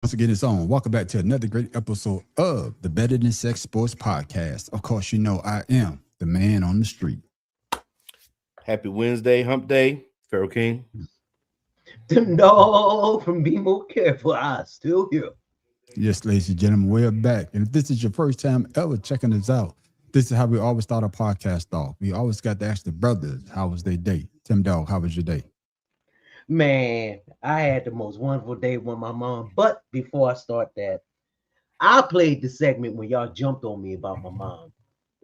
Once again, it's on. Welcome back to another great episode of the Better Than Sex Sports Podcast. Of course, you know I am the man on the street. Happy Wednesday, Hump Day, Pharaoh King. No, from Be More Careful, I still here. Yes, ladies and gentlemen, we're back. And if this is your first time ever checking us out, this is how we always start our podcast off. We always got to ask the brothers, how was their day? Tim Dog, how was your day? Man, I had the most wonderful day with my mom. But before I start that, I played the segment when y'all jumped on me about my mom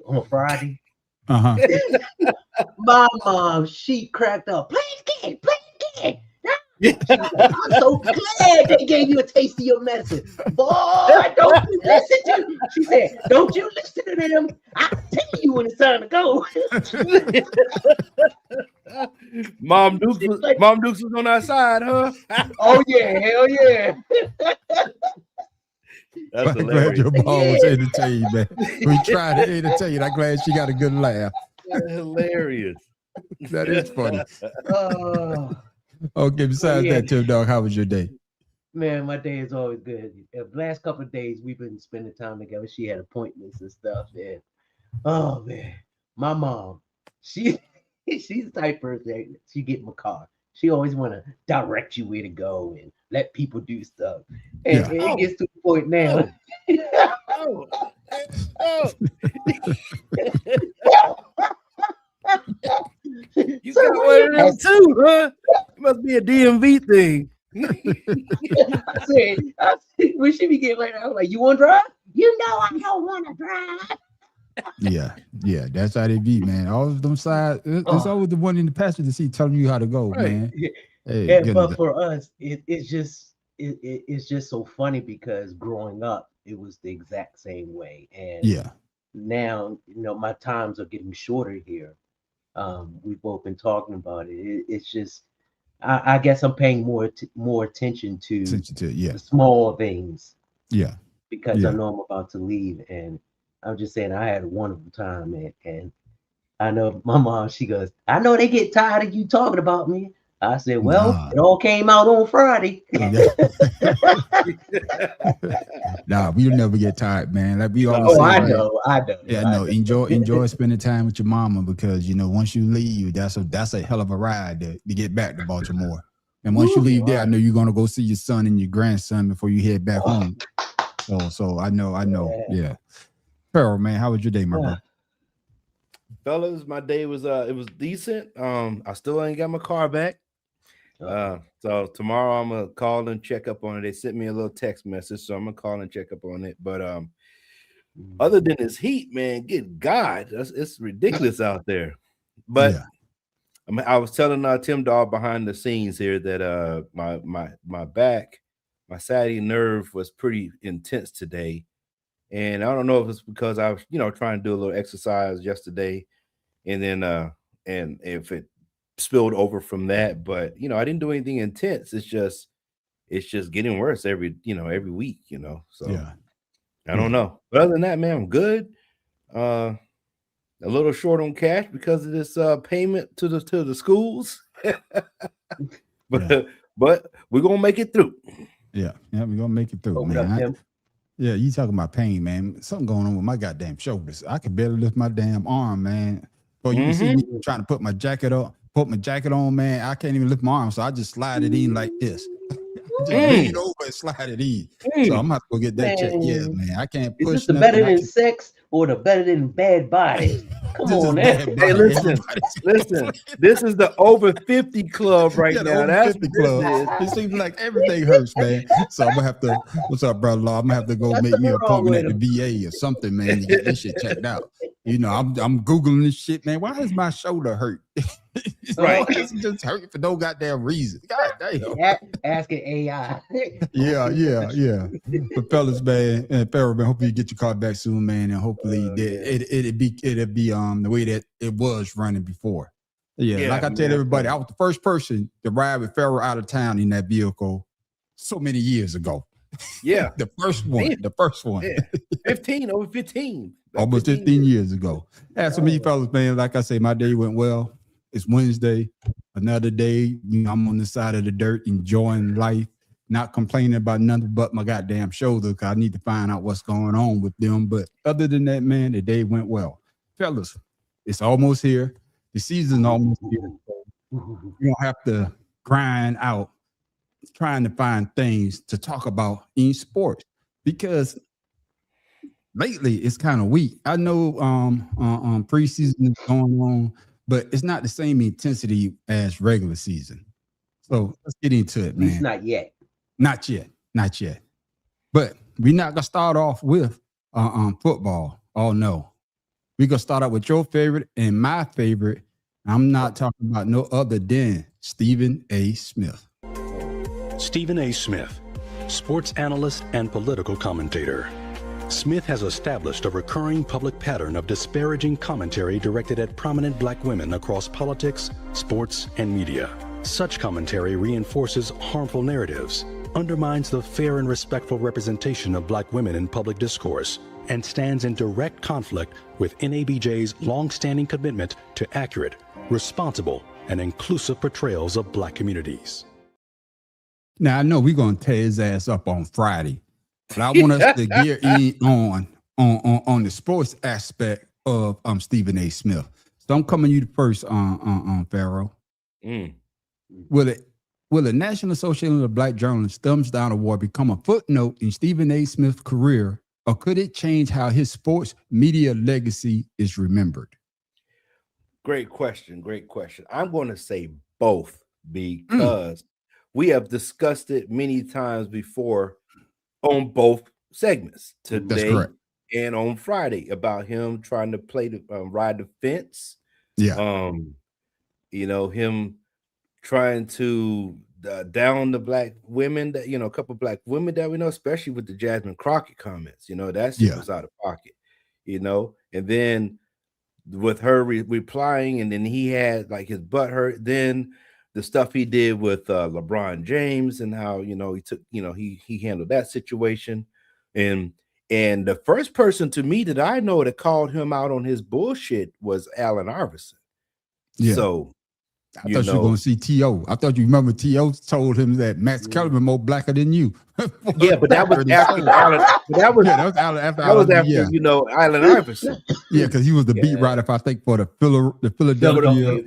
on Friday. Uh-huh. My mom, she cracked up. Play it again, play it again. I'm so glad they gave you a taste of your medicine. Boy, don't you listen to. She said, don't you listen to them. I'll tell you when it's time to go. Mom Dukes was on our side, huh? Oh yeah, hell yeah. That's I'm glad hilarious. your mom was entertained, man. We tried to entertain. I'm glad she got a good laugh. That's hilarious. That is funny. Oh, Okay, besides Yeah. that, Tim Dog, how was your day? man, my day is always good. The last couple of days we've been spending time together. She had appointments and stuff. And oh man, my mom, she's the type of person. She get in my car. She always want to direct you where to go and let people do stuff. And, Yeah. and it gets to the point now. Oh. Oh. You So got one of them too, huh? It must be a DMV thing. I said, when she be getting like that, I was like, you want to drive? You know I don't want to drive. Yeah, that's how they be, man. All of them sides, it's always the one in the passenger seat telling you how to go, Right. man. Hey, Yeah, get but it. for us, it's just so funny because growing up, it was the exact same way. And Yeah, now, my times are getting shorter here. We've both been talking about it. It's just, I guess I'm paying more attention to sensitive. Yeah, the small things yeah. because Yeah. I know I'm about to leave. And I'm just saying, I had a wonderful time. And I know my mom, she goes, I know they get tired of you talking about me. I said, well, Nah. it all came out on Friday. Nah, we'll never get tired, man. Like we always Oh, say, I right? know. Yeah, no. Enjoy spending time with your mama because once you leave, that's a hell of a ride to get back to Baltimore. And once you leave there, I know you're gonna go see your son and your grandson before you head back home. So I know. Yeah. Pearl, man, how was your day, my bro? Fellas, my day was it was decent. I still ain't got my car back. So tomorrow I'm gonna call and check up on it. They sent me a little text message, so I'm gonna call and check up on it. But other than this heat, man, good God, it's ridiculous out there. But Yeah. I was telling Tim Dog behind the scenes here that my back, my sciatic nerve was pretty intense today. And I don't know if it's because I was, trying to do a little exercise yesterday, and then and if it spilled over from that, but I didn't do anything intense. It's just getting worse every week, So Yeah. I don't know. But other than that, man, I'm good. A little short on cash because of this payment to the schools. But we're gonna make it through. Yeah, we're gonna make it through, Open up, man. Tim. Yeah, you talking about pain, man. Something going on with my goddamn shoulders. I can barely lift my damn arm, man. But you can see me trying to put my jacket on, man. I can't even lift my arm, so I just slide it in like this. Just lean over and slide it in. So I'm gonna have to go get that check. Yeah, man. I can't Is push this the nothing. better than sex or the better than bad body? Come on, man. Hey, listen. This is the over 50 club right Yeah, the now. over That's 50 club. It seems like everything hurts, man. So I'm gonna have to. What's up, brother? I'm gonna have to go make me an appointment at the VA or something, man, to get this shit checked out. I'm googling this shit, man. Why does my shoulder hurt? Right. It's just hurting for no goddamn reason. God damn. Asking AI. Yeah. But fellas, man, and Pharaoh, man, hopefully you get your car back soon, man, and hopefully it'll be the way that it was running before. Yeah, like I tell everybody, I was the first person to ride with Pharaoh out of town in that vehicle so many years ago. Yeah. The first one. Yeah. 15, over 15. Almost 15 years ago. As for me, fellas, man, like I say, my day went well. It's Wednesday, another day. I'm on the side of the dirt, enjoying life, not complaining about nothing but my goddamn shoulder, because I need to find out what's going on with them. But other than that, man, the day went well. Fellas, it's almost here. The season's almost here. You don't have to grind out trying to find things to talk about in sports, because lately it's kind of weak. I know preseason is going on, but it's not the same intensity as regular season. So let's get into it, man. At least not yet. Not yet. But we're not gonna start off with football. Oh no. We're gonna start out with your favorite and my favorite. I'm not talking about no other than Stephen A. Smith. Stephen A. Smith, sports analyst and political commentator. Smith has established a recurring public pattern of disparaging commentary directed at prominent black women across politics, sports, and media. Such commentary reinforces harmful narratives, undermines the fair and respectful representation of black women in public discourse, and stands in direct conflict with NABJ's long-standing commitment to accurate, responsible, and inclusive portrayals of black communities. Now, I know we're going to tear his ass up on Friday, but I want us to gear in on the sports aspect of Stephen A. Smith. So I'm coming to you first on Pharaoh. Will the National Association of Black Journalists Thumbs Down Award become a footnote in Stephen A. Smith's career, or could it change how his sports media legacy is remembered? Great question. I'm going to say both, because we have discussed it many times before on both segments, today and on Friday, about him trying to play the ride the fence. Yeah. Him trying to down the black women that, a couple of black women that we know, especially with the Jasmine Crockett comments, that shit was out of pocket, and then with her replying, and then he had like his butt hurt. Then the stuff he did with LeBron James and how, he took, he handled that situation. And the first person to me that I know that called him out on his bullshit was Allen Iverson. Yeah. So I thought you were going to see T.O. I thought you remember T.O. told him that Max Kellerman more blacker than you. Yeah, but that was after Allen. That was after Allen Iverson. Yeah, because he was the beat writer, I think, for the Philadelphia.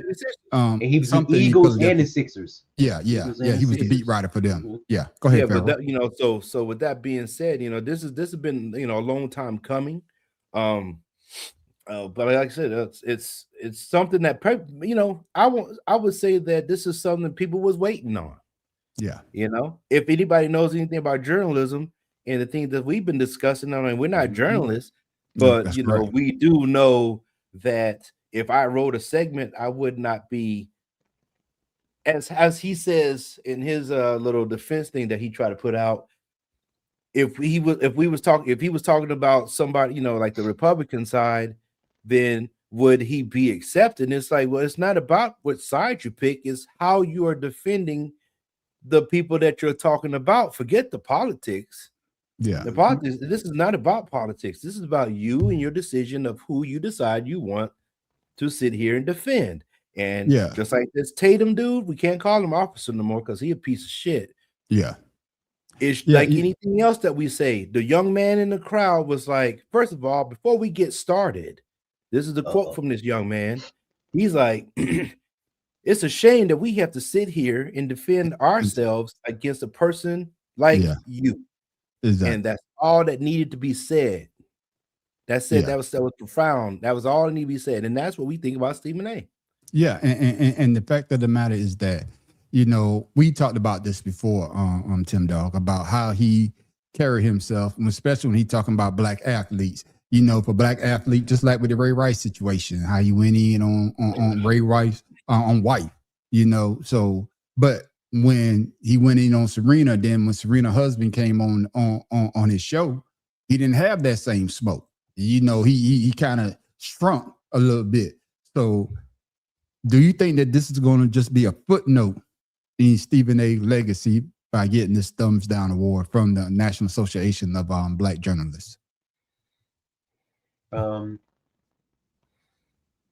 And he was the Eagles and the Sixers. Yeah. He was the beat writer for them. Yeah, go ahead. Yeah, but so with that being said, this has been a long time coming. But like I said, it's something that I would say that this is something people was waiting on. Yeah. If anybody knows anything about journalism and the things that we've been discussing, I mean, we're not journalists, but we do know that if I wrote a segment, I would not be, as he says in his little defense thing that he tried to put out. If he was talking about somebody, like the Republican side, then would he be accepted? And it's like, well, it's not about what side you pick, it's how you are defending the people that you're talking about. Forget the politics. Yeah. The politics, this is not about politics. This is about you and your decision of who you decide you want to sit here and defend. And just like this Tatum dude, we can't call him officer no more because he a piece of shit. Yeah. It's like anything else that we say. The young man in the crowd was like, first of all, before we get started, this is the quote from this young man. He's like, it's a shame that we have to sit here and defend ourselves against a person like you. Exactly. And that's all that needed to be said. That's it. That was profound. That was all that needed to be said. And that's what we think about Stephen A. Yeah. And the fact of the matter is that, we talked about this before, Tim Dog, about how he carried himself, and especially when he talking about black athletes. For black athlete, just like with the Ray Rice situation, how he went in on Ray Rice on wife, you know. So, but when he went in on Serena, then when Serena's husband came on his show, he didn't have that same smoke. You know, he kind of shrunk a little bit. So, do you think that this is going to just be a footnote in Stephen A. legacy by getting this thumbs down award from the National Association of Black Journalists?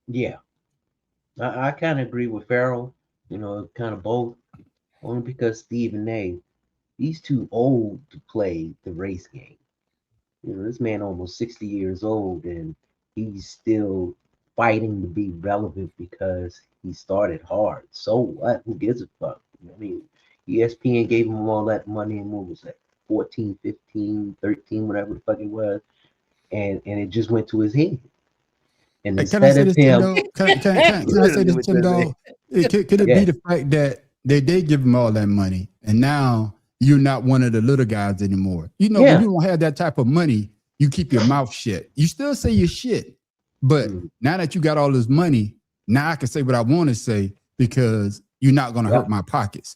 Yeah, I kind of agree with Farrell. You know, kind of both. Only because Stephen A. he's too old to play the race game. You know, this man almost 60 years old and he's still fighting to be relevant because he started hard. So what? Who gives a fuck? I mean, ESPN gave him all that money and what was that? 14, 15, 13, whatever the fuck it was. And it just went to his head. And Hey, can I say this, Tim? Can I say this, Tim? Dog? Could it be the fact that they did give him all that money, and now you're not one of the little guys anymore? You know, when you don't have that type of money, you keep your mouth shut. You still say your shit, but now that you got all this money, now I can say what I want to say because you're not going to hurt my pockets.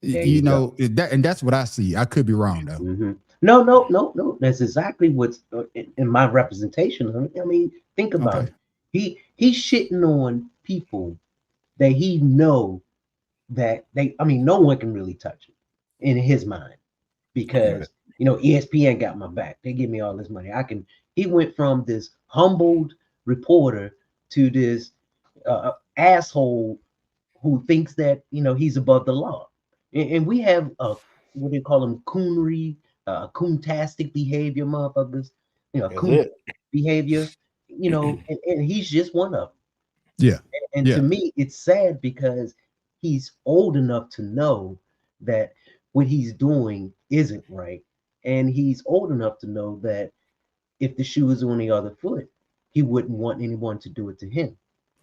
You know, and that's what I see. I could be wrong though. No. That's exactly what's in my representation. I mean, think about it. He's shitting on people that he know that no one can really touch him in his mind because you know ESPN got my back. They give me all this money. He went from this humbled reporter to this asshole who thinks that you know he's above the law. And we have what do you call them, coonery, coontastic behavior, motherfuckers. You know, coon behavior. You know, and he's just one of them. Yeah. And to me, it's sad because he's old enough to know that what he's doing isn't right, and he's old enough to know that if the shoe is on the other foot, he wouldn't want anyone to do it to him.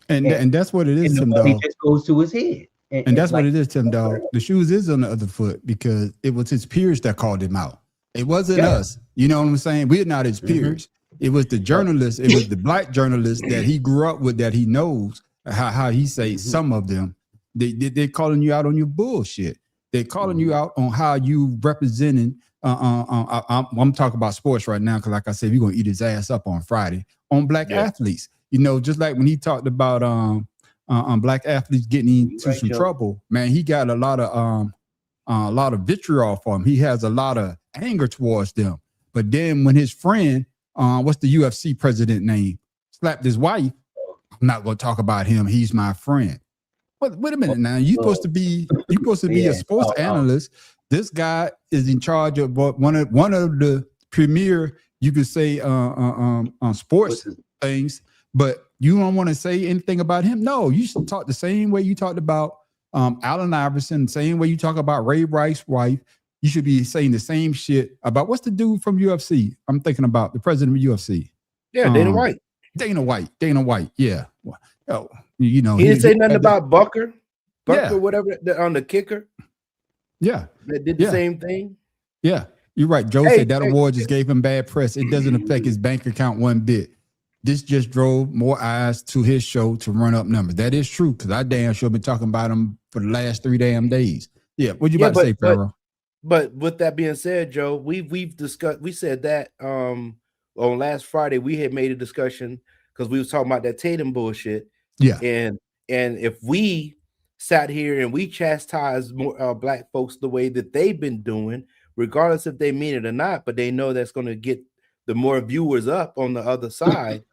And that's what it is, Tim Dog. It just goes to his head. And that's what it is, Tim Dog. The shoes is on the other foot because it was his peers that called him out. It wasn't us. You know what I'm saying? We're not his peers. It was the journalists. It was the black journalists that he grew up with that he knows how he says some of them. They're calling you out on your bullshit. They're calling you out on how you representing. I'm talking about sports right now because, like I said, we're gonna eat his ass up on Friday on black athletes. You know, just like when he talked about black athletes getting into some trouble, man, he got a lot of vitriol for him. He has a lot of anger towards them. But then when his friend, what's the UFC president name, slapped his wife, I'm not gonna talk about him. He's my friend. Wait a minute now. You're supposed to be a sports analyst. This guy is in charge of one of the premier, you could say, sports things, but you don't want to say anything about him. No, you should talk the same way you talked about Allen Iverson, the same way you talk about Ray Rice's wife. You should be saying the same shit about what's the dude from UFC? I'm thinking about the president of UFC. Yeah, Dana White. Dana White. Yeah. Oh, you know, he didn't say nothing about Bucker, whatever, on the kicker. Yeah. That did the same thing. Yeah. You're right. Joe said that award just gave him bad press. It doesn't affect his bank account one bit. This just drove more eyes to his show to run up numbers. That is true, because I damn sure been talking about him for the last 3 damn days. Yeah. What you about to say, Pharaoh? But with that being said, Joe, we've discussed, we said that on last Friday, we had made a discussion because we was talking about that Tatum bullshit. Yeah. And if we sat here and we chastise more black folks the way that they've been doing, regardless if they mean it or not, but they know that's going to get the more viewers up on the other side,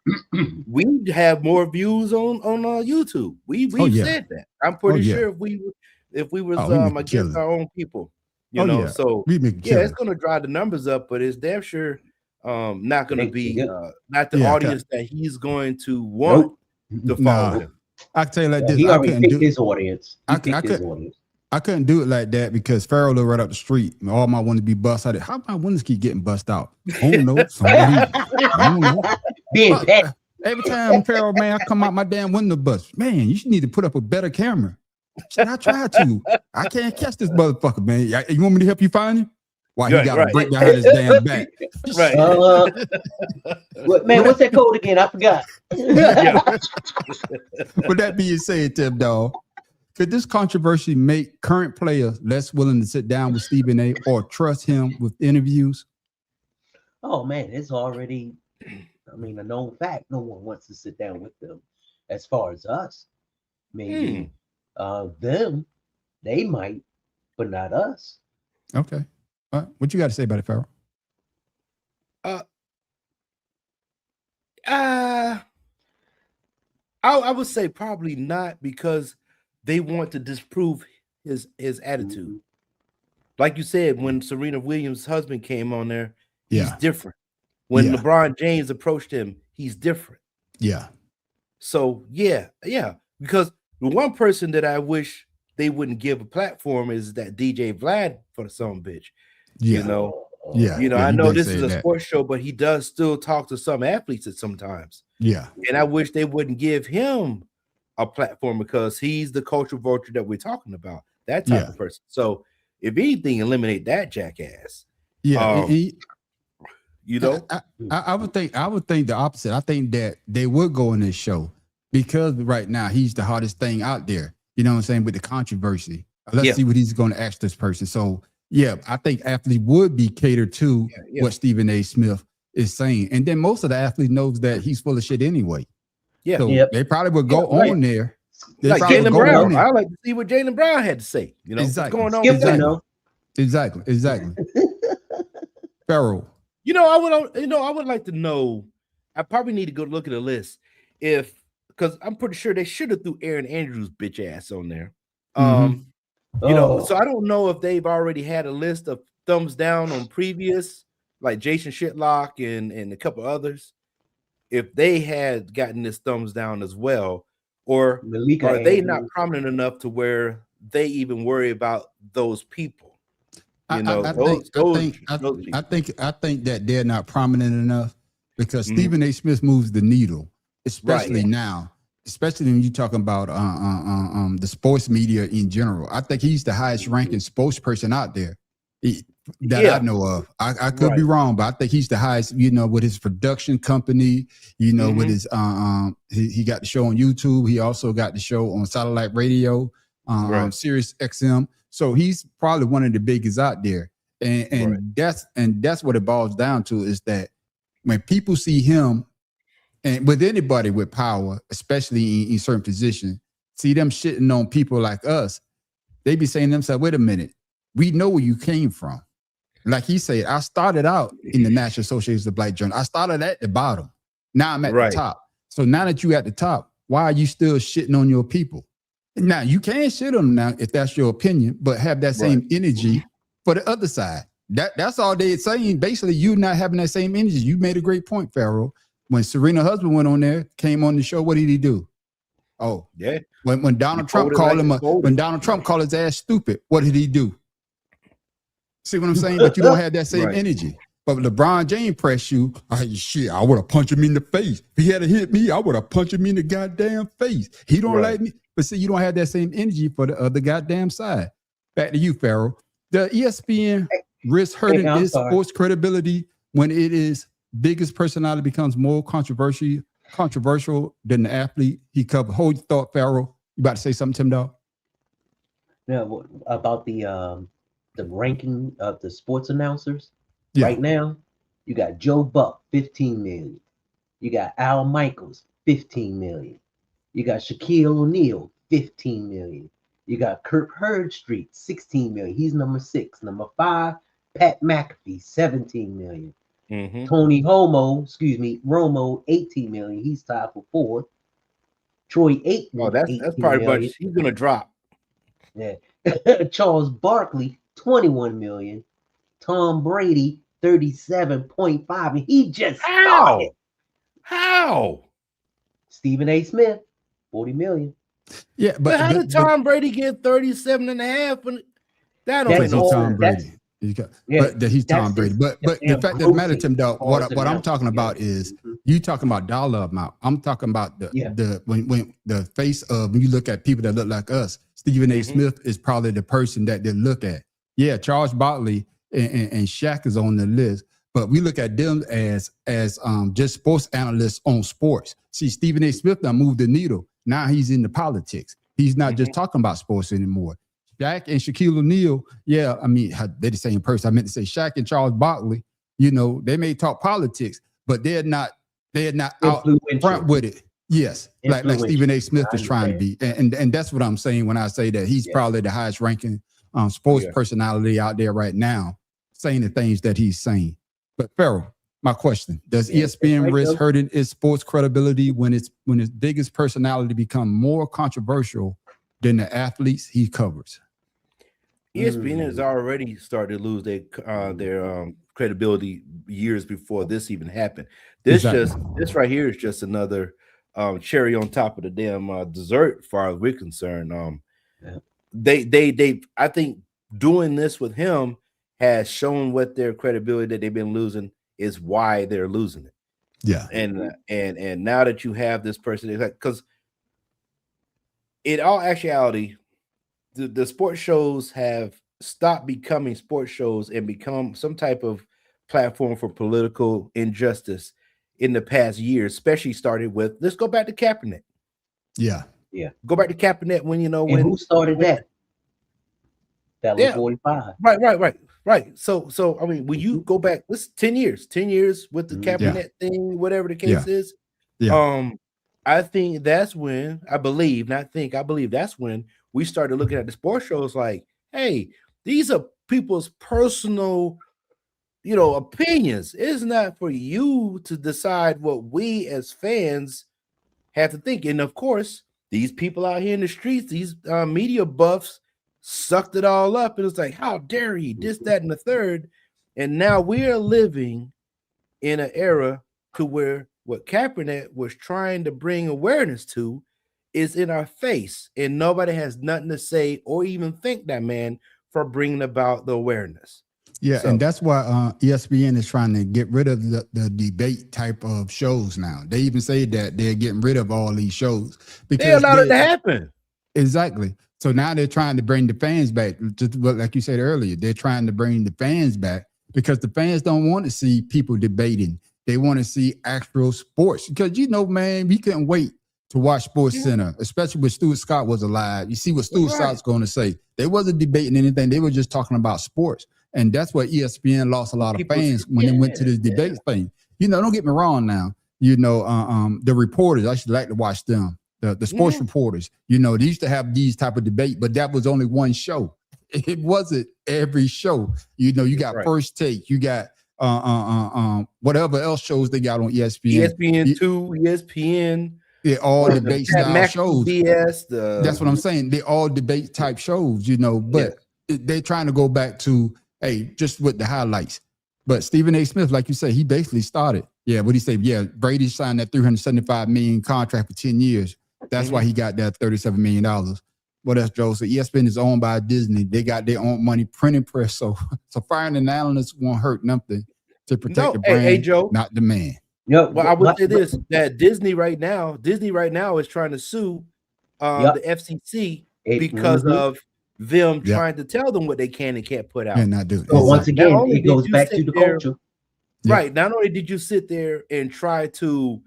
we have more views on YouTube. We said that. I'm pretty sure if we was against our own people, you know, so it's going to drive the numbers up, but it's damn sure not going to be not the audience that he's going to want to follow him. I can tell you like this. He already picked his audience. I couldn't do it like that because Pharaoh lived right up the street. And all my windows be bust out. How my windows keep getting bust out? I don't know. I don't know. Being petty. Every time Pharaoh, man, I come out my damn window bust. Man, you should need to put up a better camera. I tried to. I can't catch this motherfucker, man. You want me to help you find him? Why he Right, got to right. break behind his damn back. Right. Man, what's that code again? I forgot. Yeah. With that being said, Tim Dog, could this controversy make current players less willing to sit down with Stephen A. or trust him with interviews? Oh man, it's already, I mean, a known fact. No one wants to sit down with them. As far as us, maybe them, they might, but not us. Okay. What you got to say about it, Farrell? I would say probably not, because they want to disprove his attitude. Mm-hmm. Like you said, when Serena Williams' husband came on there, he's Yeah. different. When Yeah. LeBron James approached him, he's different. Yeah. So yeah, because the one person that I wish they wouldn't give a platform is that DJ Vlad for the son bitch. Yeah. You know, Yeah. I you know did this say is a that. sports show, but he does still talk to some athletes at sometimes. Yeah. And I wish they wouldn't give him a platform, because he's the cultural vulture that we're talking about, that type of person. So if anything, eliminate that jackass. Yeah. You know, I would think the opposite. I think that they would go in this show because right now he's the hottest thing out there. You know what I'm saying? With the controversy. Let's see what he's going to ask this person. So yeah, I think athletes would be catered to what Stephen A. Smith is saying. And then most of the athletes knows that he's full of shit anyway. Yeah. So they probably would go on there. Like Jaylen Brown. I like to see what Jaylen Brown had to say. You know, exactly. what's going on? Exactly. Farrell. I would like to know. I probably need to go look at a list because I'm pretty sure they should have threw Aaron Andrews' bitch ass on there. So I don't know if they've already had a list of thumbs down on previous, like Jason Shitlock and a couple others. If they had gotten this thumbs down as well, or are they not prominent enough to where they even worry about those people? I think that they're not prominent enough because Stephen A. Smith moves the needle, especially now, especially when you're talking about the sports media in general. I think he's the highest ranking spokesperson out there I know of. I could be wrong, but I think he's the highest, with his production company, with his he got the show on YouTube. He also got the show on satellite radio, Sirius XM. So he's probably one of the biggest out there. And that's what it boils down to, is that when people see him, and with anybody with power, especially in certain positions, see them shitting on people like us, they be saying to themselves, wait a minute, we know where you came from. Like he said, I started out in the National Association of Black Journalists. I started at the bottom. Now I'm at the top. So now that you're at the top, why are you still shitting on your people? Now, you can shit on them now if that's your opinion, but have that same energy for the other side. That's all they're saying. Basically, you not having that same energy. You made a great point, Farrell. When Serena's husband went on there, came on the show, what did he do? Oh, yeah. When Donald Trump called when Donald Trump called his ass stupid, what did he do? See what I'm saying? But you don't have that same energy. But LeBron James press you, shit, I would have punched him in the face. If he had to hit me, I would have punched him in the goddamn face. He don't like me. But see, you don't have that same energy for the other goddamn side. Back to you, Farrell. The ESPN risk hurting its sports credibility when it is biggest personality becomes more controversial than the athlete he covered. Hold your thought, Farrell. You about to say something, Tim Dog? Yeah, about the ranking of the sports announcers. Right now, you got Joe Buck, 15 million. You got Al Michaels, 15 million. You got Shaquille O'Neal, 15 million. You got Kirk Herbstreit, 16 million. He's number 6. Number 5, Pat McAfee, 17 million. Tony Romo, 18 million. He's tied for 4th. Troy Aikman. Oh, that's probably much. He's gonna drop. Yeah. Charles Barkley, 21 million. Tom Brady, 37.5, and he just started. How? Stephen A. Smith, 40 million. Yeah, but how did Tom Brady get 37.5? When that don't make no Tom Brady. But he's Tom Brady. But the fact that matters, Tim Dog, what I'm talking about is you talking about dollar amount. I'm talking about when the face of, when you look at people that look like us, Stephen A. Smith is probably the person that they look at. Yeah, Charles Barkley and Shaq is on the list. But we look at them as just sports analysts on sports. See, Stephen A. Smith now moved the needle. Now he's into politics. He's not just talking about sports anymore. Shaq and Shaquille O'Neal, yeah, I mean, they're the same person. I meant to say Shaq and Charles Barkley, you know, they may talk politics, but they're not out front with it. Yes, like Stephen A. Smith is trying to be. And that's what I'm saying when I say that he's probably the highest ranking sports personality out there right now, saying the things that he's saying. But Farrell, my question, does ESPN risk hurting its sports credibility when its biggest personality become more controversial than the athletes he covers? ESPN has already started to lose their credibility years before this even happened. This right here is just another cherry on top of the damn dessert, as far as we're concerned. They I think doing this with him has shown what their credibility that they've been losing is why they're losing it. Yeah, and now that you have this person, because in all actuality, the sports shows have stopped becoming sports shows and become some type of platform for political injustice in the past year, especially started with, let's go back to Kaepernick. Yeah. Go back to Kaepernick when, you know, when who started that? That was 45. Right. So I mean, when you go back, this 10 years with the Kaepernick thing, whatever the case is. Yeah. I think that's when I believe that's when we started looking at the sports shows like, hey, these are people's personal, you know, opinions. It's not for you to decide what we as fans have to think. And of course, these people out here in the streets, these media buffs, sucked it all up. And it's like, how dare he? This, that, and the third. And now we're living in an era to where what Kaepernick was trying to bring awareness to is in our face, and nobody has nothing to say or even thank that man for bringing about the awareness. Yeah, so, and that's why ESPN is trying to get rid of the debate type of shows now. They even say that they're getting rid of all these shows because they allowed it to happen. Exactly. So now they're trying to bring the fans back. Just like you said earlier, they're trying to bring the fans back because the fans don't want to see people debating. They want to see actual sports because, you know, man, we couldn't wait to watch Sports Center, especially when Stuart Scott was alive. You see what Stuart Scott's going to say. They wasn't debating anything. They were just talking about sports. And that's why ESPN lost a lot of fans when they went to this debate thing. You know, don't get me wrong now. You know, the reporters, I should like to watch them. The sports reporters, you know, they used to have these type of debate, but that was only one show. It wasn't every show. You know, you got First Take, you got whatever else shows they got on ESPN. ESPN2, ESPN. They're all debate style shows. BS, that's what I'm saying. They're all debate type shows, you know, but they're trying to go back to, hey, just with the highlights. But Stephen A. Smith, like you said, he basically started. Yeah, what he said? Yeah, Brady signed that $375 million contract for 10 years. That's why he got that $37 million. What else, Joe? So ESPN is owned by Disney. They got their own money printing press. So firing an analyst won't hurt nothing to protect the brand, hey, Joe, not the man. Yeah, well, I would say this, that Disney right now is trying to sue the FCC because of them trying to tell them what they can and can't put out. And not do it. So once again, it goes back to the culture. Right. Not only did you sit there and try to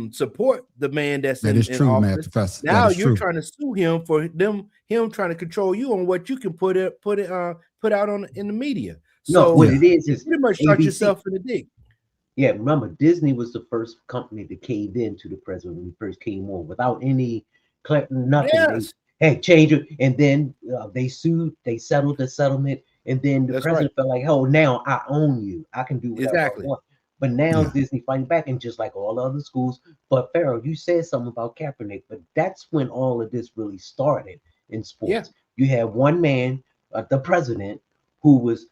support the man that's in true, office, man, Professor. Now you're trying to sue him for him trying to control you on what you can put out in the media. So what it is pretty much shot yourself in the dick. Yeah, remember, Disney was the first company to cave in to the president when he first came on without any nothing. Yes. They change it, and then they sued, they settled the settlement, and then the president felt like, oh, now I own you. I can do whatever I want. But now Disney fighting back, and just like all other schools. But Farrell, you said something about Kaepernick, but that's when all of this really started in sports. Yeah. You had one man, the president, who was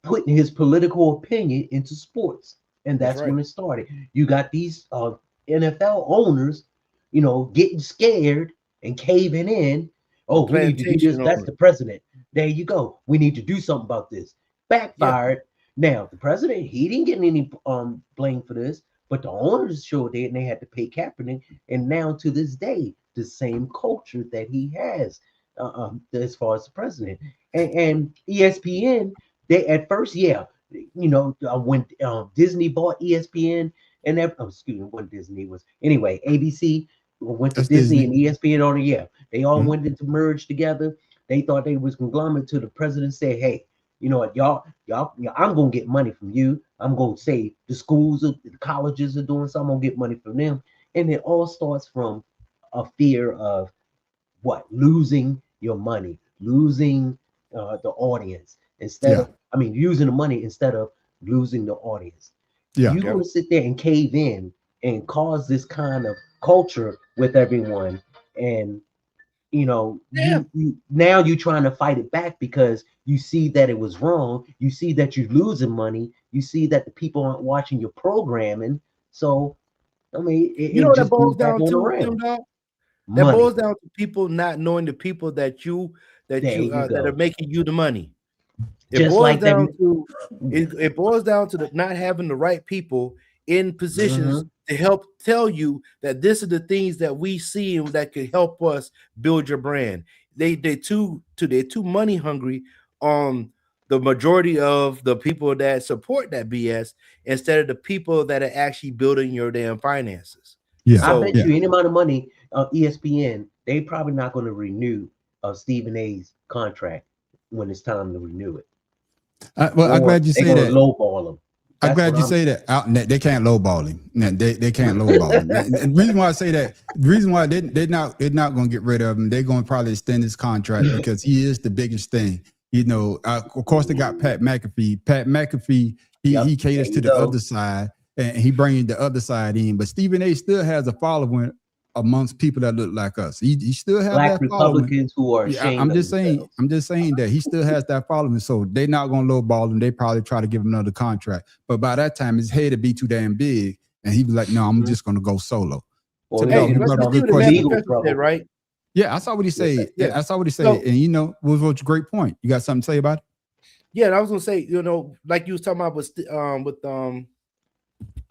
putting his political opinion into sports. And that's when it started. You got these NFL owners, you know, getting scared and caving in. Oh, we need to do this. That's the president. There you go. We need to do something about this. Backfired. Now, the president, he didn't get any blame for this, but the owners sure did, and they had to pay Kaepernick. And now to this day, the same culture that he has as far as the president. And ESPN, They at first, yeah, when Disney bought ESPN and that, excuse me, what Disney was anyway, ABC went to That's Disney Disney. and ESPN on it. Yeah, they all Mhm. went into merge together. They thought they was conglomerate till the president said, "Hey, you know what, y'all, I'm gonna get money from you. I'm gonna say the schools, the colleges are doing something. I'm gonna get money from them." And it all starts from a fear of what? Losing your money, losing the audience instead of, I mean, using the money instead of losing the audience. Yeah. You're going to sit there and cave in and cause this kind of culture with everyone. And, you now you're trying to fight it back because you see that it was wrong. You see that you're losing money. You see that the people aren't watching your programming. So, I mean, it What that just boils goes back down on to, around. Tim Dog? That Money. boils down to people not knowing the people that There are making you the money. It Just boils like down them. to it boils down to not having the right people in positions Mhm. to help tell you that this is the things that we see and that could help us build your brand. They're too money hungry on the majority of the people that support that BS instead of the people that are actually building your damn finances. Yeah. I So bet you any amount of money on ESPN, they probably not going to renew Stephen A's contract when it's time to renew it. I'm Or glad you they're say gonna that. lowball him. I'm That's glad what you I'm say that. They can't lowball him. No, they can't lowball him. And the reason why I say that, the reason why they're not going to get rid of him. They're going to probably extend his contract because he is the biggest thing. Of course they got Pat McAfee. Pat McAfee, he caters to the other side and he brings the other side in. But Stephen A still has a following amongst people that look like us. He still has Black that following. Republicans who are ashamed I'm of just saying. themselves. I'm just saying that he still has that following. So they're not going to lowball him. They probably try to give him another contract. But by that time, his head would be too damn big, and he'd be like, "No, I'm just going to go solo." Or So, they dog, hey, you gonna let's brought up a see good what the question. man professor said, right? Yeah, I saw what he said. Yeah. I saw what he said, So- and was a great point. You got something to say about it? Yeah, and I was gonna say, like you was talking about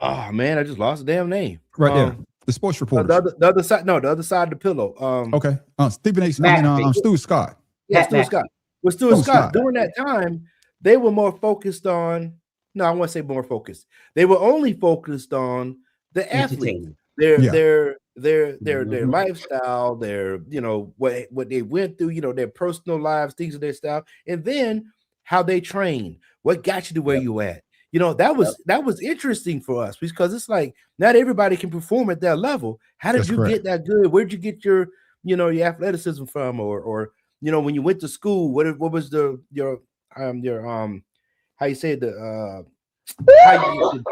oh man, I just lost the damn name. Right there, the sports reporter. The other side, no, the other side of the pillow. Okay, Stephen A. McAfee. Stuart Scott. Yeah, Pat Stuart McAfee. Scott. With Stuart Stuart Scott, Scott. during that time, they were more focused on. No, I want to say more focused. They were only focused on the athlete, Entertainment. their lifestyle, their what they went through, their personal lives, things of their style, and then how they train, what got you to where you at. That was interesting for us because it's like not everybody can perform at that level. How did That's you correct. get that good? Where'd you get your athleticism from, or when you went to school, what was your how you say the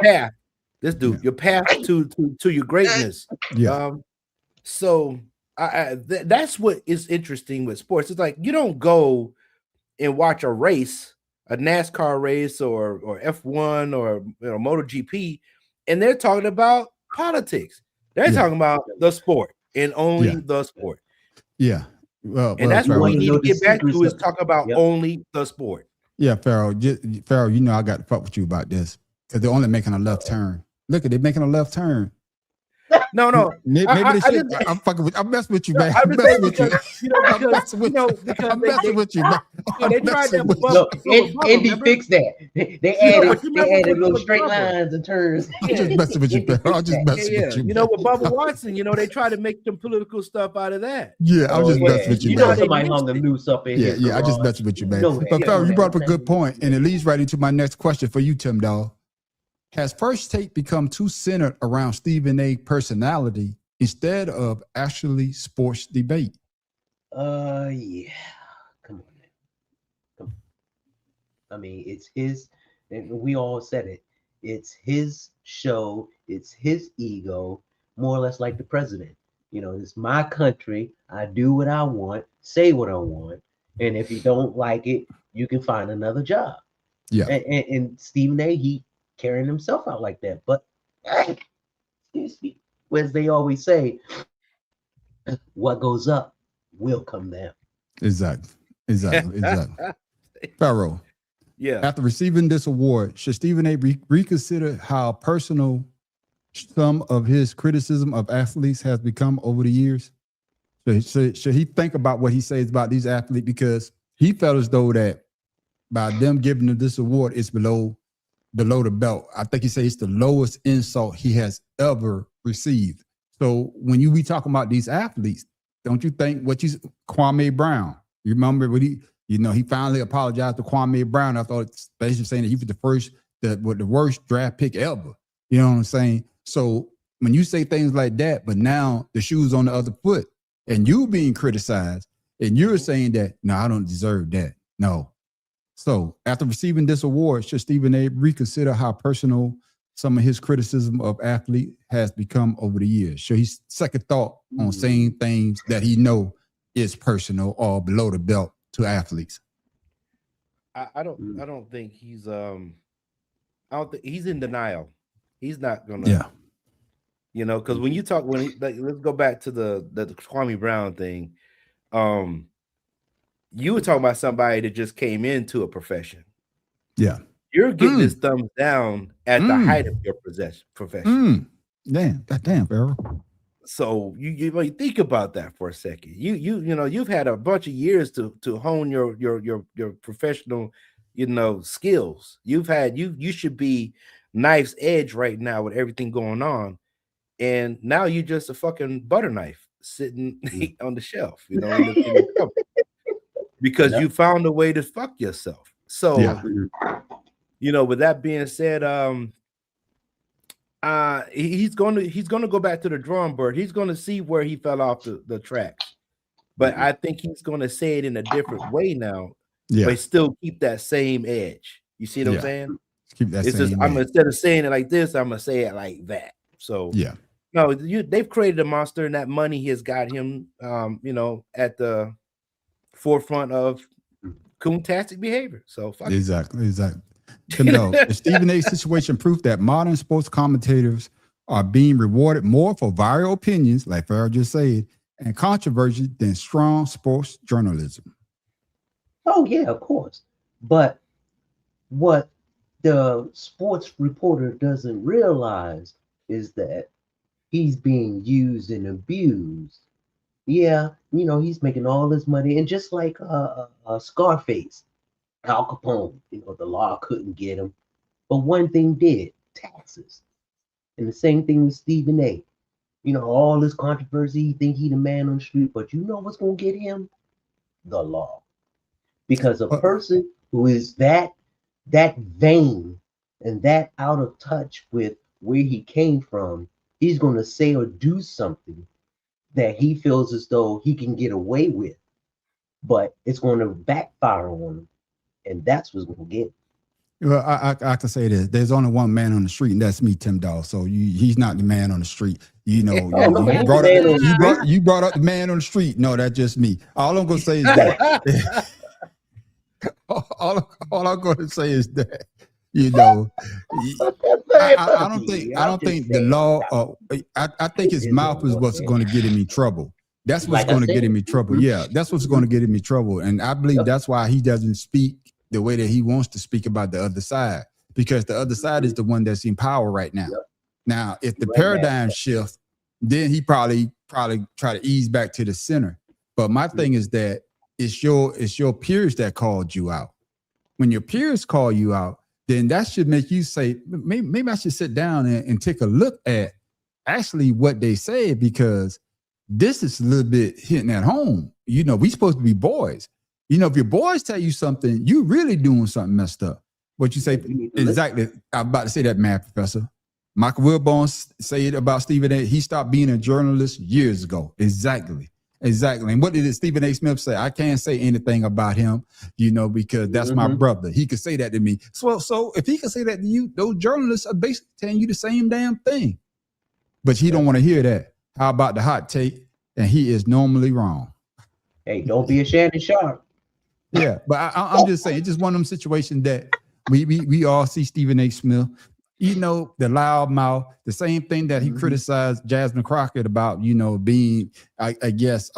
path? This dude, your path to your greatness. Yeah. So that's what is interesting with sports. It's like you don't go and watch a race, a NASCAR race or F1 or MotoGP, and they're talking about politics. They're talking about the sport and only the sport. Yeah. Well, and that's what we need to get back to is talk about only the sport. Yeah, Pharaoh, I got to fuck with you about this because they're only making a left turn. Look at they're making a left turn. No. Maybe they should. I'm fucking with. I'm messing with you, man. I'm messing with you. I'm messing with you, man. They tried that. Indy fixed that. They added little straight lines and turns. I'm just messing with you, Pharaoh. I'm just messing with you. With Bubba Watson, they tried to make some political stuff out of that. Yeah, I'm just messing with you, man. man. Somebody hung the noose up in here. Yeah, I just messing with you, man. But Pharaoh, you brought up a good point, and it leads right into my next question for you, Tim Dog. Has First Take become too centered around Stephen A. personality instead of actually sports debate? Yeah. Come on. I mean, it's his, and we all said it. It's his show. It's his ego, more or less like the president. It's my country. I do what I want, say what I want, and if you don't like it, you can find another job. Yeah. And Stephen A. he carrying himself out like that. But excuse me, as they always say, what goes up will come down. Exactly. Pharaoh. Yeah. After receiving this award, should Stephen A. reconsider how personal some of his criticism of athletes has become over the years? Should he think about what he says about these athletes? Because he felt as though that by them giving him this award, it's below the belt. I think he said it's the lowest insult he has ever received. So when you be talking about these athletes, don't you think Kwame Brown? You remember when he finally apologized to Kwame Brown. I thought basically saying that he was the worst draft pick ever. You know what I'm saying? So when you say things like that, but now the shoe's on the other foot, and you being criticized, and you're saying that, no, I don't deserve that. No. So after receiving this award, should Stephen A. reconsider how personal some of his criticism of athlete has become over the years? Should he second thought on saying things that he know is personal or below the belt to athletes? I don't think he's he's in denial. He's not gonna, because when you talk, let's go back to the Kwame Brown thing. You were talking about somebody that just came into a profession. Yeah. You're getting this thumbs down at the height of your profession. Damn, Pharaoh. So you think about that for a second. You've had a bunch of years to hone your professional, skills. You should be knife's edge right now with everything going on, and now you're just a fucking butter knife sitting on the shelf, in the cupboard. Because you found a way to fuck yourself. So, with that being said, he's gonna go back to the drawing board. He's gonna see where he fell off the tracks. But I think he's gonna say it in a different way now. But still keep that same edge. You see what I'm saying? Keep that instead of saying it like this, I'm gonna say it like that. So no, they've created a monster, and that money has got him at the forefront of coon-tastic behavior. So exactly. The Stephen A. situation proof that modern sports commentators are being rewarded more for viral opinions, like Farrell just said, and controversy than strong sports journalism. Oh yeah, of course. But what the sports reporter doesn't realize is that he's being used and abused. Yeah, he's making all this money, and just like Scarface, Al Capone, the law couldn't get him, but one thing did: taxes. And the same thing with Stephen A. All this controversy, he think he the man on the street, but you know what's gonna get him? The law. Because a person who is that vain and that out of touch with where he came from, he's gonna say or do something that he feels as though he can get away with, but it's going to backfire on him, and that's what's going to get him. Well, I can say this: there's only one man on the street, and that's me, Tim Dawes. So he's not the man on the street. You brought up the man on the street. No, that's just me. All I'm going to say is that. all I'm going to say is that. I don't think the law. I think his mouth is what's going to get him in trouble. That's what's going to get him in trouble. Yeah, that's what's going to get him in trouble. And I believe that's why he doesn't speak the way that he wants to speak about the other side, because the other side is the one that's in power right now. Now, if the paradigm shifts, then he probably try to ease back to the center. But my thing is that it's your peers that called you out. When your peers call you out, then that should make you say, maybe I should sit down and take a look at actually what they said, because this is a little bit hitting at home. We supposed to be boys. If your boys tell you something, you really doing something messed up. What you say, exactly. I'm about to say that, math professor. Michael Wilbon said about Stephen A. He stopped being a journalist years ago. Exactly. And what did Stephen A. Smith say? I can't say anything about him, because that's my brother. He could say that to me. So if he can say that to you, those journalists are basically telling you the same damn thing. But he don't want to hear that. How about the hot take? And he is normally wrong. Hey, don't be a Shannon Sharp. Yeah, but I'm just saying, it's just one of them situations that we all see Stephen A. Smith. The loud mouth, the same thing that he criticized Jasmine Crockett about, being, I guess,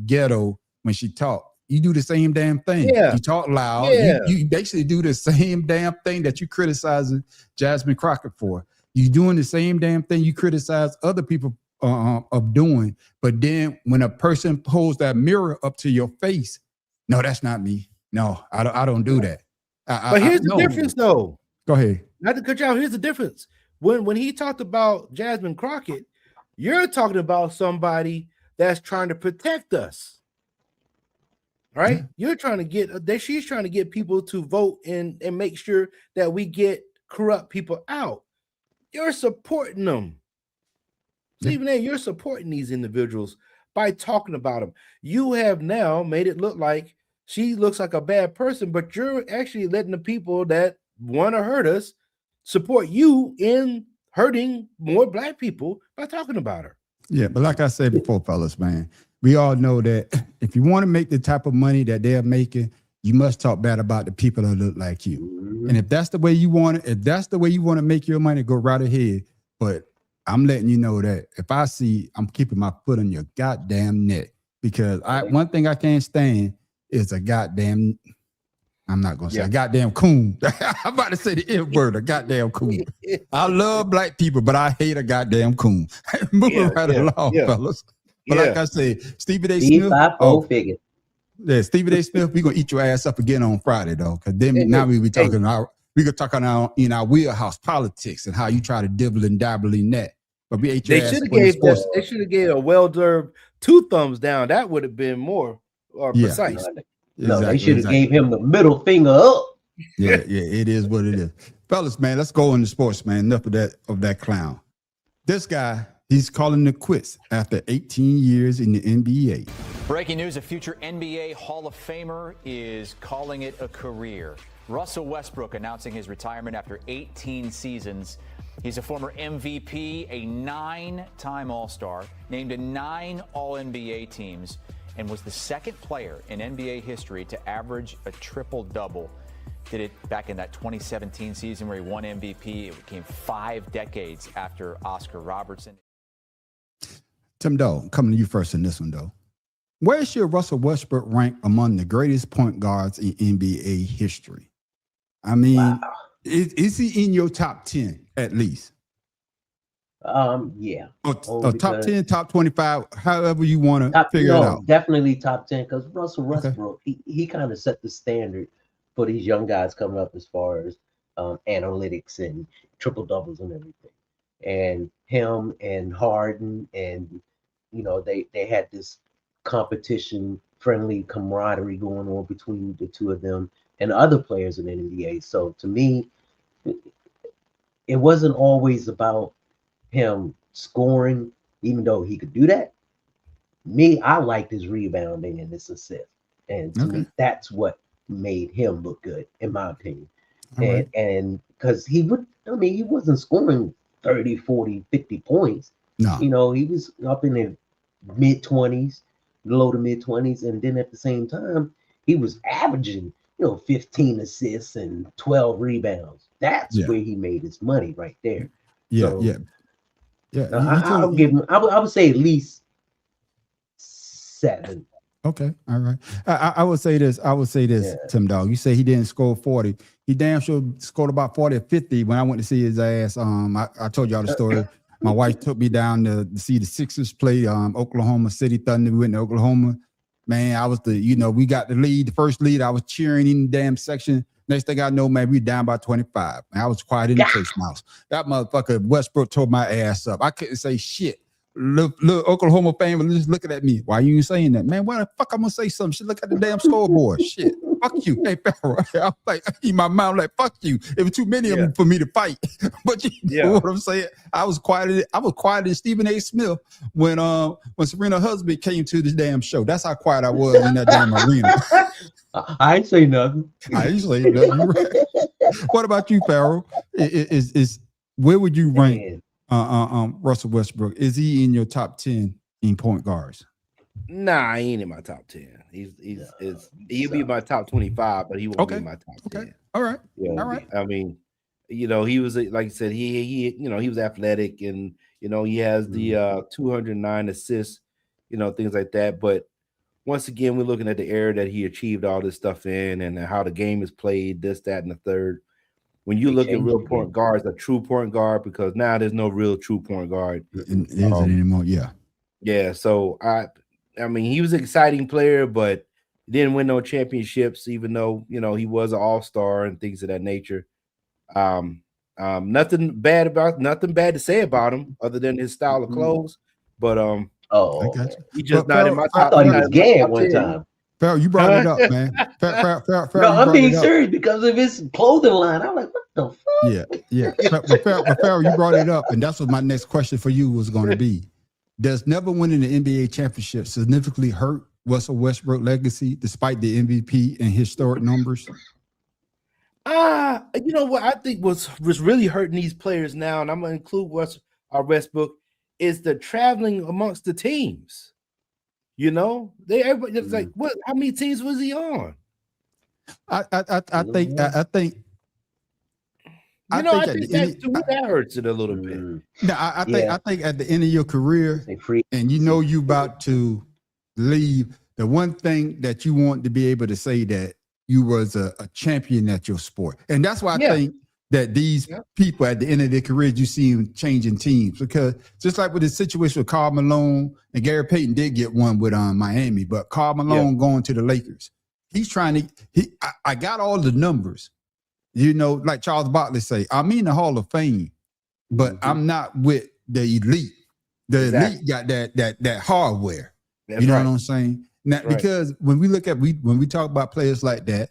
ghetto when she talked. You do the same damn thing. Yeah. You talk loud. Yeah. You basically do the same damn thing that you criticizing Jasmine Crockett for. You doing the same damn thing you criticize other people of doing. But then when a person holds that mirror up to your face, no, that's not me. No, I don't do that. But here's the difference, though. Go ahead. Not to cut you out. Here's the difference. When he talked about Jasmine Crockett, you're talking about somebody that's trying to protect us, right? You're trying to get that. She's trying to get people to vote and make sure that we get corrupt people out. You're supporting them. Stephen A., you're supporting these individuals by talking about them. You have now made it look like she looks like a bad person, but you're actually letting the people that want to hurt us support you in hurting more black people by talking about her. Yeah, but like I said before, fellas, man, we all know that if you want to make the type of money that they're making, you must talk bad about the people that look like you. Mhm. And if that's the way you want it, if that's the way you want to make your money, go right ahead. But I'm letting you know that if I see, I'm keeping my foot on your goddamn neck, because one thing I can't stand is a goddamn, I'm not going to say a goddamn coon. I'm about to say the N word, a goddamn coon. I love black people, but I hate a goddamn coon. Moving along, fellas. But like I said, Stephen A. Smith. Figure. Yeah, Stephen A. Smith, we're going to eat your ass up again on Friday, though. Because then now we talking about, we could talk in our wheelhouse politics and how you try to dibble and dabble in that. But we ate your ass. They should have gave a well-deserved 2 thumbs down. That would have been more precise. No, they should have gave him the middle finger up. Yeah, it is what it is. Fellas, man, let's go into sports, man. Enough of that clown. This guy, he's calling it quits after 18 years in the NBA. Breaking news, a future NBA Hall of Famer is calling it a career. Russell Westbrook announcing his retirement after 18 seasons. He's a former MVP, a 9-time All-Star, named in 9 All-NBA teams, and was the second player in NBA history to average a triple-double. Did it back in that 2017 season where he won MVP. It came 5 decades after Oscar Robertson. Tim Doe, coming to you first in this one, though. Where should Russell Westbrook rank among the greatest point guards in NBA history? I mean, is he in your top 10 at least? Yeah. Or top 10, top 25, however you want to figure it out. Definitely top 10, because Russell Westbrook, he kind of set the standard for these young guys coming up as far as analytics and triple doubles and everything. And him and Harden, and they had this competition, friendly camaraderie going on between the two of them and other players in the NBA. So to me, it wasn't always about him scoring, even though he could do that. I liked his rebounding and his assist. And to me, that's what made him look good, in my opinion. And because he wasn't scoring 30, 40, 50 points. No. He was up in the mid-20s, low to mid-20s. And then at the same time, he was averaging 15 assists and 12 rebounds. That's where he made his money right there. Yeah. I'll give him, I would say at least 7. Okay, all right. I would say this. Tim Dog. You say he didn't score 40. He damn sure scored about 40 or 50 when I went to see his ass. I told y'all the story. My wife took me down to see the Sixers play Oklahoma City Thunder. We went to Oklahoma. Man, I was we got the lead, the first lead. I was cheering in the damn section. Next thing I know, man, we down by 25. And I was quiet in the chase mouse. That motherfucker Westbrook tore my ass up. I couldn't say shit. Look, Oklahoma fan was just looking at me. Why you ain't saying that, man? Why the fuck I'm gonna say something? Shit, look at the damn scoreboard. Shit, fuck you, hey Pharaoh. I'm like, in my mouth, like, fuck you. It was too many of them for me to fight. But you know what I'm saying? I was quiet as Stephen A. Smith when Serena husband came to this damn show. That's how quiet I was in that damn arena. I ain't say nothing. What about you, Pharaoh? Is where would you rank Russell Westbrook? Is he in your top 10 in point guards? Nah, he ain't in my top 10. He'll be in my top 25, but he won't be in my top 10. All right. I mean, he was, like I said, he was athletic, and he has the 209 assists, things like that. But once again, we're looking at the era that he achieved all this stuff in, and how the game is played, this, that, and the third. When you look at real point guards, a true point guard, because now there's no real true point guard. It isn't anymore. Yeah. Yeah. So I mean, he was an exciting player, but Didn't win no championships, even though he was an all-star and things of that nature. Nothing bad to say about him other than his style of clothes. But I got you. he just But not in my I top. thought he not was in my gay top at one 10. time. Farrell, you brought it up, man. Farrell, No, you I'm brought being it up. serious because of his clothing line. I'm like, what the fuck? Yeah. But Farrell, you brought it up, and that's what my next question for you was going to be. Does never winning the NBA championship significantly hurt Russell Westbrook legacy despite the MVP and historic numbers? You know what I think was really hurting these players now, and I'm gonna include Westbrook, is the traveling amongst the teams. Everybody it's like, what? How many teams was he on? I think I think that hurts it a little bit. No, I think at the end of your career, and you about to leave, the one thing that you want to be able to say that you was a champion at your sport. And that's why I think that these people at the end of their careers, you see them changing teams, because just like with the situation with Karl Malone, and Gary Payton did get one with Miami, but Karl Malone going to the Lakers, he's trying to, I got all the numbers, like Charles Barkley say, I'm in the Hall of Fame, but I'm not with the elite. The elite got that hardware. That's what I'm saying? Now, because when we talk about players like that,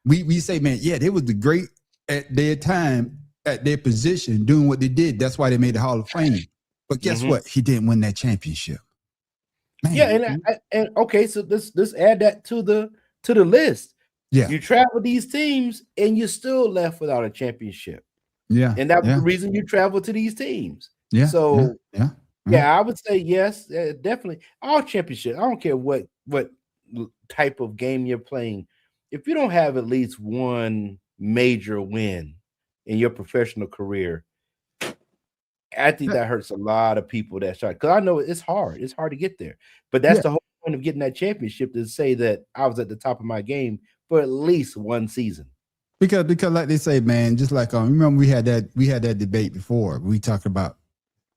we say, man, they was the great at their time, at their position, doing what they did. That's why they made the Hall of Fame. But guess what? He didn't win that championship. Man. Yeah, and okay, so let's add that to the list. Yeah, you travel these teams and you're still left without a championship. Yeah, and that's the reason you travel to these teams. Yeah, so yeah, I would say yes, definitely. All championship. I don't care what type of game you're playing. If you don't have at least one major win in your professional career, I think that hurts a lot of people that start, because I know it's hard. It's hard to get there. But that's the whole point of getting that championship, to say that I was at the top of my game for at least one season. Because like they say, man, just like remember we had that debate before. We talked about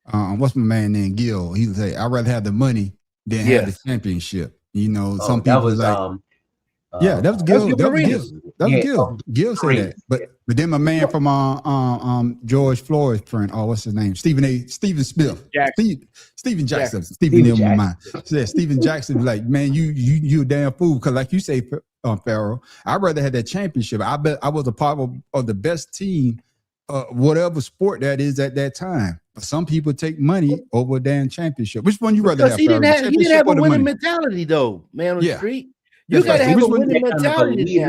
what's my man named Gil. He would say, I'd rather have the money than have the championship. Some people was like that was Gil. That was Gil. Gil said that. But then my man from George Floyd's friend, what's his name? Stephen Smith. Stephen Jackson. Stephen in my mind. Yeah, Stephen Jackson was like, man, you a damn fool. Because like you say, Farrell, I'd rather have that championship. I bet I was a part of the best team, whatever sport that is at that time. But some people take money over a damn championship. Which one you rather have? He didn't have a winning mentality, though, man, on the street. You got to have a winning mentality.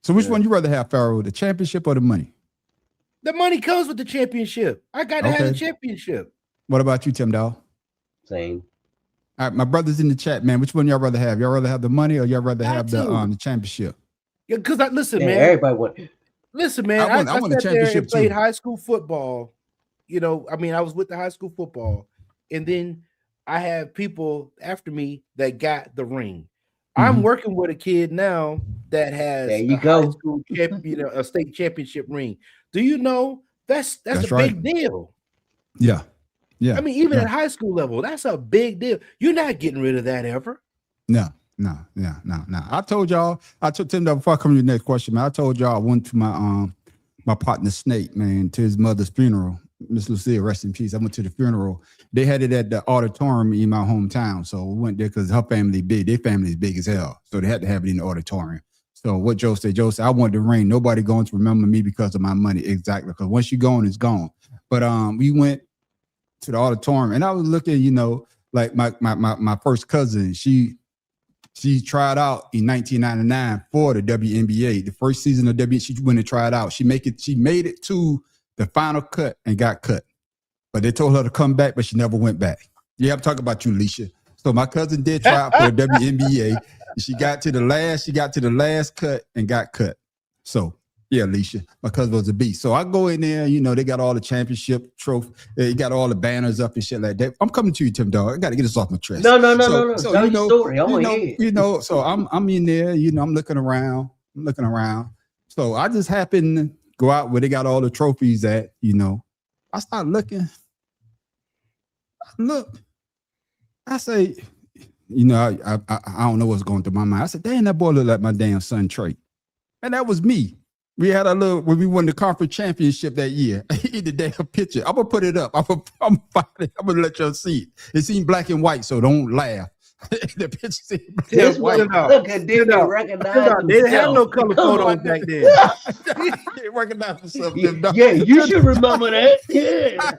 So which one you rather have, Farrell, the championship or the money? The money comes with the championship. I got to have the championship. What about you, Tim Dow? Same. All right, my brother's in the chat, man. Which one y'all rather have? Y'all rather have the money or y'all rather have the championship? Yeah, because listen, man. Everybody want. Listen, man. I won the championship played high school football. I was with the high school football, and then I have people after me that got the ring. I'm working with a kid now that has high school a state championship ring. Do you know that's a big deal? Yeah. Yeah. I mean, even at high school level, that's a big deal. You're not getting rid of that ever. No. I told y'all, Tim, before I come to the next question, man, I told y'all I went to my partner Snake, man, to his mother's funeral. Miss Lucille, rest in peace. I went to the funeral. They had it at the auditorium in my hometown. So we went there because her family big. Their family is big as hell. So they had to have it in the auditorium. So what Joe said, I wanted the ring. Nobody going to remember me because of my money. Exactly. Because once you're gone, it's gone. But we went to the auditorium and I was looking, like my first cousin, she tried out in 1999 for the WNBA. The first season of WNBA, she went and tried out. She made it to the final cut and got cut. But they told her to come back, but she never went back. Yeah, I'm talking about you, Alicia. So my cousin did try out for the WNBA. She got to the last cut and got cut. So yeah, Alicia, my cousin was a beast. So I go in there, they got all the championship trophy. They got all the banners up and shit like that. I'm coming to you, Tim Dog. I got to get this off my chest. No. So tell your story. So I'm in there, I'm looking around. So I just happened to go out where they got all the trophies at, I start looking. Look, I say, you know, I don't know what's going through my mind. I said, damn, that boy look like my damn son Trey. And that was me. We had a little when we won the conference championship that year. He the damn picture. I'm gonna put it up. I'm gonna let y'all see it. It's in black and white, so don't laugh. The picture's in black This and white. look at they didn't recognize They didn't have no himself. color photos back then. They recognize themselves. Yeah, you should remember that. Yeah.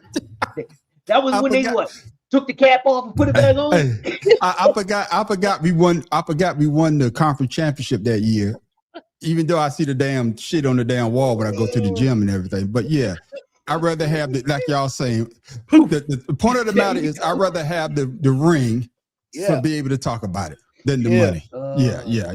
That was I when they forgot. what? Took the cap off and put it back on. Hey, I forgot we won the conference championship that year. Even though I see the damn shit on the damn wall when I go to the gym and everything. But yeah, I'd rather have the, like y'all saying, the point of the matter is I'd rather have the ring to be able to talk about it than the money. Yeah.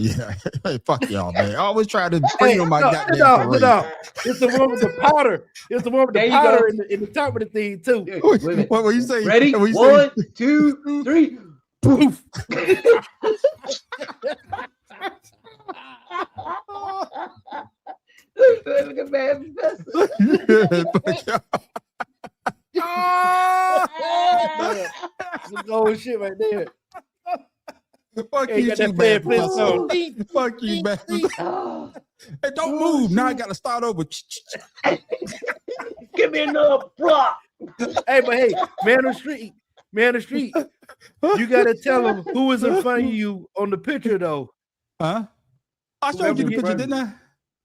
Hey, fuck y'all, man. I always try to bring on my goddamn parade. No. It's the one with the powder. It's the one with There the you powder go. in the top of the thing too. Wait a minute. What you say? Ready? What you 1, 2, 3. Poof. Look at man, say? Some gold shit right there. Fuck Hey, you, got too, that man. fan flip on. Fuck you, man. Oh, Hey, don't move. Now I gotta start over. give me another block. Hey, but hey, man on the street. You gotta tell them who was in front of you on the picture though. Huh? I showed Whoever you the you picture, run- didn't I?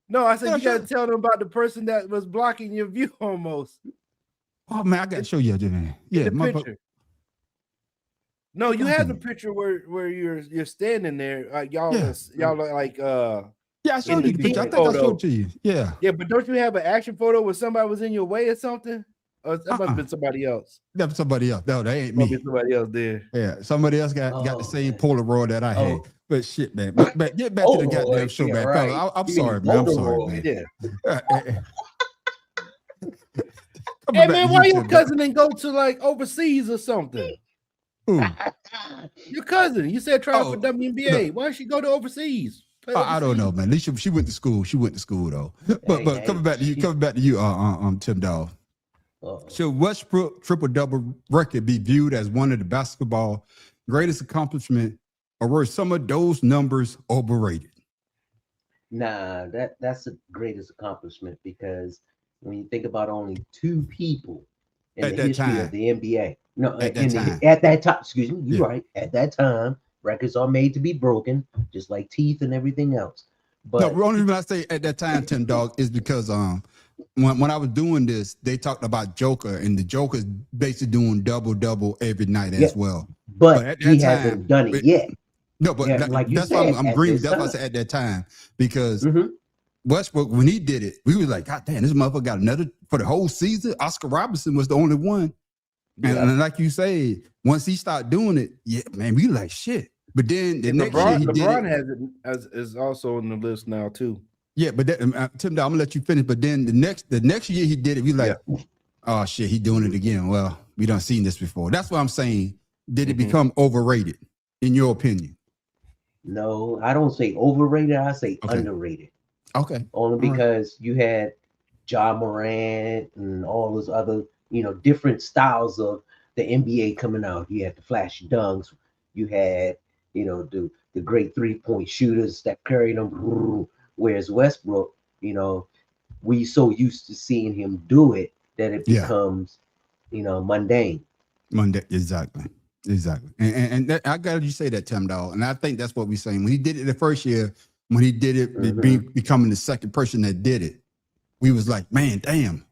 No, I said Yeah, you gotta sure. tell them about the person that was blocking your view almost. Oh man, I gotta show you, man. Yeah, The my picture. No, you have the Okay. picture where you're standing there. Like y'all Yeah. y'all look like yeah, I showed the you the picture. I team think I photo. showed it to you. Yeah. yeah, but don't you have an action photo where somebody was in your way or something? Or that must have been somebody else. That was somebody else. No, that ain't Maybe me. somebody else there. Yeah, somebody else got the Oh, same man. Polaroid that I had. Oh. But shit, man. But get back to the Polaroid, goddamn show, yeah, man. right. Fella, I'm You mean sorry, man. I'm sorry, Polaroid. man. Yeah. Coming Hey back man, to why you, your Tim, cousin didn't go to like overseas or something? Who? Your cousin, you said try out for Oh, WNBA. Why did she go to overseas? Play I don't know, overseas? man. At least she went to school. She went to school though. But Hey, coming back to you, Tim Dawg. Oh. Should Westbrook triple-double record be viewed as one of the basketball greatest accomplishment, or were some of those numbers overrated? Nah, that's the greatest accomplishment because when you think about only 2 people in At the that history time. of the NBA, no, At that time. at that time, excuse me, you're Yeah. right. At that time, records are made to be broken, just like teeth and everything else. But No, the only reason I say at that time, Tim Dawg, is because when I was doing this, they talked about Joker, and the Joker's basically doing double every night Yeah. as well. but at he that hasn't time, done it yet. No, but Yeah, like you that's why said, I'm at agreeing. this That's why I time. said at that time, because Mhm. Westbrook, when he did it, we was like, God damn, this motherfucker got another for the whole season. Oscar Robertson was the only one. And like you say, once he started doing it, yeah, man, we like shit. But then the And next year he did LeBron it. has it is also on the list now too. Yeah, but that, Tim, I'm gonna let you finish. But then the next year he did it. We like, oh shit, he doing it again. Well, we done seen this before. That's what I'm saying. Did it become overrated, in your opinion? No, I don't say overrated. I say Okay. underrated. Okay. Only All right. because you had Ja Morant and all those other, different styles of the NBA coming out. You had the flashy dunks. You had, the great 3-point shooters, Steph Curry, them. Whereas Westbrook, we so used to seeing him do it that it Yeah. becomes, mundane. Monday, exactly. And that, I got you say that, Tim Dawg. And I think that's what we're saying. When he did it the first year, when he did it, becoming the second person that did it, we was like, man, damn,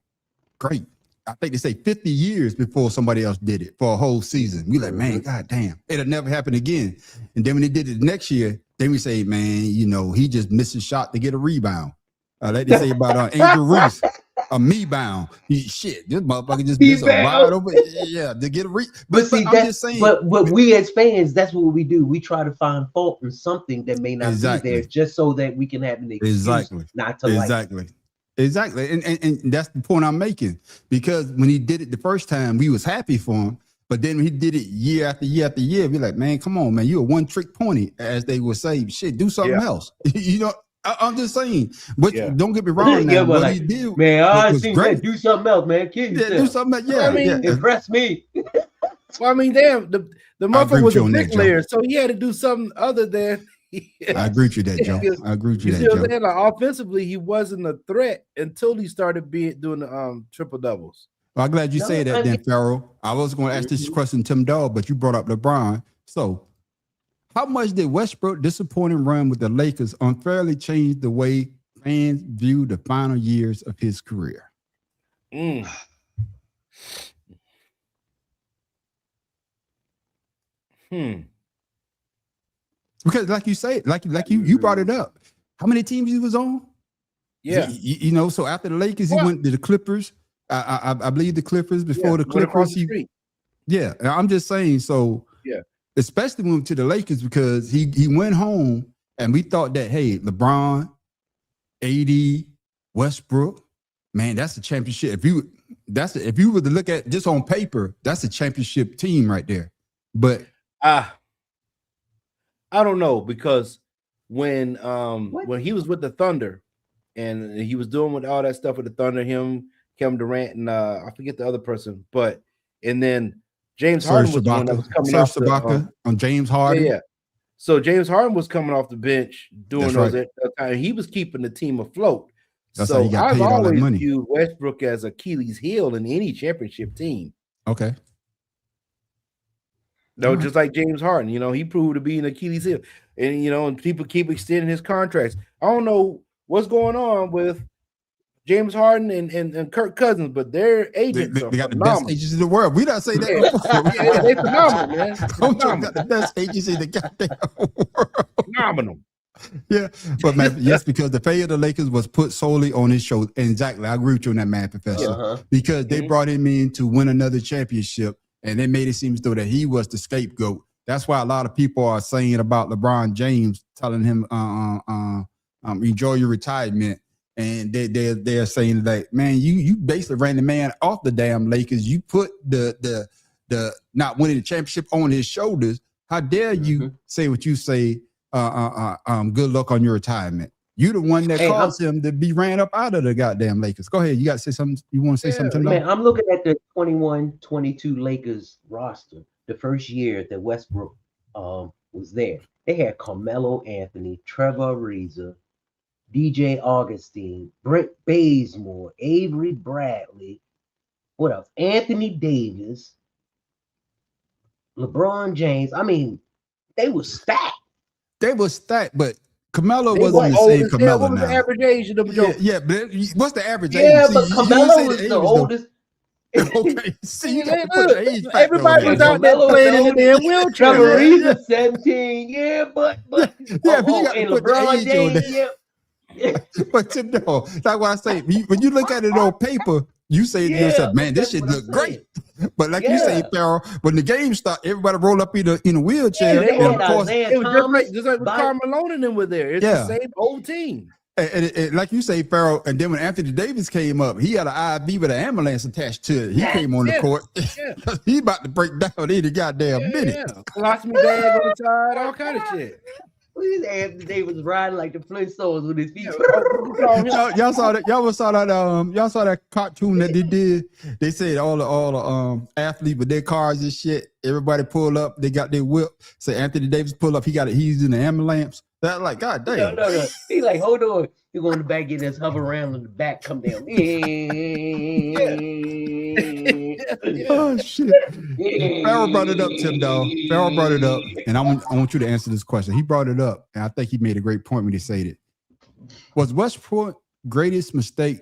great. I think they say 50 years before somebody else did it for a whole season. We like, man, god damn, it'll never happen again. And then when they did it next year, then we say, man, he just missed a shot to get a rebound. Like they say about Angel Reese, a me-bound. Shit, this motherfucker just missed a wide open. Yeah, to get a But see, I'm just saying. but we as fans, that's what we do. We try to find fault in something that may not be there, just so that we can have an excuse not to like it. Exactly. And that's the point I'm making. Because when he did it the first time, we was happy for him. But then when he did it year after year after year, we're like, man, come on, man. You're a one-trick pony, as they would say. Shit, do something else. I'm just saying. But don't get me wrong now. What he did, man, I was seen great. that. Do something else, man. Kill yourself. Do something else. Yeah, impress me. Well, I mean, damn, the agree motherfucker was with you a on that, Joe. bricklayer, so he had to do something other than. I agree with you that, Joe. I agree with you You see that, what I'm Joe. saying? Like offensively, he wasn't a threat until he started doing the triple doubles. Well, I'm glad you No, say that, I then, mean- Farrell. I was going to ask this question, Tim Dog, but you brought up LeBron. So, how much did Westbrook's disappointing run with the Lakers unfairly change the way fans view the final years of his career? Mm. Because, like you say, like you brought it up. How many teams he was on? Yeah. You know. So after the Lakers, he Well- went to the Clippers. I believe the Clippers before Yeah, the went across Clippers. the street. Yeah, and I'm just saying. So Yeah. especially when to the Lakers because he went home and we thought that hey, LeBron, AD, Westbrook, man, that's a championship. If you were to look at just on paper, that's a championship team right there. But I don't know because when he was with the Thunder and he was doing with all that stuff with the Thunder, him, Kevin Durant, and I forget the other person, and then James Harden was the one that was coming off the on James Harden. Yeah. So James Harden was coming off the bench doing That's those at that time. He was keeping the team afloat. That's how so he got I've paid all that always money. viewed Westbrook as Achilles' heel in any championship team. Okay. No, All right. just like James Harden, he proved to be an Achilles heel, and and people keep extending his contracts. I don't know what's going on with James Harden and Kirk Cousins, but their agents They are got the phenomenal. best agents in the world. We not say that. Yeah, they phenomenal, man. I'm talking about the best agency in the goddamn world. Phenomenal. Yeah, but man, yes, because the failure of the Lakers was put solely on his show. Exactly, I agree with you on that, man, Professor. Uh-huh. Because they brought him in to win another championship, and they made it seem as though that he was the scapegoat. That's why a lot of people are saying about LeBron James, telling him, enjoy your retirement. And they're saying that, man, you basically ran the man off the damn Lakers. You put the not winning the championship on his shoulders. How dare you say what you say? Good luck on your retirement. You the one that caused him to be ran up out of the goddamn Lakers. Go ahead. You got to say something. You want to say something? Man, I'm looking at the 21-22 Lakers roster. The first year that Westbrook was there, they had Carmelo Anthony, Trevor Ariza, DJ Augustine, Brent Bazemore, Avery Bradley. What else? Anthony Davis, LeBron James. I mean, they were stacked. They were stacked, but Carmelo They wasn't the Old same as hell. Carmelo What was now. the average age of them Yeah, jokers? yeah, but what's the average age? Yeah, See, but you Carmelo say was age, the though. oldest. Okay, see, you got to Look, put the age factor everybody on was there. out there Carmelo playing in was the damn wheelchair. Trevor Yeah, Ariza, yeah. 17. Yeah, but Yeah, but you got to and put the LeBron age on James. there. Yeah. But Tim, no, that's why I say when you look at it on paper, you say to Yeah, yourself, "Man, this that's shit what I'm look great." saying. But like you say, Yeah. Farrell, when the game started, everybody roll up in a wheelchair, Yeah, they and had of course, Isaiah It was Thomas, just like when Bobby- Karl Malone and them were there. It's Yeah. the same old team. and like you say, Farrell, and then when Anthony Davis came up, he had an IV with an ambulance attached to it. He came on the Yeah. court. Yeah. He about to break down any goddamn minute. Yeah. Colostomy bag on the side, all kind of shit. Anthony Davis riding like the Flintstones with his feet. Y'all saw that? Y'all saw that? Y'all saw that cartoon that they did? They said all the athletes with their cars and shit. Everybody pull up. They got their whip. Say Anthony Davis pull up. He's in the ambulance. That like God damn. No. He like, hold on. You go in the back, get this hover around in the back, come down. Oh shit. Farrell brought it up, Tim Dog. Farrell brought it up, and I want you to answer this question. He brought it up, and I think he made a great point when he said it. Was Westbrook's greatest mistake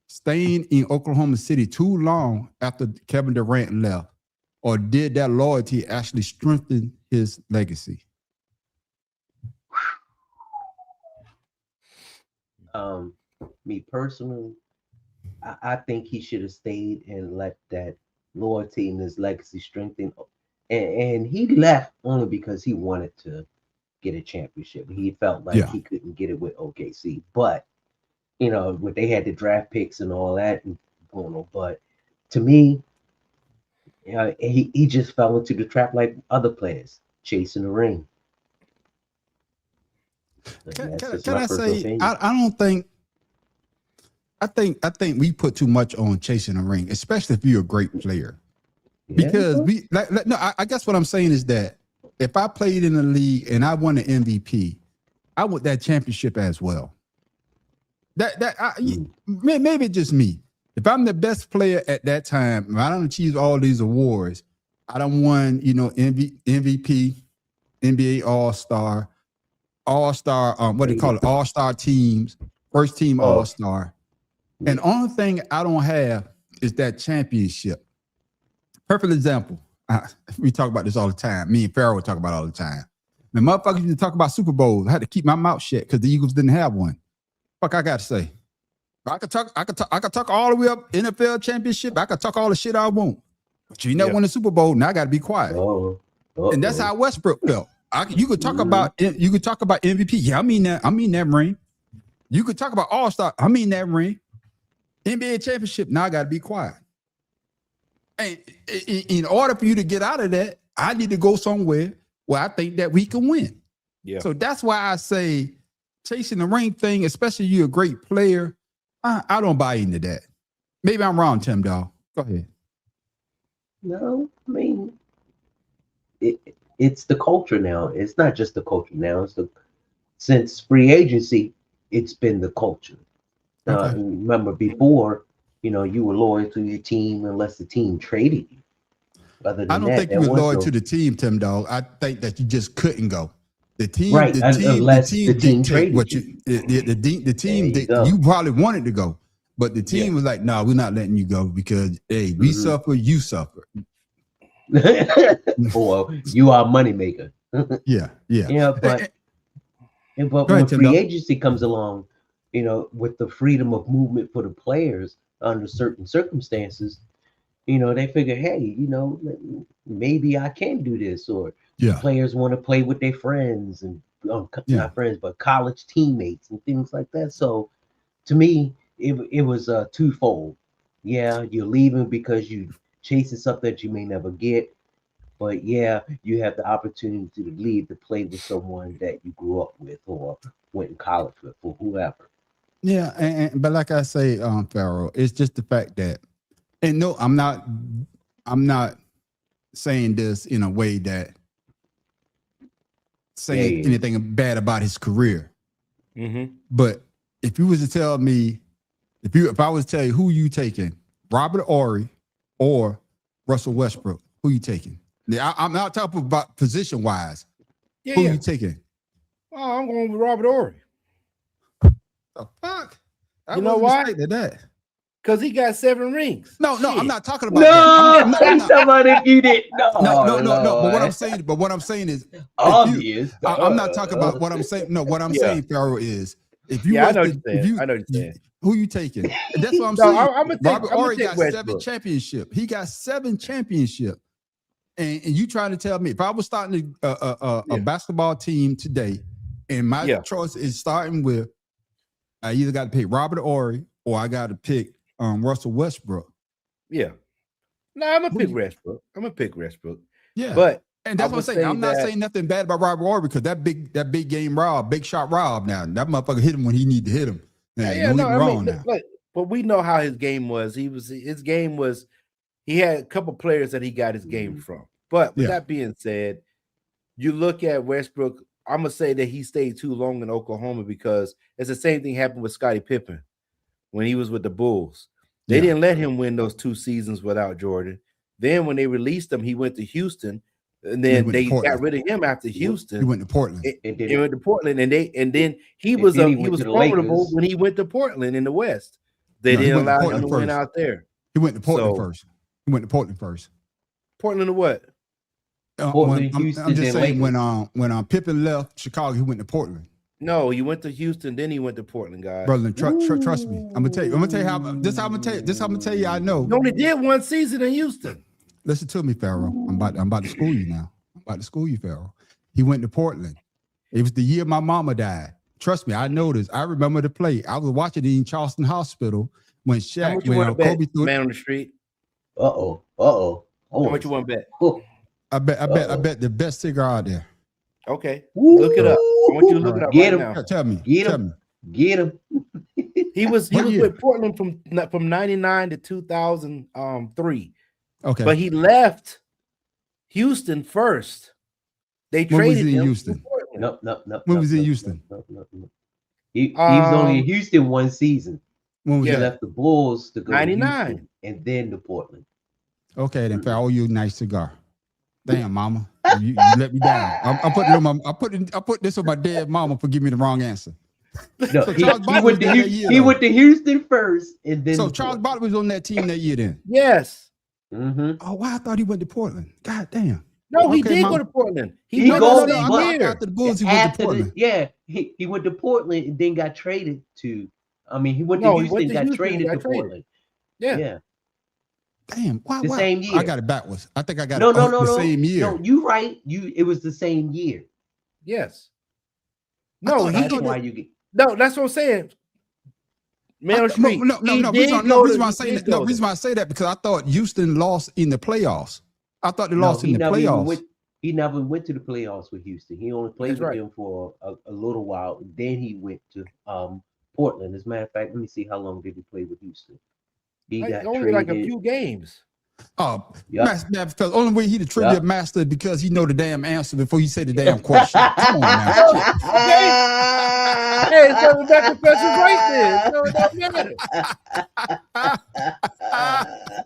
staying in Oklahoma City too long after Kevin Durant left, or did that loyalty actually strengthen his legacy? Me personally, I think he should have stayed and let that loyalty and his legacy strengthen. And he left only because he wanted to get a championship. He felt like he couldn't get it with OKC. But, what they had the draft picks and all that. But to me, he just fell into the trap like other players, chasing the ring. Can I say I don't think I think we put too much on chasing a ring, especially if you're a great player. Because I guess what I'm saying is that if I played in the league and I won an MVP, I want that championship as well. Maybe just me. If I'm the best player at that time, if I don't achieve all these awards, I don't won, MVP, NBA All-Star, what do you call it? All-Star teams, first team All-Star. And the only thing I don't have is that championship. Perfect example. We talk about this all the time. Me and Pharaoh talk about it all the time. The motherfuckers used to talk about Super Bowls. I had to keep my mouth shut because the Eagles didn't have one. Fuck, I got to say. I could talk all the way up NFL championship. I could talk all the shit I want. But you never won the Super Bowl. Now I got to be quiet. And that's how Westbrook felt. You could talk about MVP. Yeah, I mean that ring. You could talk about All-Star. I mean that ring. NBA championship. Now I got to be quiet. And in order for you to get out of that, I need to go somewhere where I think that we can win. Yeah. So that's why I say chasing the ring thing, especially you're a great player, I don't buy into that. Maybe I'm wrong, Tim Dawg. Go ahead. No, I mean, it's the culture now. It's not just the culture now. Since free agency, it's been the culture. Okay. Remember before, you were loyal to your team unless the team traded you. Other than I don't think you were loyal to the team, Tim Dawg. I think that you just couldn't go. The team, right? Unless the team traded what you. The team, you probably wanted to go, but the team was like, "No, we're not letting you go because hey, we suffer, you suffer." Or you are a moneymaker. Yeah. But when free agency comes along, with the freedom of movement for the players under certain circumstances, they figure, hey, maybe I can do this, or players want to play with their friends and not friends, but college teammates and things like that. So to me, it was twofold. Yeah, you're leaving because you chasing something that you may never get, but you have the opportunity to leave to play with someone that you grew up with or went in college with or whoever. Yeah, but like I say, Pharaoh, it's just the fact that, and no, I'm not saying this in a way that saying anything bad about his career. Mm-hmm. But if you was to tell me, if I was to tell you who you taking, Robert Horry or Russell Westbrook, who you taking? I'm not talking about position wise. Who you taking? Oh, I'm going with Robert Horry. The fuck? You know why? Because he got 7 rings. No, I'm not talking about that. No, say somebody if you didn't. No. But what I'm saying is obvious. I'm not talking about what I'm saying. No, what I'm saying, Pharaoh, is if you I know what you're saying. Who you taking? And that's what I'm saying. Robert Horry got 7 championships. He got 7 championships. And you trying to tell me if I was starting a basketball team today, and my choice is starting with, I either got to pick Robert Horry or I got to pick Russell Westbrook. Yeah. No, I'm gonna pick Westbrook. Yeah. But and that's what I'm saying. I'm not saying nothing bad about Robert Horry because that big game Rob, big shot Rob now. That motherfucker hit him when he needed to hit him. But we know how his game was. He had a couple players that he got his game from. But with that being said, you look at Westbrook, I'm gonna say that he stayed too long in Oklahoma because it's the same thing happened with Scottie Pippen when he was with the Bulls. They didn't let him win those 2 seasons without Jordan. Then when they released him, he went to Houston, and then they got rid of him after Houston. He went to Portland. He went to Portland, and then he was formidable when he went to Portland in the West. They didn't allow him to win out there. He went to Portland first. Portland to what? I'm just saying when Pippen left Chicago, he went to Portland. No, he went to Houston, then he went to Portland, guys. Brother, trust me. I'm gonna tell you how. This how I'm gonna tell you. I know. You only did 1 season in Houston. Listen to me, Pharaoh. I'm about to school you now. I'm about to school you, Pharaoh. He went to Portland. It was the year my mama died. Trust me, I know this. I remember the play. I was watching it in Charleston Hospital when Shaq, Kobe threw man on the street. Oh. How much you want to bet? I bet the best cigar out there. Okay. Look it up. I want you to look it up right now. Tell me. Get him. He was with Portland from 99 to 2003. Okay. but he left Houston first. They When was traded he in him to Houston? Portland. No. When was he in Houston? No. He was only in Houston one season. When was He Yeah. that? left the Bulls to go to 99. Houston and then to Portland. Okay, then I owe you a nice cigar. Damn, mama, you let me down. I'm putting it on my. I put this on my dead mama for giving me the wrong answer. No, So he, Charles he Barkley went was to there that Houston, year, he though. went to Houston first and then So to Charles Portland. Barkley was on that team that year then. Yes. Mhm. Oh wow, I thought he went to Portland. God damn. No, he Okay, did Mom. go to Portland. He went goes- the No, same I thought year. after the Bulls he went to After Portland. he went to Portland and then got traded to. I mean, he went No, to he Houston, went to got Houston and traded got to traded. Portland. Yeah. Yeah. Damn, why? The same year. I got it backwards. I think I got No, it the same year. No, you right. It was the same year. Yes. I No, thought- he That's why you get. no, that's what I'm saying. Meryl Streep. No. he Reason, did no, go reason to- why I he say did that. No, go reason there. why I say that because I thought Houston lost in the playoffs. I thought they No, lost in he the never even playoffs. went. He never went to the playoffs with Houston. He only played That's with right. them for a little while. Then he went to Portland. As a matter of fact, let me see how long did he play with Houston. He got only traded. like a few games. Oh, Yep. because only way he the trivia Yep. master because he know the damn answer before he say the damn question. Come on now. Hey, so Rebecca Fletcher's right there. So it don't matter.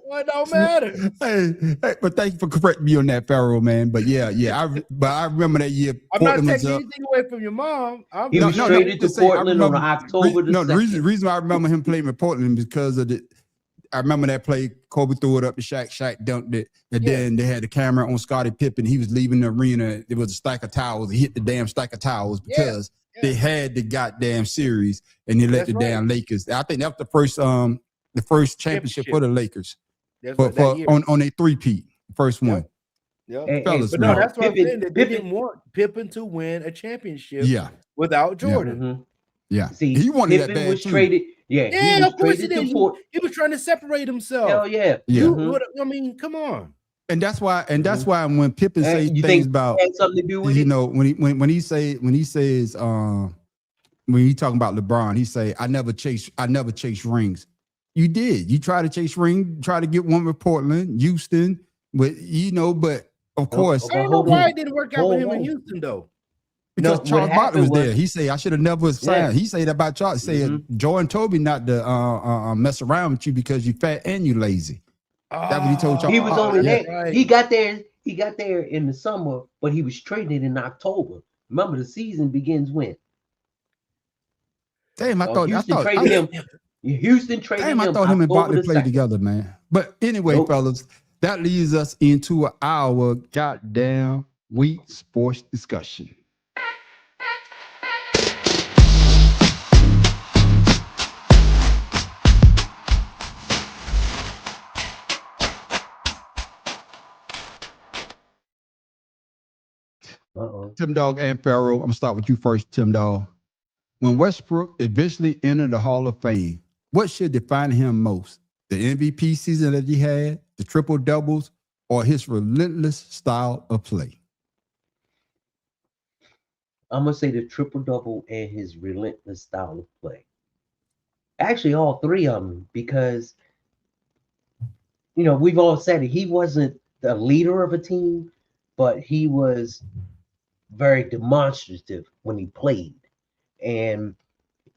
Well, it don't matter. Hey, but thank you for correcting me on that, Pharaoh, man. But yeah, I remember that year. I'm not Portland was taking up. anything away from your mom. I'm He No, was no, traded to just saying, I Portland on remember- October the No, the 2nd. reason I remember him playing with Portland is because of I remember that play. Kobe threw it up to Shaq. Shaq dunked it, and then they had the camera on Scottie Pippen. He was leaving the arena. It was a stack of towels. He hit the damn stack of towels because they had the goddamn series, and they let That's the right. damn Lakers. I think that was the first championship for the Lakers That's for what that year. on a three-peat, first Yep. one. Yep. Hey, fellas, But no, man. that's what I'm Pippen- saying. That they didn't want Pippen to win a championship Yeah, without Jordan. Mhm. yeah. See, he wanted Pippen that bad was too. traded. Yeah, Yeah, he was of course he traded did. to Portland. He was trying to separate himself. Hell yeah. Yeah. You- Mhm. what- I mean, come on. And that's why when Pippen Hey, says you things think about it had something to do with you it? know when he says when he talking about LeBron, he say I never chase rings. You did. You try to chase ring, try to get one with Portland, Houston, but but of course okay. I don't know hold why on. it didn't work out with him Hold in on. Houston though. because No, what Charles Barkley happened was there. was- He say I should have never signed. He say that about Charles. He said Joe and Toby not to mess around with you because you fat and you lazy. That's what he told Charles. He was only yeah. there. Right. He got there in the summer, but he was traded in October. Remember, the season begins when? Damn, I thought Houston traded him. Houston traded Damn, him. I thought him and October Barkley the played 2nd. together, man. But anyway, Nope. fellas, that leads us into our goddamn week sports discussion. Uh-oh. Tim Dog and Pharaoh, I'm gonna start with you first, Tim Dog. When Westbrook eventually entered the Hall of Fame, what should define him most? The MVP season that he had, the triple doubles, or his relentless style of play? I'm gonna say the triple double and his relentless style of play. Actually, all three of them, because we've all said it. He wasn't the leader of a team, but he was very demonstrative when he played, and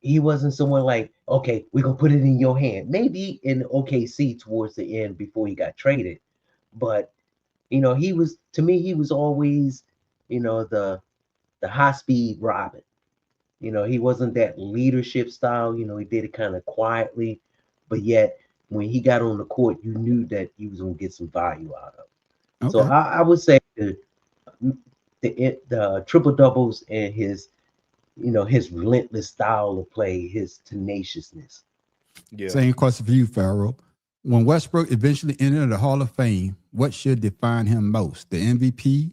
he wasn't someone like, okay, we're gonna put it in your hand. Maybe in OKC towards the end before he got traded, but he was, to me, he was always, the high speed Robin. He wasn't that leadership style. He did it kind of quietly, but yet when he got on the court, you knew that he was gonna get some value out of it. Okay. So I would say the triple doubles and his relentless style of play, his tenaciousness. Yeah. Same question for you, Pharaoh. When Westbrook eventually entered the Hall of Fame, what should define him most? The MVP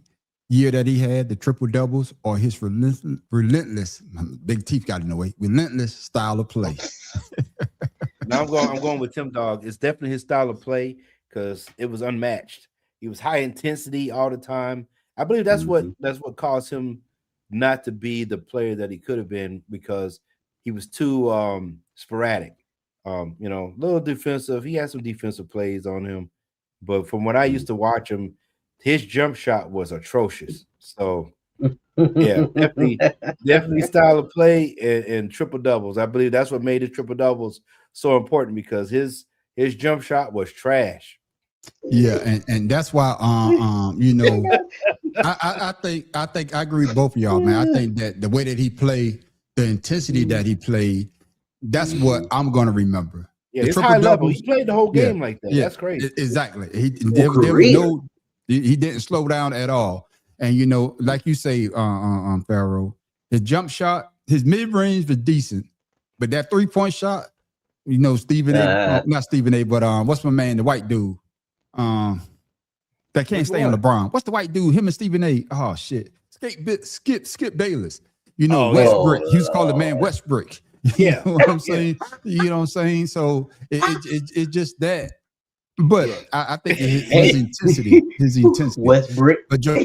year that he had, the triple doubles, or his relentless big teeth got in the way, relentless style of play? Now I'm going with Tim Dog. It's definitely his style of play because it was unmatched. He was high intensity all the time. I believe that's what caused him not to be the player that he could have been, because he was too sporadic. Little defensive. He had some defensive plays on him, but from when I used to watch him, his jump shot was atrocious. So yeah, definitely style of play and triple doubles. I believe that's what made his triple doubles so important because his jump shot was trash. Yeah, and that's why you know, I think I agree with both of y'all, man. I think that the way that he played, the intensity that he played, that's what I'm gonna remember. Yeah, The it's triple high level. doubles- He played the whole Yeah, game like that. yeah, That's crazy. Exactly. There was career. he didn't slow down at all. And you know, like you say, Pharaoh, his jump shot, his mid range was decent, but that 3-point shot, you know, Stephen A, not Stephen A, but what's my man, the white dude, that can't Which stay on one? LeBron. What's the white dude? Him and Stephen A. Oh shit, Skip Bayless. You know, Oh, Westbrook. He was called the man Westbrook. You Yeah. know what I'm saying? You know what I'm saying? So it just that. But I think his intensity. Westbrook. But Joe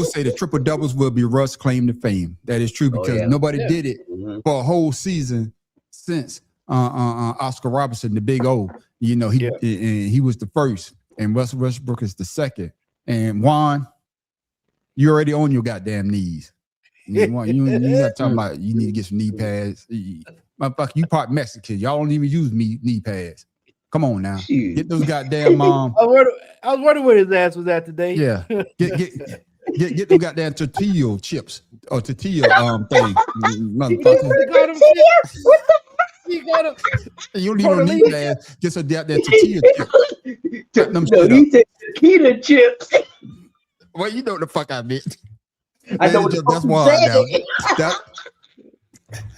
say the triple doubles will be Russ' claim to fame. That is true because nobody did it for a whole season since Oscar Robertson, the Big O. You know, he was the first, and Russell Westbrook is the second. And Juan, you already on your goddamn knees. You got talking about you need to get some knee pads. Motherfucker, you part Mexican. Y'all don't even use knee pads. Come on now, get those goddamn I was wondering where his ass was at today. Yeah, get them goddamn tortilla chips or tortilla thing. Motherfucker. He got him. You don't need no knee pads. Get some goddamn tortilla chips. Cut them shit He up. said Keto chips. Well, you know what the fuck I meant. I know what the That's fuck why you now.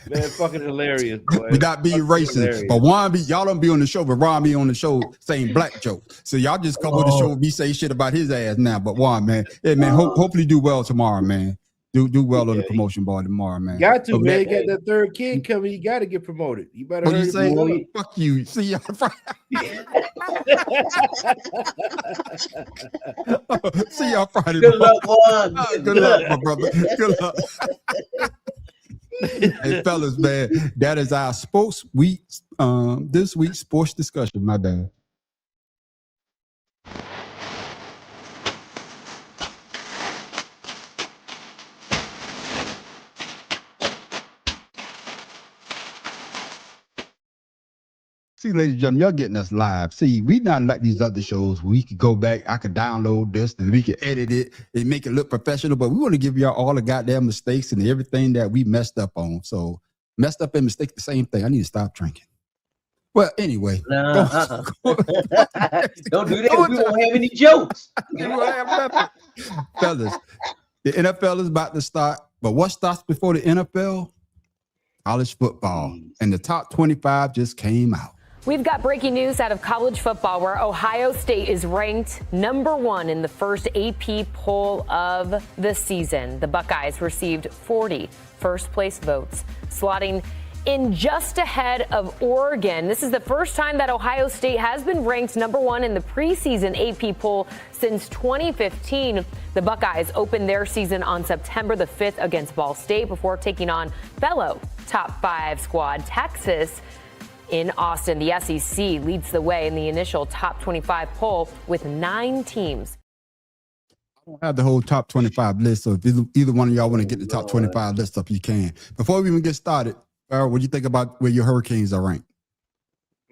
Man, fucking hilarious, boy. We not being Fucking racist, hilarious. but Juan y'all don't be on the show, but Ron be on the show saying black jokes. So y'all just come on the show and be say shit about his ass now. But Juan, man, hey man, hopefully do well tomorrow, man. Do well on the promotion board tomorrow, man. Got to, So man. Got that third kid coming. You got to get promoted. You better What hurry you say? boy. Fuck you. See y'all Friday. See y'all Friday. Good luck, Juan. Good luck, my brother. Good luck. Hey, fellas, man, that is our sports week. This week's sports discussion. My bad. See, ladies and gentlemen, y'all getting us live. See, we not like these other shows. We could go back, I could download this, and we could edit it and make it look professional. But we want to give y'all all the goddamn mistakes and everything that we messed up on. So messed up and mistake the same thing. I need to stop drinking. Well, anyway. Don't do that. We won't have any jokes. Fellas, the NFL is about to start. But what starts before the NFL? College football. And the top 25 just came out. We've got breaking news out of college football where Ohio State is ranked #1 in the first AP poll of the season. The Buckeyes received 40 first-place votes, slotting in just ahead of Oregon. This is the first time that Ohio State has been ranked #1 in the preseason AP poll since 2015. The Buckeyes opened their season on September the 5th against Ball State before taking on fellow top 5 squad Texas in Austin. The SEC leads the way in the initial top 25 poll with 9 teams. I don't have the whole top 25 list, so if either one of y'all want to get the top 25 list up, you can. Before we even get started, what do you think about where your Hurricanes are ranked?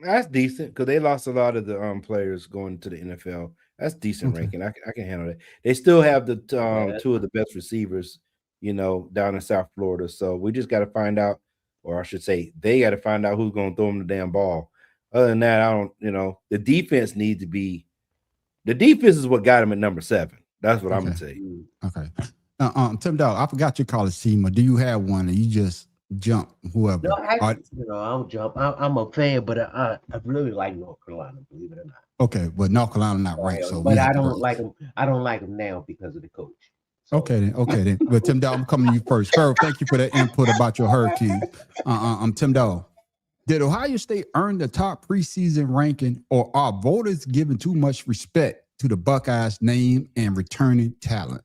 That's decent because they lost a lot of the players going to the NFL. That's decent ranking. I can handle it. They still have the 2 of the best receivers, you know, down in South Florida. So we just got to find out, or I should say, they got to find out who's going to throw them the damn ball. Other than that, I don't, you know, the defense needs to be. The defense is what got them at number 7. That's what I'm gonna say. Okay. Tim Dowd, I forgot your college team, or do you have one, and you just jump whoever? No, I don't jump. I'm a fan, but I really like North Carolina, believe it or not. Okay, but North Carolina not ranked, so but I don't like them. I don't like them now because of the coach. So. Okay then. But Tim Dowd, I'm coming to you first. Pharaoh, thank you for that input about your Hurricanes. I'm Tim Dowd. Did Ohio State earn the top preseason ranking, or are voters giving too much respect to the Buckeyes' name and returning talent?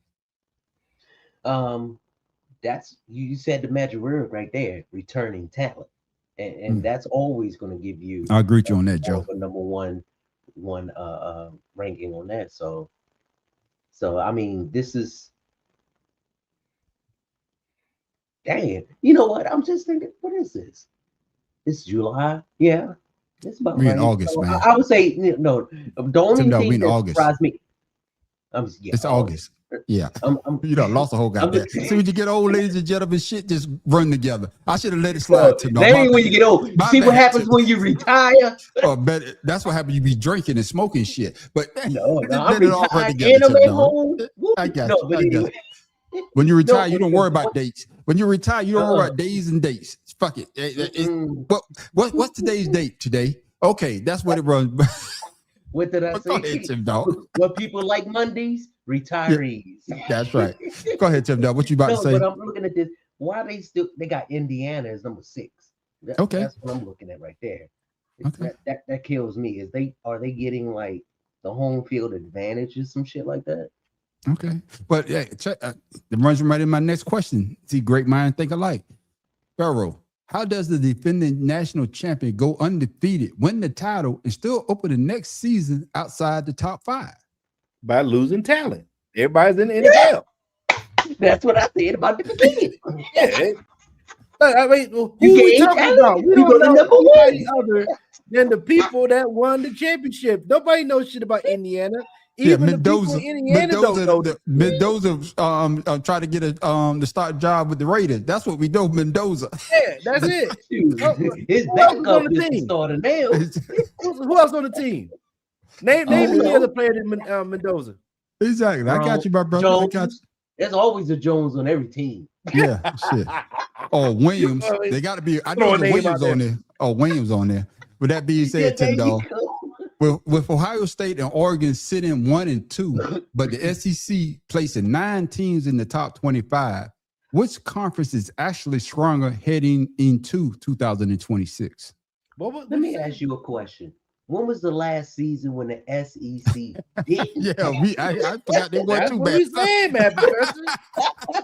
That's you said the magic word right there, returning talent, and that's always going to give you. I agree with you on that, Joe. A #1 ranking on that. So I mean, this is dang. You know what? I'm just thinking, what is this? It's July. Yeah, it's about We in right. August, So man. I would say no. The only No, we thing in that August. surprised me. It's August. Yeah. I'm You done lost the whole goddamn. just- See, when you get old, ladies and gentlemen, shit just run together. I should have let it slide. Tim. No, that my ain't when you bad. get old. My See what bad, happens Tim. when you retire? Oh, but that's what happens. You be drinking and smoking shit. But No, let I'm it all run retired together, and I'm Tim, at dog. home. I got No, you. but I got anyway. you. When you retire, No, you don't but worry about what- dates. When you retire, you don't worry Uh-uh. about days and dates. Fuck it. Mm. What's today's date today? Okay, that's what it runs. What did I Go ahead, say? Tim, dog. What people like Mondays? Retirees. That's right. Go ahead, Tim, dog. What you about No, to say? but I'm looking at this. Why they got Indiana as number 6? Okay. That's what I'm looking at right there. Okay. That kills me. Are they getting like the home field advantage or some shit like that? Okay, but yeah, check. It runs right in my next question. See, great minds think alike. Pharaoh, how does the defending national champion go undefeated, win the title, and still open the next season outside the top 5? By losing talent. Everybody's in the NFL. That's what I said about the beginning. Yeah. I mean, who You we gain talking talent, about? We you don't go to know number anybody other than the people that won the championship. Nobody knows shit about Indiana. Even the people in Indiana don't know. Mendoza try to get to start job with the Raiders. That's what we know, Mendoza. Yeah, that's it. His Who else is backup on the is the team? starter now. Who else on the team? Name any other player than Mendoza. Exactly. I got you, my brother. I got Jones. There's always a Jones on every team. you. Yeah, shit. Oh, Williams. They got to be. I know Throw a there's name Williams out on there. Oh, Williams on there. With that being said, there Tim, you dog. go. With Ohio State and Oregon sitting 1 and 2, but the SEC placing 9 teams in the top 25, which conference is actually stronger heading into 2026? Let me ask you a question. When was the last season when the SEC didn't? Yeah, I forgot they were That's too what bad. we saying, man, Professor.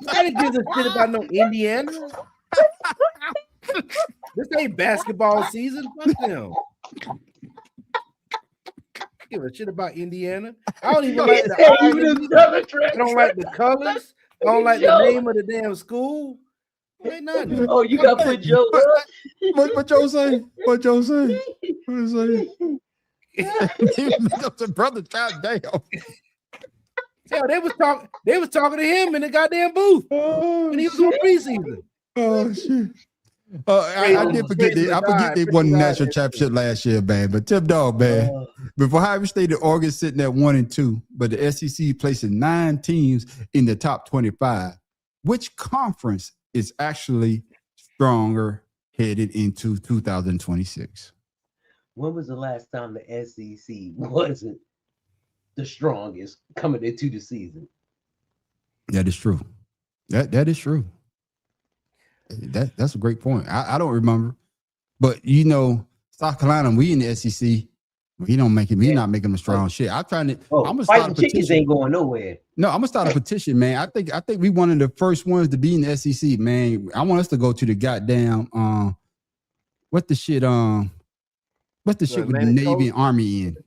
Nobody gives a shit about no Indiana. This ain't basketball season. Fuck them. Give a shit about Indiana. I don't even like the island. I don't like the colors. I don't like the name of the damn school. Ain't nothing. Oh, you got to put Joe up. What Joe say? What Joe say? What he say? That's a brother child damn. Hell, they was talking to him in the goddamn booth when he was on preseason. Oh shit. I did forget they won the national championship last year, man. But Tim Dog, man, before Ohio State and Oregon sitting at 1 and 2, but the SEC placing 9 teams in the top 25. Which conference is actually stronger headed into 2026? When was the last time the SEC wasn't the strongest coming into the season? That is true. That is true. That's a great point. I don't remember, but you know, South Carolina, we in the SEC. He don't make it. He's not making them strong shit. I'm trying to. I'm gonna start a fighting chickens petition. ain't going nowhere. No, I'm gonna start a petition, man. I think we one of the first ones to be in the SEC, man. I want us to go to the goddamn what the shit with the Navy and Army in?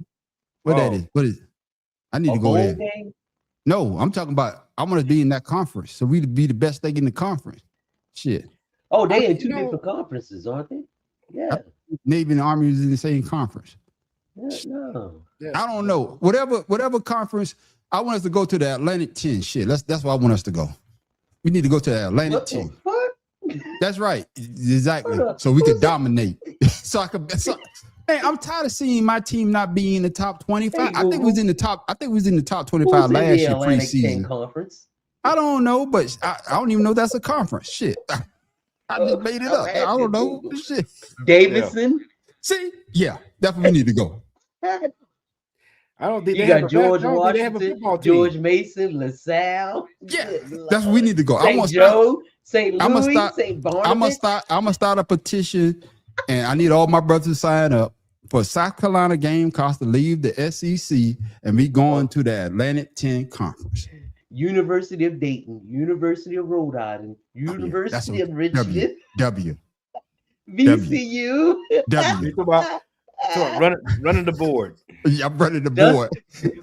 What that is? What is it? I need to go there. No, I'm talking about I want to be in that conference. So we be the best thing in the conference. Shit. Oh, they in 2 different conferences, aren't they? Yeah. Navy and Army is in the same conference. No. I don't know. Whatever conference, I want us to go to the Atlantic 10. Shit. That's where I want us to go. We need to go to the Atlantic 10. That's right. Exactly. So we could dominate. Hey, I'm tired of seeing my team not being in the top 25. I think we was in the top 25 last year preseason. Conference? I don't know, but I don't even know that's a conference. Shit. I just made it up. I don't know. Shit. Davidson. Yeah. See? Yeah, that's where we need to go. I don't think you they got George Washington, George Mason, LaSalle. Yeah, that's where we need to go. St. Joe, St. Louis, St. Barnabas. I'm gonna start a petition, and I need all my brothers to sign up for South Carolina Gamecocks to leave the SEC and be going to the Atlantic 10 conference. University of Dayton, University of Rhode Island, University of Richmond, W. VCU. W. So running the board. Yeah, I'm running the Just- board.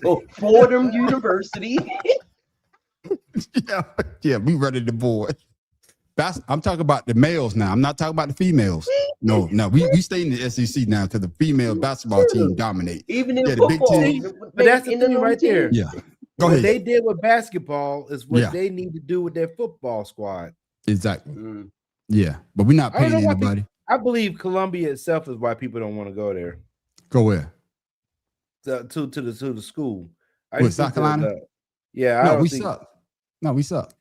Oh, Fordham University. yeah, we running the board. I'm talking about the males now. I'm not talking about the females. No, we stay in the SEC now because the female basketball team dominate. Even in Yeah, the Big football. Ten. But that's the thing right there. Yeah, go What ahead. they did with basketball is what Yeah. they need to do with their football squad. Exactly. Mm. Yeah, but we're not I don't paying know why anybody. I believe Columbia itself is why people don't want to go there. Go where? To the school. I What, just South think that, Carolina? yeah, I No, don't we think, suck. No, we suck.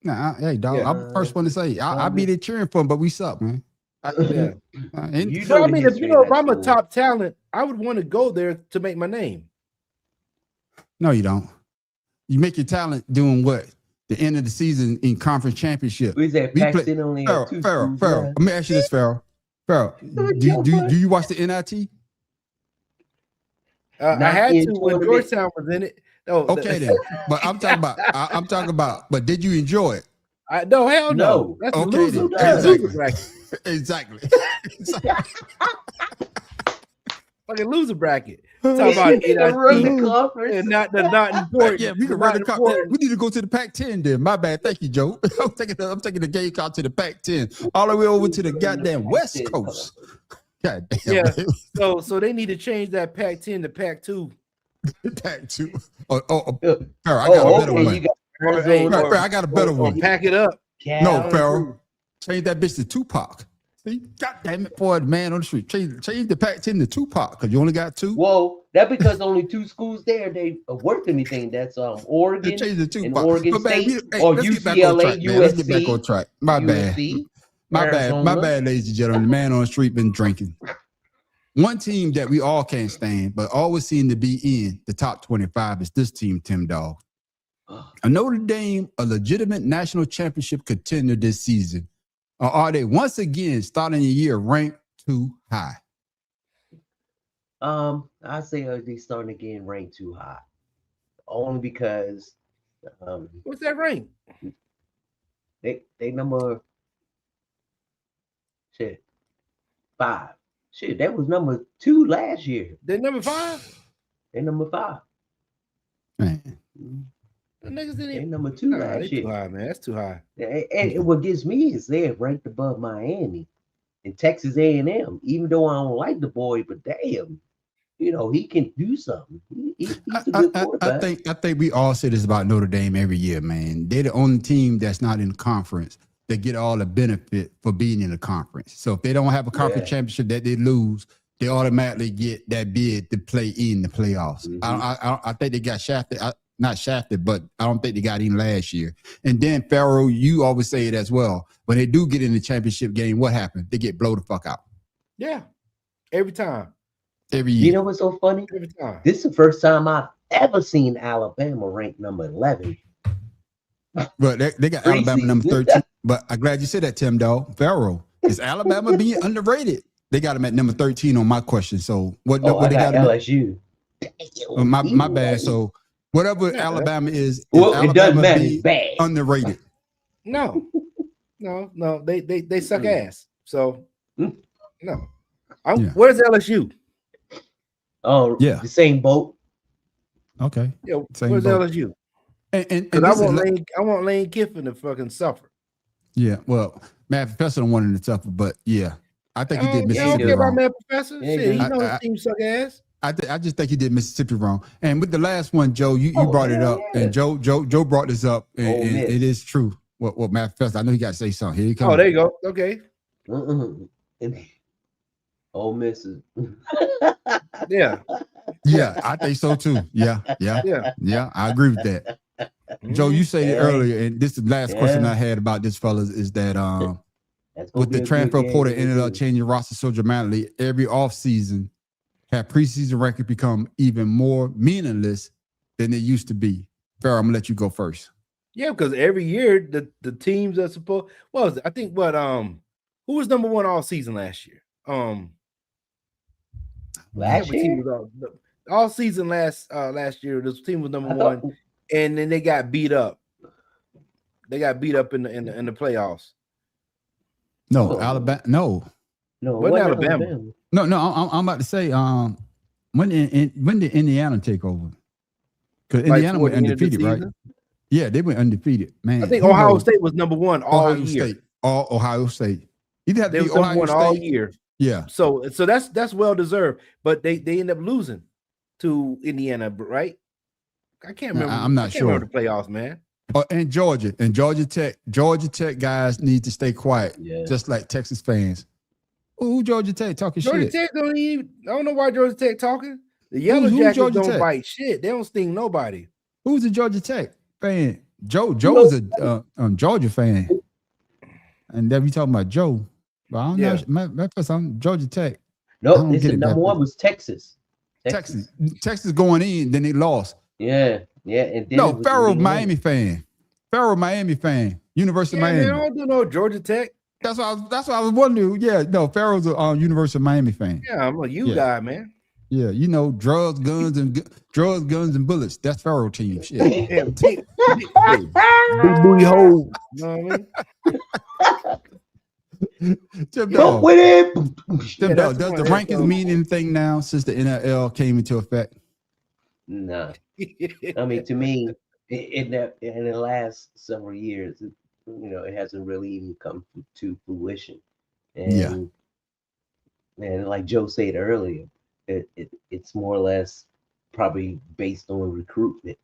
Nah, hey, dog. Yeah. I'm the first one to say I'll be there cheering for them, but we suck, man. Yeah. Ain't- You But I the mean, if history you know of if that I'm a school. top talent, I would want to go there to make my name. No, you don't. You make your talent doing what? The end of the season in conference championship. We said We play- Paxton only had two Farrell. schools Let me ask you this, Farrell. Do you watch the NIT? I Not had in to when tournament. Georgetown was in it. No, Okay then. But I'm talking about, but did you enjoy it? No, hell no. No. That's a Okay, loser. then. That's a loser Exactly. bracket. Exactly. Fucking loser bracket. Talk about They can run NIT the conference. and not important. Yeah, we can run the court. We need to go to the Pac-10 then. My bad. Thank you, Joe. I'm taking the Gamecock to the Pac-10, all the way over to the goddamn West Coast. God damn. Yeah. So they need to change that Pac-10 to Pac-2. Pac-2. Farrell, I got a better okay, one. you got Hey, Farrell, I got a better Or one. pack it up. No, Cal. Farrell. Change that bitch to Tupac. See, God damn it, boy, the man on the street. Change the Pac-10 to Tupac because you only got two. Whoa, that because only two schools there they are worth anything. That's Oregon Change the and Tupac. Oregon But, man, State hey, or let's get back on UCLA, track, man. Let's get back USC, on track. My bad. USC, My Arizona. bad, ladies and gentlemen. The man on the street been drinking. One team that we all can't stand, but always seem to be in the top 25 is this team, Tim Dog. A Notre Dame, a legitimate national championship contender this season. Or are they once again starting the year ranked too high? I say they starting to get ranked too high, only because What's that rank? they number 5. Shit, that was number 2 last year. They're number 5. They number 5. Man. The niggas didn't They even. number 2 Nah, last they year. too high, man. That's too high. And what gets me is they're ranked above Miami and Texas A&M. Even though I don't like the boy, but damn, he can do something. He's a good quarterback. I think we all say this about Notre Dame every year, man. They're the only team that's not in the conference that get all the benefit for being in the conference. So if they don't have a conference championship that they lose, they automatically get that bid to play in the playoffs. I think they got shafted. Not shafted, but I don't think they got in last year. And then, Farrell, you always say it as well. When they do get in the championship game, what happens? They get blow the fuck out. Yeah. Every time. Every year. You know what's so funny? Every time. This is the first time I've ever seen Alabama ranked number 11. But they got Crazy. Alabama number 13. But I'm glad you said that, Tim Dog. Farrell, is Alabama being underrated? They got them at number 13 on my question. So what I they got got? LSU. My bad. So whatever Alabama is Well, it Alabama doesn't matter. being It's bad. underrated. No. They suck ass. So no. Yeah. Where's LSU? Oh, Yeah. the same boat. Okay. Yeah, Same where's boat. LSU? And Because this is I want Lane Kiffin to fucking suffer. yeah. Well, Matt Professor don't want him to suffer, but yeah, I think he did You don't Mississippi care about wrong. Matt Professor? Yeah, Shit, he I- knows I- his team suck ass. I just think he did Mississippi wrong. And with the last one, Joe, you brought it up, yeah. and Joe brought this up, and, Ole and Miss. it is true. What Matt Professor? I know he got to say something. Here he comes. Oh, there you go. Okay. And Ole Miss is Yeah. Yeah, I think so too. Yeah. Yeah. I agree with that. Joe, you said it Yeah. earlier, and this is the last question Yeah. I had about this, fellas, is that That's gonna with be the a transfer good game portal to ended up do. changing roster so dramatically every offseason, have preseason records become even more meaningless than they used to be? Farrah, I'm gonna let you go first. Yeah, because every year the teams are supposed I think who was number 1 all season last year? Last what team year? was all season last year. This team was number I thought- 1, and then they got beat up. They got beat up in the playoffs. No, Oh. Alabama. No, No, it Wasn't wasn't Alabama. Alabama. No, I'm about to say, when did Indiana take over? Because Indiana toward went the end of the undefeated, right? season? Yeah, they went undefeated. Man, I think who Ohio knows? State was number one all Ohio year. State. Ohio State. Either have They to was be number Ohio one State all year. Yeah. So that's well deserved. But they end up losing to Indiana, right? I can't remember. I'm not I can't remember sure. the playoffs, man. And Georgia Tech guys need to stay quiet, just like Texas fans. Who Georgia Tech talking Georgia shit? Tech don't even. I don't know why Georgia Tech talking. The Yellow Who's Jackets Georgia don't Tech? bite shit. They don't sting nobody. Who's a Georgia Tech fan? Joe's a Georgia fan, and then we talking about Joe. But I don't know. My first I'm Georgia Tech. No, it's the number one was Texas. Texas going in, then they lost. Yeah. And then No, Farrell Miami fan. University of Miami. Man, I don't do no Georgia Tech. That's what I was wondering. Yeah, no, Farrell's a University of Miami fan. Yeah, I'm a guy, man. Yeah, you know, drugs, guns, and bullets. That's Farrell team. Shit. Big booty hole. You know what I mean? Tim Dog, with it. does the rankings mean anything now since the NIL came into effect? Nah. I mean, to me, in the last several years, it hasn't really even come to fruition. And like Joe said earlier, it's more or less probably based on recruitment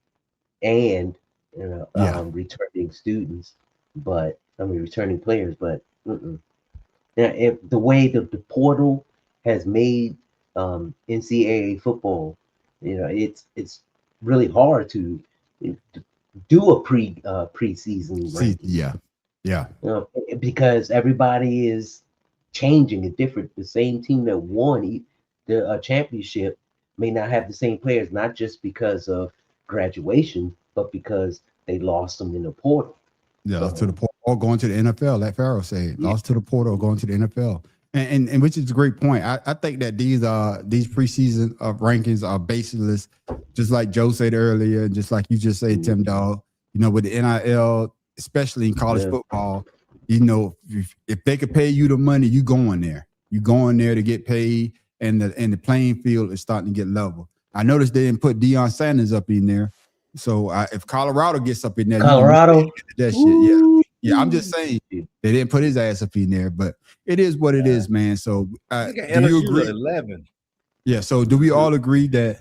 and returning students, but returning players. But the way the portal has made NCAA football, it's really hard to do a preseason ranking. Yeah. Because everybody is changing and different. The same team that won the championship may not have the same players, not just because of graduation, but because they lost them in the portal. Yeah, lost to the portal or going to the NFL, like Farrell said. Lost to the portal or going to the NFL. And which is a great point. I think that these preseason rankings are baseless, just like Joe said earlier, and just like you just said, Tim Dog. With the NIL, especially in college football, if they could pay you the money, you going there. You going there to get paid, and the playing field is starting to get level. I noticed they didn't put Deion Sanders up in there, so if Colorado gets up in there, that shit, yeah. I'm just saying they didn't put his ass up in there, but it is what it is, man. So do you agree? 11. Yeah. So do we all agree that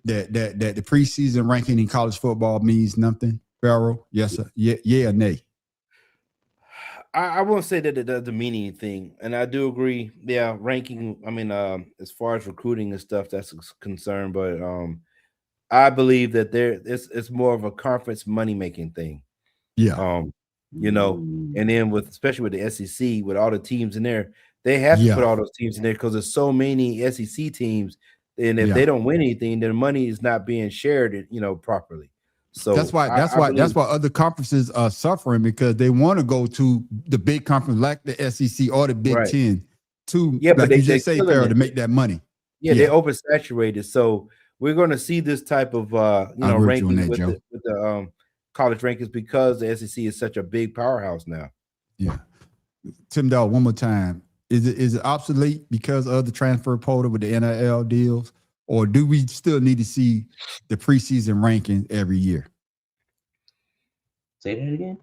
the preseason ranking in college football means nothing? Farrell, yes, sir. Yeah or nay? I won't say that it doesn't mean anything, and I do agree. Yeah, ranking. I mean, as far as recruiting and stuff, that's a concern. But I believe that it's more of a conference money making thing. Yeah. And then especially with the SEC, with all the teams in there, they have to put all those teams in there because there's so many SEC teams, and if they don't win anything, their money is not being shared, properly. So that's why other conferences are suffering, because they want to go to the big conference like the SEC or the Big Ten to, but you just say, Farrell, to make that money. Yeah, they're oversaturated. So we're going to see this type of ranking with the college rankings because the SEC is such a big powerhouse now. Yeah. Tim Dog, one more time. Is it obsolete because of the transfer portal with the NIL deals? Or do we still need to see the preseason ranking every year? Say that again.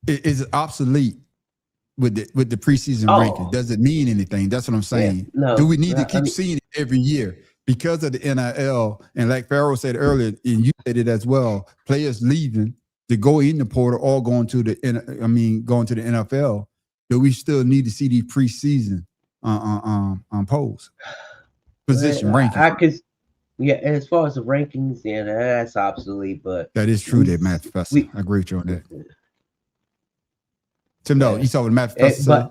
Is it obsolete with the preseason ranking? Does it mean anything? That's what I'm saying. Yeah, no, do we need to keep seeing it every year because of the NIL? And like Farrell said earlier, and you said it as well, players leaving to go in the portal or going to the NFL. Do we still need to see these preseason polls? Position rankings. As far as the rankings, that's obsolete, but that is true. That Matt Professor, I agree with you on that. Tim, no, you saw what Matt Professor said?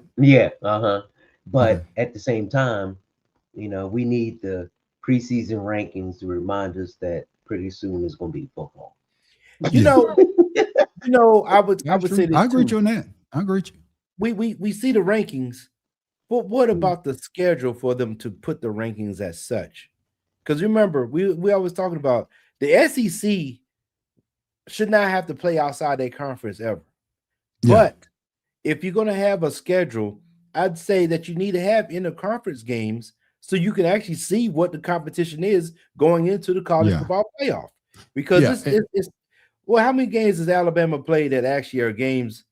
But at the same time, we need the preseason rankings to remind us that pretty soon it's going to be football. I would say this. I agree with you on that. I agree with you. We see the rankings. But what about the schedule for them to put the rankings as such? Because remember, we always talking about the SEC should not have to play outside their conference ever. Yeah. But if you're going to have a schedule I'd say that you need to have interconference games so you can actually see what the competition is going into the college football playoff. Because it's well, how many games does Alabama play that actually are games,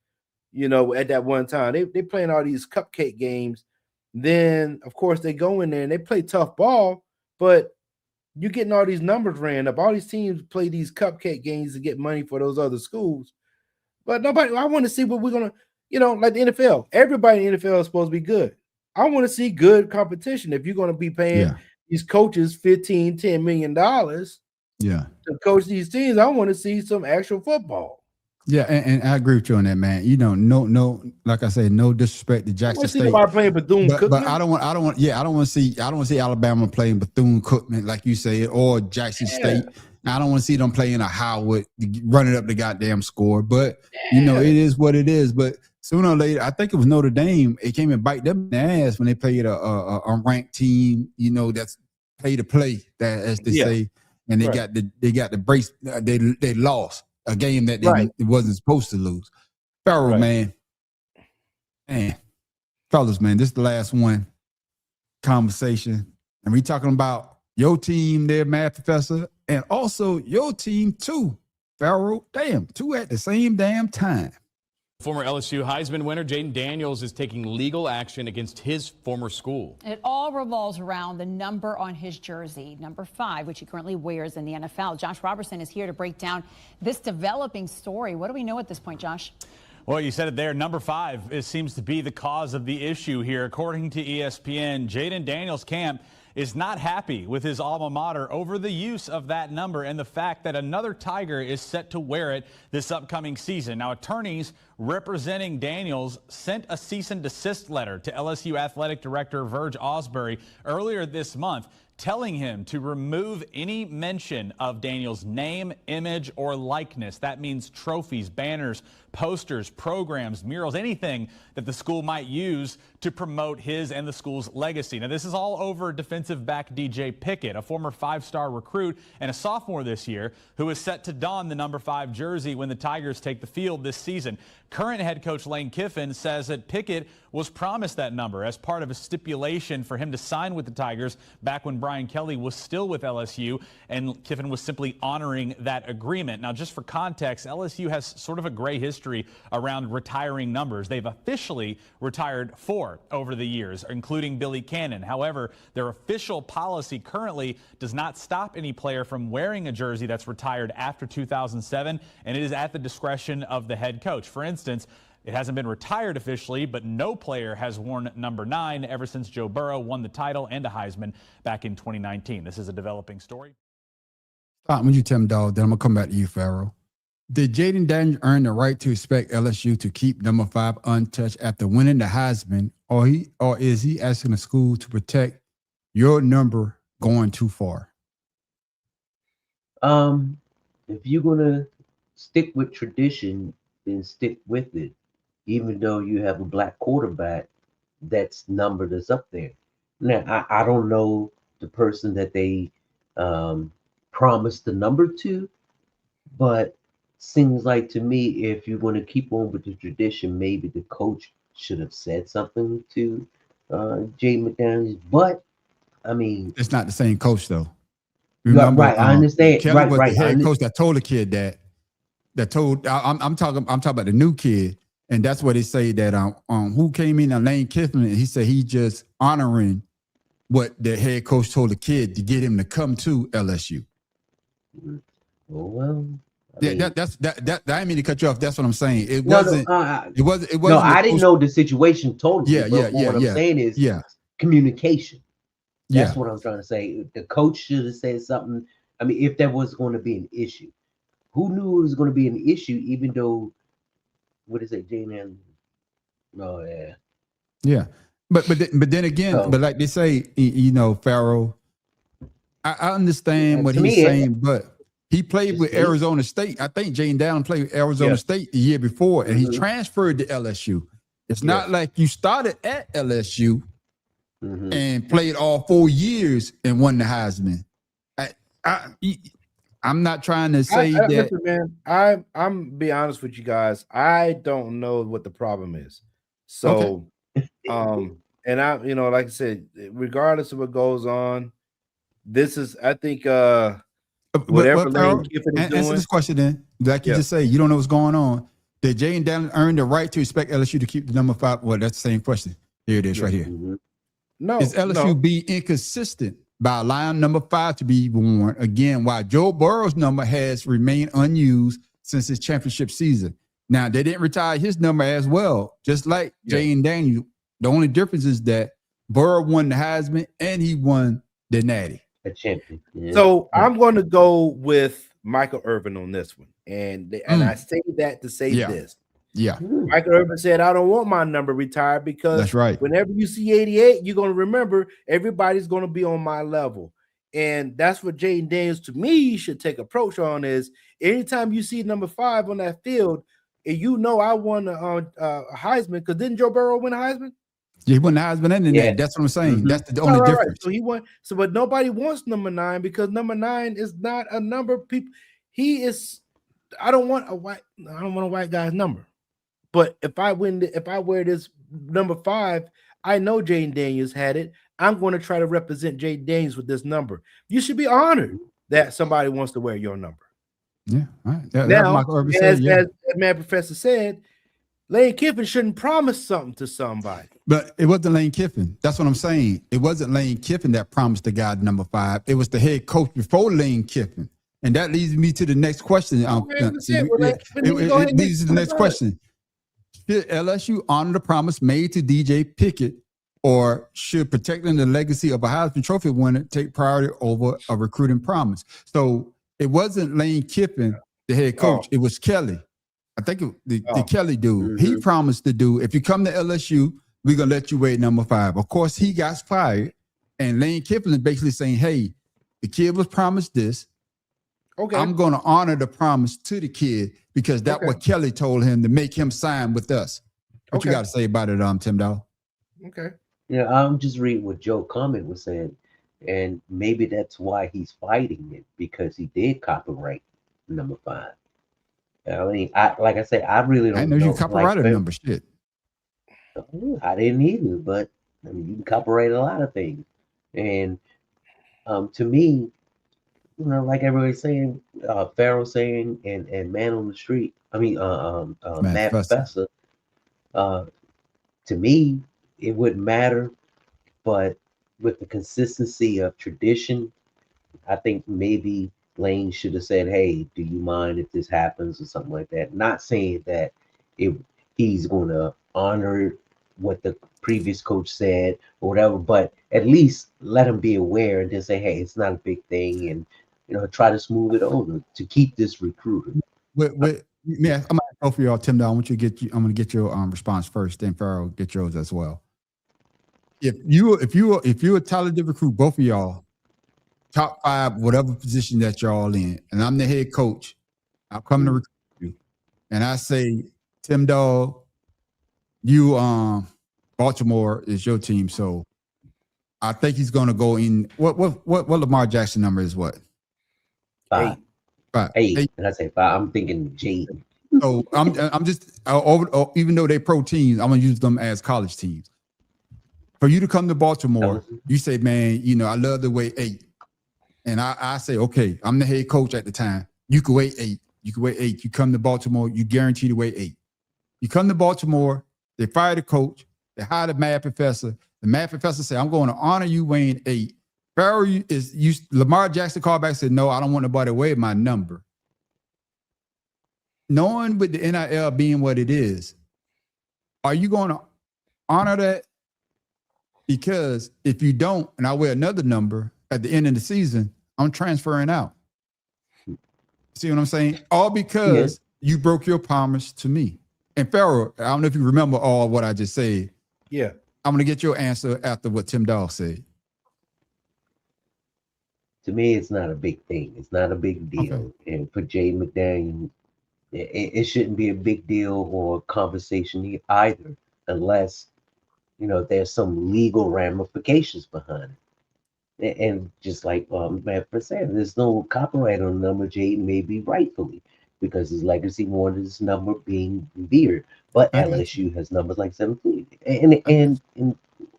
at that one time? They playing all these cupcake games. Then, of course, they go in there and they play tough ball, but you're getting all these numbers ran up. All these teams play these cupcake games to get money for those other schools. But I want to see what we're going to, like the NFL. Everybody in the NFL is supposed to be good. I want to see good competition. If you're going to be paying these coaches $10 million to coach these teams, I want to see some actual football. Yeah, and I agree with you on that, man. No, like I said, no disrespect to Jackson State. Playing Bethune-Cookman. But I don't want to see Alabama playing Bethune-Cookman, like you said, or Jackson State. I don't want to see them playing a Howard, running up the goddamn score. But it is what it is. But sooner or later, I think it was Notre Dame. It came and bite them in the ass when they played a unranked team. That's pay to play, that as they say, and they got the brace. They lost a game that they wasn't supposed to lose. Farrell, man, fellas, man, this is the last one conversation, and we talking about your team there, Math Professor, and also your team too, Farrell. Damn, two at the same damn time. Former LSU Heisman winner Jayden Daniels is taking legal action against his former school. It all revolves around the number on his jersey, number 5, which he currently wears in the NFL. Josh Robertson is here to break down this developing story. What do we know at this point, Josh? Well, you said it there. Number 5 seems to be the cause of the issue here. According to ESPN, Jayden Daniels' camp is not happy with his alma mater over the use of that number and the fact that another Tiger is set to wear it this upcoming season. Now, attorneys representing Daniels sent a cease and desist letter to LSU Athletic Director Verge Ausberry earlier this month, telling him to remove any mention of Daniels' name, image, or likeness. That means trophies, banners, posters, programs, murals, anything that the school might use to promote his and the school's legacy. Now, this is all over defensive back DJ Pickett, a former 5-star recruit and a sophomore this year, who is set to don the number 5 jersey when the Tigers take the field this season. Current head coach Lane Kiffin says that Pickett was promised that number as part of a stipulation for him to sign with the Tigers back when Brian Kelly was still with LSU, and Kiffin was simply honoring that agreement. Now, just for context, LSU has sort of a gray history around retiring numbers. They've officially retired 4 over the years, including Billy Cannon. However, their official policy currently does not stop any player from wearing a jersey that's retired after 2007, and it is at the discretion of the head coach. For instance, it hasn't been retired officially, but no player has worn number 9 ever since Joe Burrow won the title and a Heisman back in 2019. This is a developing story. When you tell me, dog, then I'm going to come back to you, Farrell. Did Jayden Daniels earn the right to expect LSU to keep number 5 untouched after winning the Heisman, or is he asking the school to protect your number going too far? If you're going to stick with tradition, then stick with it. Even though you have a black quarterback, that's number that's up there. Now, I don't know the person that they promised the number to, but seems like to me, if you're going to keep on with the tradition, maybe the coach should have said something to Jay McDaniels. But I mean, it's not the same coach though. Remember, right? I understand. Kelly was the head coach that told the kid that told. I'm talking about the new kid, and that's what they say that who came in on Lane Kiffin. And he said he just honoring what the head coach told the kid to get him to come to LSU. Oh, well. I didn't mean to cut you off. That's what I'm saying. It wasn't. It wasn't. No, I didn't know the situation totally. What I'm saying is communication. That's what I'm trying to say. The coach should have said something. I mean, if there was going to be an issue, who knew it was going to be an issue? Even though, what is it, Jane? Oh yeah. But then again, but like they say, Farrell. I understand what he's saying, but. He played with Arizona State. I think Jayden Daniels played with Arizona State the year before, and he transferred to LSU. It's not like you started at LSU and played all 4 years and won the Heisman. I'm not trying to say that. Listen, man, I'm be honest with you guys. I don't know what the problem is. So And I, like I said, regardless of what goes on, this is, I think, whatever Lane Kiffin is doing. Answer this question then. Like you just say, you don't know what's going on. Did Jaden Daniels earn the right to expect LSU to keep the number 5? Well, that's the same question. Here it is right here. No. Is LSU being inconsistent by allowing number 5 to be worn again, while Joe Burrow's number has remained unused since his championship season? Now, they didn't retire his number as well, just like Jaden Daniels. The only difference is that Burrow won the Heisman and he won the Natty. A champion. Yeah. So I'm going to go with Michael Irvin on this one. And I say that to say this. Yeah. Michael Irvin said, I don't want my number retired because that's right. Whenever you see 88, you're going to remember everybody's going to be on my level. And that's what Jaden Daniels, to me, should take approach on is anytime you see number 5 on that field, and I won a Heisman, because didn't Joe Burrow win a Heisman? Yeah, he won the Heisman and that. That's what I'm saying. That's the only difference. Right. So he won. So, but nobody wants number 9 because number 9 is not a number. People, he is. I don't want a white guy's number. But if I wear this number 5, I know Jaden Daniels had it. I'm going to try to represent Jaden Daniels with this number. You should be honored that somebody wants to wear your number. Yeah. All right. Now, as Mad Professor said, Lane Kiffin shouldn't promise something to somebody. But it wasn't Lane Kiffin. That's what I'm saying. It wasn't Lane Kiffin that promised the guy number 5. It was the head coach before Lane Kiffin. And that leads me to the next question. It leads to the next question. Should LSU honor the promise made to DJ Pickett, or should protecting the legacy of a Heisman Trophy winner take priority over a recruiting promise? So it wasn't Lane Kiffin, the head coach. It was Kelly. I think the Kelly dude. He promised the dude, if you come to LSU, we're going to let you wear number 5. Of course, he got fired. And Lane Kiffin is basically saying, hey, the kid was promised this. Okay. I'm going to honor the promise to the kid because that's what Kelly told him to make him sign with us. What you got to say about it, Tim Dow? Okay. Yeah, I'm just reading what Joe Comment was saying. And maybe that's why he's fighting it, because he did copyright number 5. I mean, like I said, I really don't know. I know you copyrighted number shit. I didn't either, but I mean, you can copyright a lot of things. And to me, like everybody's saying, Pharaoh saying, and Man on the Street, Matt Professor, to me, it wouldn't matter, but with the consistency of tradition, I think maybe Lane should have said, hey, do you mind if this happens or something like that? Not saying that he's going to honor what the previous coach said or whatever, but at least let him be aware and just say, hey, it's not a big thing, and try to smooth it over to keep this recruiter. I'm gonna go for y'all, Tim Dow. I'm gonna get your response first, then Pharaoh get yours as well. If you're a talented recruit, both of y'all, top 5, whatever position that y'all in, and I'm the head coach, I'll come to recruit you, and I say, Tim Dow, you Baltimore is your team, so I think he's gonna go in. What Lamar Jackson number is what? 5. 8. And I say 5. I'm thinking Jaden. So I'm just even though they're pro teams, I'm gonna use them as college teams. For you to come to Baltimore, you say, man, I love the way 8. And I say, okay, I'm the head coach at the time. You can weigh 8. You can weigh 8. You come to Baltimore, you guarantee to weigh 8. You come to Baltimore, they fire the coach, they hire the math professor. The math professor say, I'm going to honor you weighing 8. Pharaoh Lamar Jackson called back and said, no, I don't want nobody to weigh my number. Knowing with the NIL being what it is, are you going to honor that? Because if you don't, and I wear another number at the end of the season, I'm transferring out. See what I'm saying? All because you broke your promise to me. And Pharaoh, I don't know if you remember all what I just said. Yeah. I'm going to get your answer after what Tim Dow said. To me, it's not a big thing. It's not a big deal. Okay. And for Jaden McDaniel, it shouldn't be a big deal or conversation either, unless there's some legal ramifications behind it. And just like Matt said, there's no copyright on the number. Jaden maybe rightfully, because his legacy wanted his number being revered. But LSU has numbers like 17. and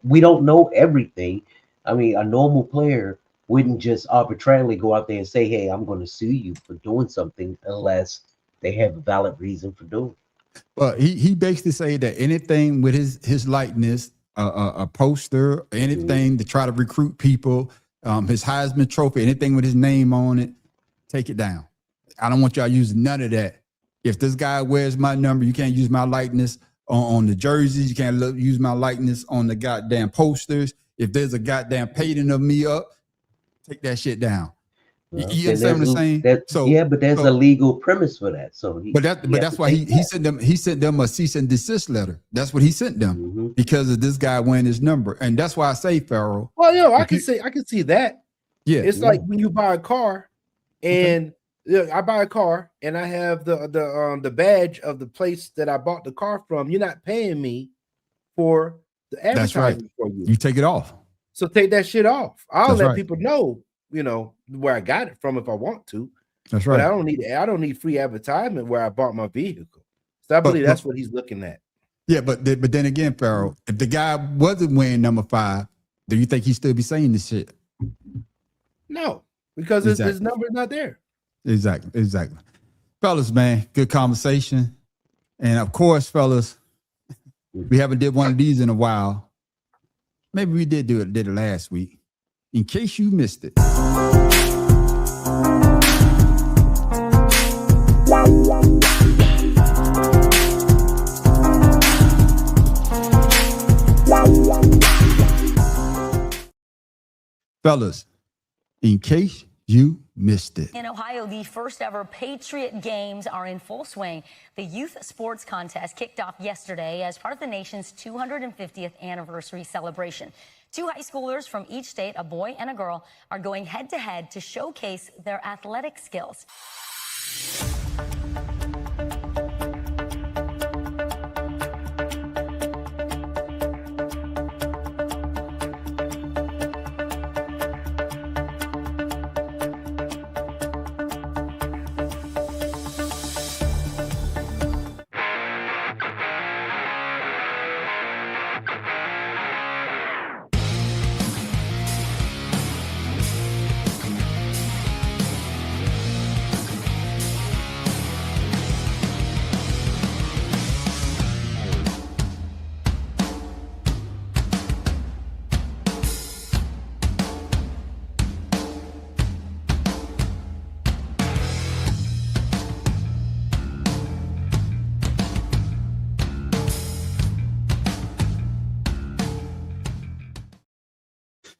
we don't know everything. I mean, a normal player wouldn't just arbitrarily go out there and say, "Hey, I'm going to sue you for doing something," unless they have a valid reason for doing it. But he basically say that anything with his likeness, a poster, anything to try to recruit people, his Heisman Trophy, anything with his name on it, take it down. I don't want y'all using none of that. If this guy wears my number, you can't use my likeness on the jerseys. You can't use my likeness on the goddamn posters. If there's a goddamn painting of me up, take that shit down. You understand what I'm saying? So yeah, but there's a legal premise for that. So that's why he sent them a cease and desist letter. That's what he sent them because of this guy wearing his number, and that's why I say, Farrell. Well, yo, I can see that. Yeah, it's like when you buy a car, and I buy a car, and I have the badge of the place that I bought the car from. You're not paying me for the advertising for you. You take it off. So take that shit off. I'll let right. people know, where I got it from if I want to. That's right. But I don't need free advertisement where I bought my vehicle. So I believe that's what he's looking at. Yeah, but then again, Farrell, if the guy wasn't wearing number 5, do you think he'd still be saying this shit? No, because his number's not there. Exactly. Fellas, man, good conversation. And of course, fellas, we haven't did one of these in a while. Maybe we did it last week. In case you missed it. Fellas, in case you missed it. In Ohio, the first ever Patriot Games are in full swing. The youth sports contest kicked off yesterday as part of the nation's 250th anniversary celebration. 2 high schoolers from each state, a boy and a girl, are going head to head to showcase their athletic skills.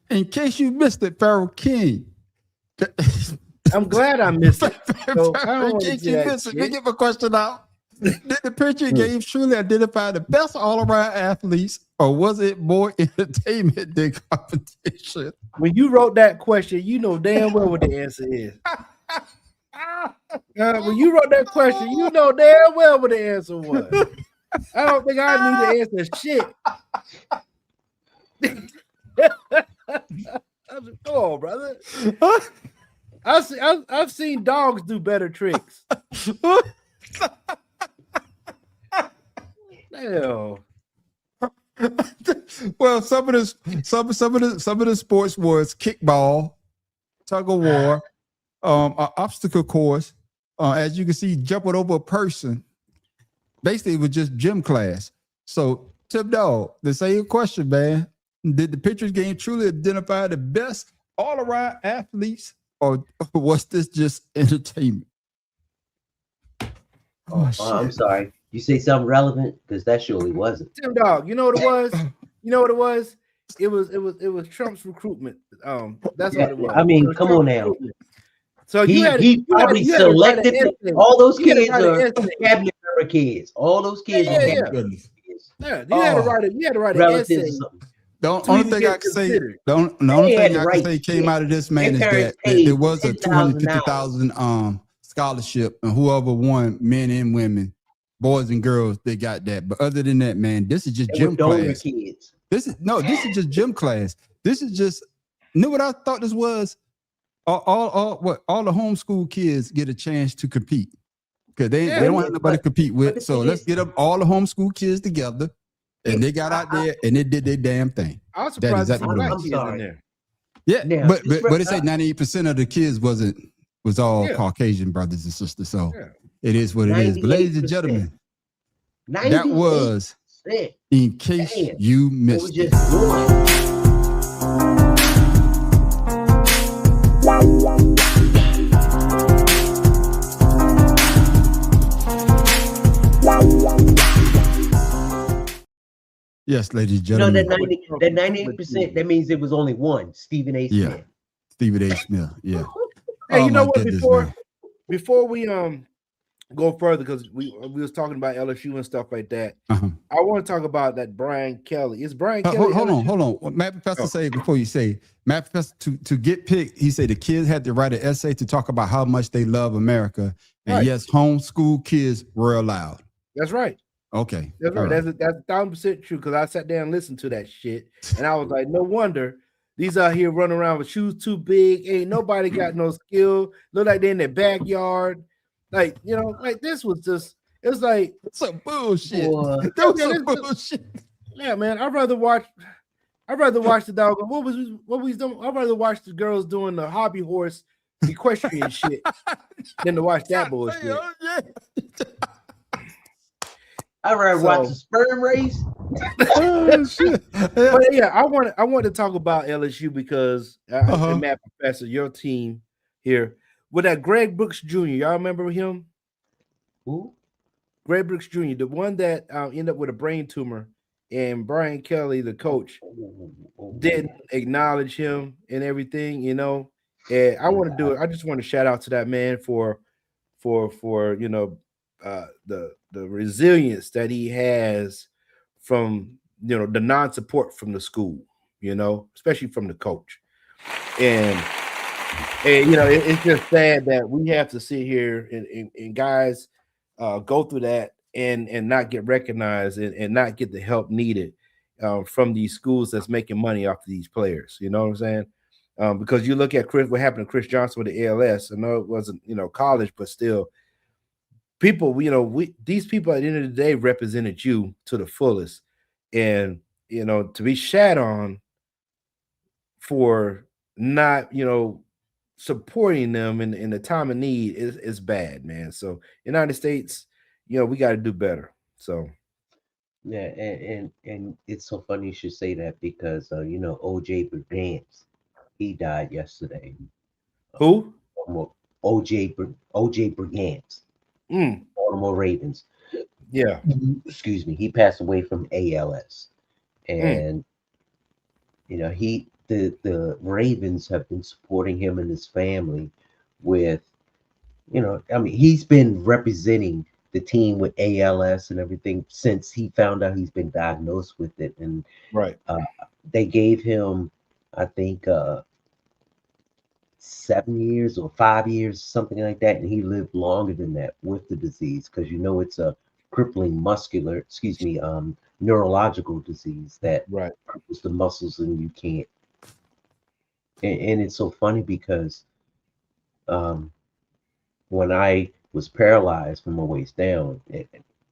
In case you missed it, Farrell King. I'm glad I missed it. So in case you missed it, let me get my question out. Did the Patriot Games truly identify the best all-around athletes, or was it more entertainment than competition? When you wrote that question, you know damn well what the answer is. When you wrote that question, you know damn well what the answer was. I don't think I need to answer shit. Come on, brother. I've seen dogs do better tricks. Damn. Well, some of the sports was kickball, tug of war, obstacle course. As you can see, jumping over a person. Basically, it was just gym class. So, Tim Dog, the same question, man. Did the Patriots game truly identify the best all-around athletes, or was this just entertainment? I'm sorry. You say something relevant? Because that surely wasn't. Tim Dog, you know what it was? It was Trump's recruitment. That's what it was. I mean, come on now. So he probably selected all those kids are cabinet member kids. All those kids are cabinet member kids. Yeah, you had to write an essay. The only thing I can say, the only thing I can say came out of this, man, is that there was a $250,000 scholarship, and whoever won, men and women, boys and girls, they got that. But other than that, man, this is just gym class. Kids. This is just gym class. This is just, knew what I thought this was? All the homeschool kids get a chance to compete because they don't have nobody to compete with. So let's get up all the homeschool kids together and they got out there and they did their damn thing. I was That surprised is to see exactly what it black was. kids in there. Yeah, Now, but they say 98% of the kids was all Yeah. Caucasian brothers and sisters. So Yeah. it is what it is. But ladies and 98%. gentlemen, 98%. that was in case Damn. you It was missed it. just one. Yes, ladies and You know gentlemen. that 98%. That means it was only one. Stephen A. Yeah. Smith. Stephen A. Smith. Yeah. Hey, Oh, you know my what? goodness, man. Before we go further, because we was talking about LSU and stuff like that. Uh-huh. I want to talk about that Brian Kelly. Is Brian Kelly? Hold on, LSU? hold on. What Matt Professor say before you say, Matt Professor to get picked, he said the kids had to write an essay to talk about how much they love America. And Right. yes, homeschool kids were allowed. That's right. Okay. That's all right. That's 1,000% true. Because I sat down and listened to that shit, and I was like, no wonder these out here running around with shoes too big. Ain't nobody got no skill. Look like they in their backyard. Like, you know, like this was just. It was like some bullshit. Boy. That was Yeah, some this- bullshit. Yeah, man. I'd rather watch the dog. What was doing? I'd rather watch the girls doing the hobby horse equestrian shit than to watch that bullshit. Oh, yeah. I rather So- watch the sperm race. Oh, shit. But yeah, I want to talk about LSU because Uh-huh. Matt Professor, your team here with that Greg Brooks Jr. Y'all remember him? Who? Greg Brooks Jr., the one that ended up with a brain tumor, and Brian Kelly, the coach, didn't acknowledge him and everything, you know. And I want to do it. I just want to shout out to that man for you know the resilience that he has from, you know, the non-support from the school, you know, especially from the coach. And you know, it's just sad that we have to sit here and guys go through that and not get recognized and not get the help needed from these schools that's making money off of these players. You know what I'm saying? Because you look at what happened to Chris Johnson with the ALS. I know it wasn't, you know, college, but still, people, you know, these people at the end of the day represented you to the fullest, and you know, to be shat on for not, you know, supporting them in the time of need is bad, man. So United States, you know, we got to do better. So Yeah, and it's so funny you should say that because you know OJ Brigance, he died yesterday. who? OJ Brigance, Baltimore Ravens. Yeah. Excuse me. He passed away from ALS, and you know the Ravens have been supporting him and his family with, you know, I mean, he's been representing the team with ALS and everything since he found out he's been diagnosed with it. And right, they gave him, I think, 7 years or 5 years, something like that, and he lived longer than that with the disease because you know it's a crippling neurological disease that cripples the muscles and you can't. And it's so funny because when I was paralyzed from my waist down,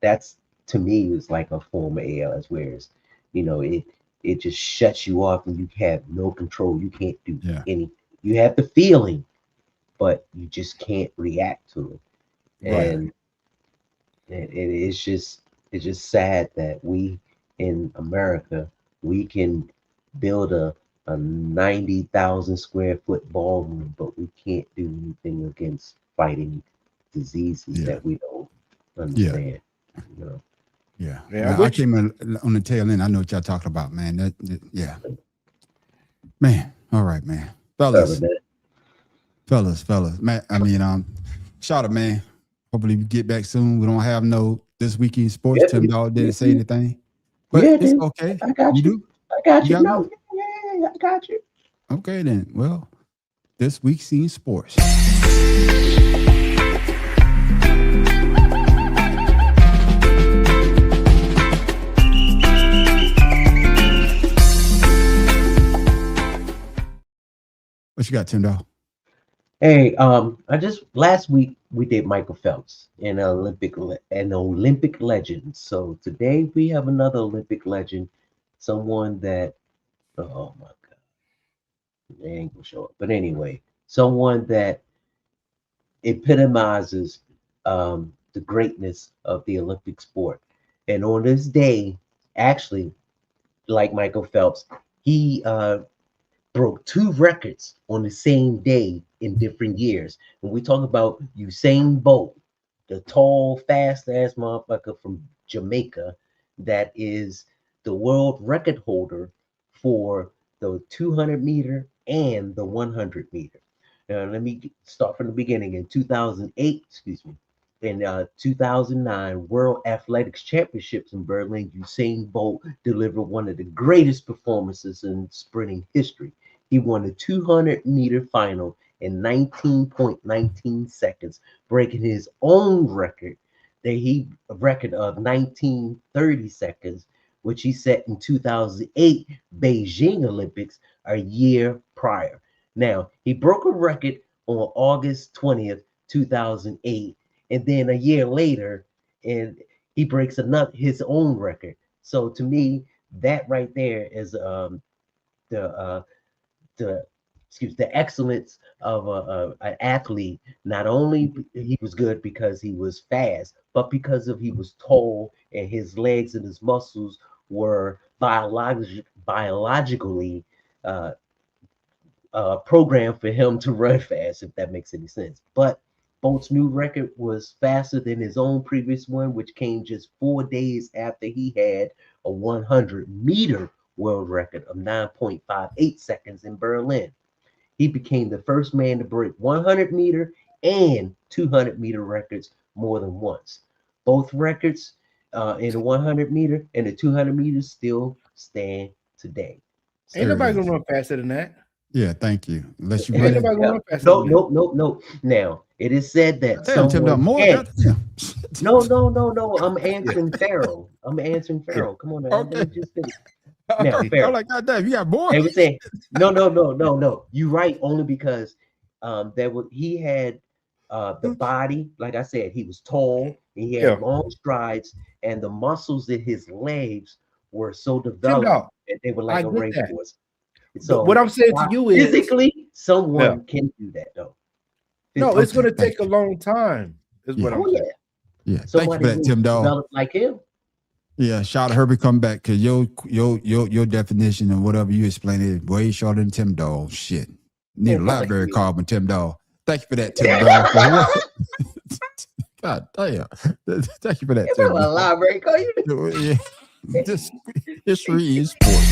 that's to me is like a form of ALS, whereas, you know, it just shuts you off and you have no control. You can't do any. You have the feeling, but you just can't react to it. And it's just sad that we in America, we can build a 90,000 square foot ballroom, but we can't do anything against fighting diseases that we don't understand. You know? Yeah. I came in on the tail end. I know what y'all talking about, man. Yeah. Man. All right, man. Fellas. Man, I mean, shout out, man. Hopefully we get back soon. We don't have no This Week in Sports. Tim Dog didn't say anything. But it's okay. I got you. Do? I got you. got No, me? yeah, I got you. Okay, then. Well, This Week's in Sports. What you got, Tim Dog? Hey, last week we did Michael Phelps, an Olympic legend. So today we have another Olympic legend, someone that, oh my God, they ain't gonna show up. But anyway, someone that epitomizes the greatness of the Olympic sport. And on this day, actually, like Michael Phelps, he broke 2 records on the same day in different years. When we talk about Usain Bolt, the tall, fast-ass motherfucker from Jamaica that is the world record holder for the 200-meter and the 100-meter. Now, let me start from the beginning. In 2008, in 2009 World Athletics Championships in Berlin, Usain Bolt delivered one of the greatest performances in sprinting history. He won the 200-meter final in 19.19 seconds, breaking his own record of 19:30 seconds, which he set in 2008 Beijing Olympics a year prior. Now, he broke a record on August 20th, 2008, and then a year later, and he breaks his own record. So to me, that right there is the excellence of an athlete. Not only he was good because he was fast, but because he was tall and his legs and his muscles were biologically programmed for him to run fast, if that makes any sense. But Bolt's new record was faster than his own previous one, which came just 4 days after he had a 100-meter world record of 9.58 seconds in Berlin. He became the first man to break 100-meter and 200-meter records more than once. Both records in the 100-meter and the 200-meter still stand today. Ain't nobody gonna run faster than that. Yeah, thank you. Unless you Ain't nobody gonna run faster than that. No. Now, it is said that No. I'm answering Pharaoh. Come on now. Okay. Let me just finish. Now, Pharaoh. Like, goddamn, you got more. They would say, no. You're right, only because he had the body, like I said, he was tall, and he had long strides, and the muscles in his legs were so developed that they were like a racehorse. So what I'm saying to you is physically, someone can do that though. No, it's going to take a long time. Is what I'm saying. Yeah, thank you for that, Tim Dawg. Like him. Yeah, shout out Herbie, come back, because your definition and whatever you explain is way shorter than Tim Dawg. Shit. Need a library card with Tim Dawg. Thank you for that, Tim Dawg. God damn. Thank you for that, Tim Dawg. A library card. Yeah. This history is sports.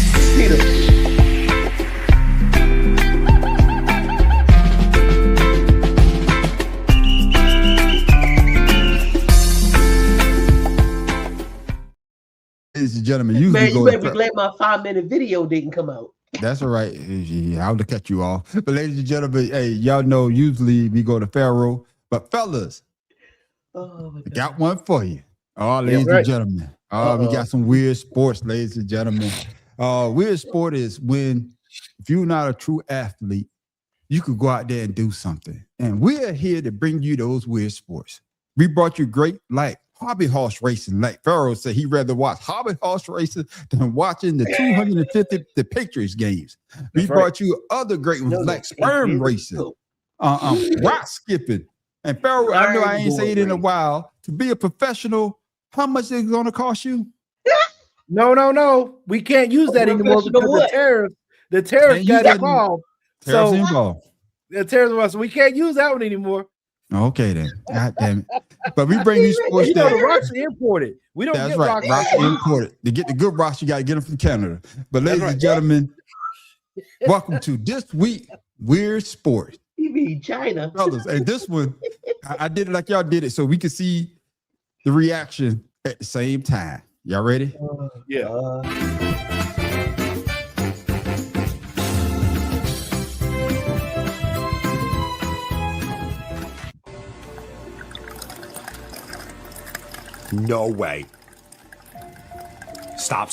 Ladies and gentlemen, you better be glad my 5-minute video didn't come out. That's all right. I'll look at you all. But ladies and gentlemen, hey, y'all know usually we go to Pharaoh, but fellas, got one for you. Ladies and gentlemen. We got some weird sports, ladies and gentlemen. Weird sport is when, if you're not a true athlete, you could go out there and do something. And we're here to bring you those weird sports. We brought you great, like hobby horse racing. Like Pharaoh said, he'd rather watch hobby horse racing than watching the 250 the Patriots games. We brought you other great ones like sperm racing, rock skipping. And Pharaoh, I know I ain't said it in a while. To be a professional, how much is it going to cost you? No. We can't use that anymore because the terrorists got involved. The terrorists involved. So we can't use that one anymore. Okay then. God damn it. But we bring these sports the rocks are imported. We don't get rocks. Rocks are imported. To get the good rocks, you got to get them from Canada. But ladies and gentlemen, welcome to This Week Weird Sport. You mean China? Fellas, hey, this one, I did it like y'all did it so we could see the reaction at the same time. Y'all ready? No way. Stop.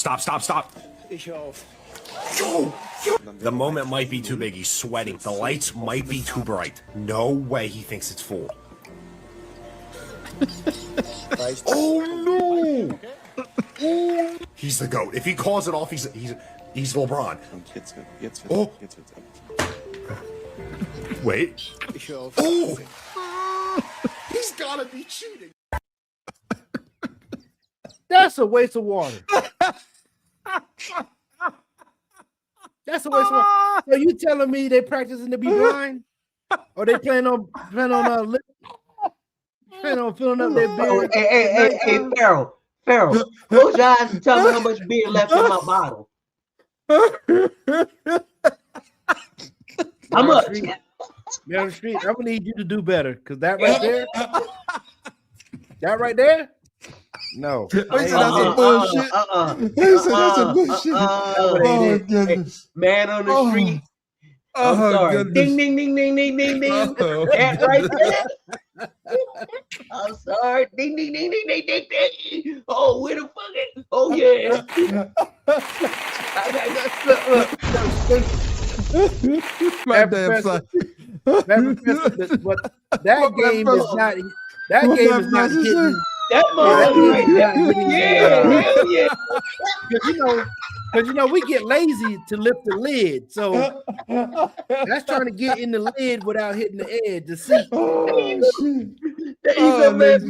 The moment might be too big. He's sweating. The lights might be too bright. No way he thinks it's full. Oh no! He's the GOAT. If he calls it off, he's LeBron. Oh. Wait. Oh! He's gotta be cheating. That's a waste of water. That's a waste of water. So you telling me they practicing to be blind? Or they plan on filling up their beer? Hey, Pharaoh, close your eyes and tell me how much beer left in my bottle. How much? Meryl Streep, I'm gonna need you to do better, because that right there, no. He said that's some bullshit. He said that's some bullshit. Oh, goodness. Man on the street. I'm sorry. Goodness. Ding, ding, ding, ding, ding, ding, ding. That right there. I'm sorry. Ding, ding, ding, ding, ding, ding, ding. Oh, where the fuck is? Oh, yeah. My damn son. But that game is not. That game is not hitting. That motherfucker. Yeah. Because we get lazy to lift the lid, so that's trying to get in the lid without hitting the edge. The seat. There you go, man.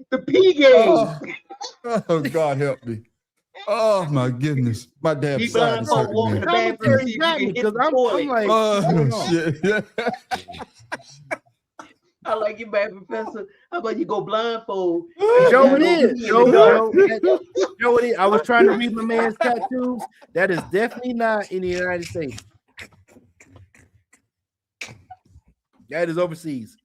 The P game. Oh, God help me. Oh my goodness. My damn side is hurting me. Because I'm like, oh shit. I like you, bad professor. How about you go blindfold? Joe, it is. Joe, it is. I was trying to read my man's tattoos. That is definitely not in the United States. That is overseas.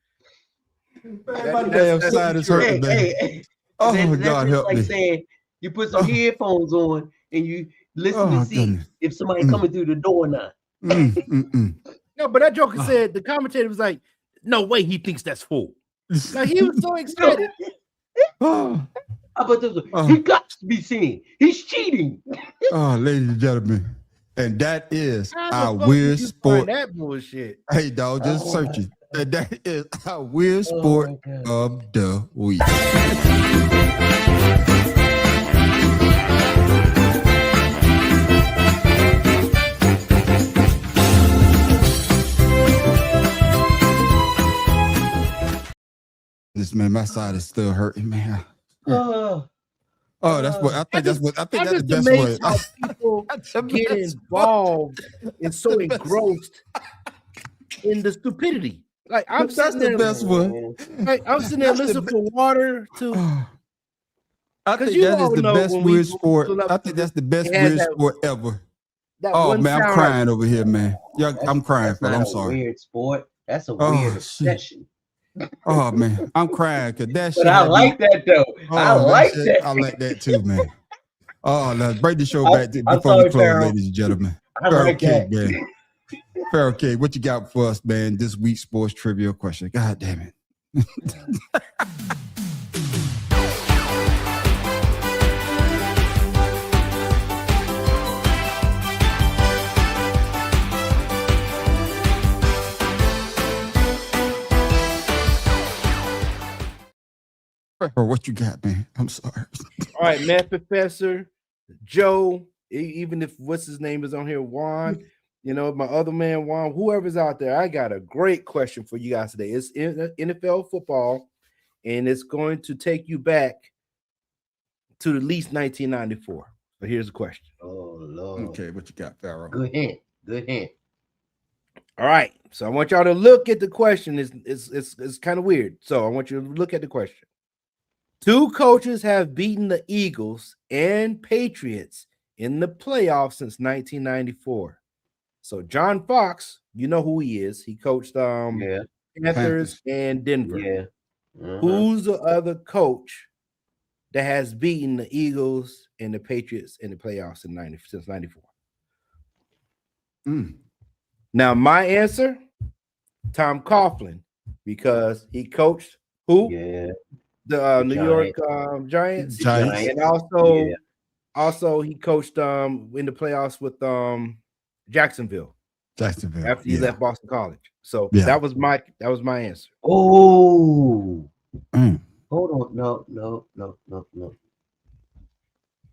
My damn side is hurting me. Hey. Oh that's God help like me. Saying you put some headphones on and you listen to see goodness. if somebody coming through the door or not. No, but that joker said, the commentator was like, no way he thinks that's full. Now he was so excited. How about this one? He got to be seen. He's cheating. Oh, ladies and gentlemen. And that is our weird sport. That bullshit. Hey, dog, just search it. And that is our weird sport of the week. This man, my side is still hurting, man. That's what I think. That's the best way. How people get involved and so engrossed in the stupidity. Like That's the best one. Like I'm sitting there listening for water to. I think that is the best weird sport. I think that's the best weird sport ever. Oh man, I'm crying over here, man. I'm crying, but I'm sorry. Weird sport. That's a weird obsession. Oh man, I'm crying because that shit. But I like that though. I like that. I like that too, man. Oh, let's break the show back before we close, ladies and gentlemen. Pharaoh King, man. Pharaoh King, what you got for us, man? This week's sports trivia question. God damn it. Or what you got, man? I'm sorry. All right, Math Professor, Joe, even if what's his name is on here, Juan, my other man, Juan, whoever's out there, I got a great question for you guys today. It's NFL football, and it's going to take you back to at least 1994. So here's the question. Oh, Lord. Okay, what you got, Pharaoh? Good hint. All right, so I want y'all to look at the question. It's kind of weird. So I want you to look at the question. 2 coaches have beaten the Eagles and Patriots in the playoffs since 1994. So John Fox, you know who he is. He coached Panthers and Denver. Yeah. Who's the other coach that has beaten the Eagles and the Patriots in the playoffs since 94? Now, my answer, Tom Coughlin, because he coached who? Yeah. The New York Giants. And also Also, he coached in the playoffs with Jacksonville after he left Boston College. So that was my answer. Oh, hold on, no.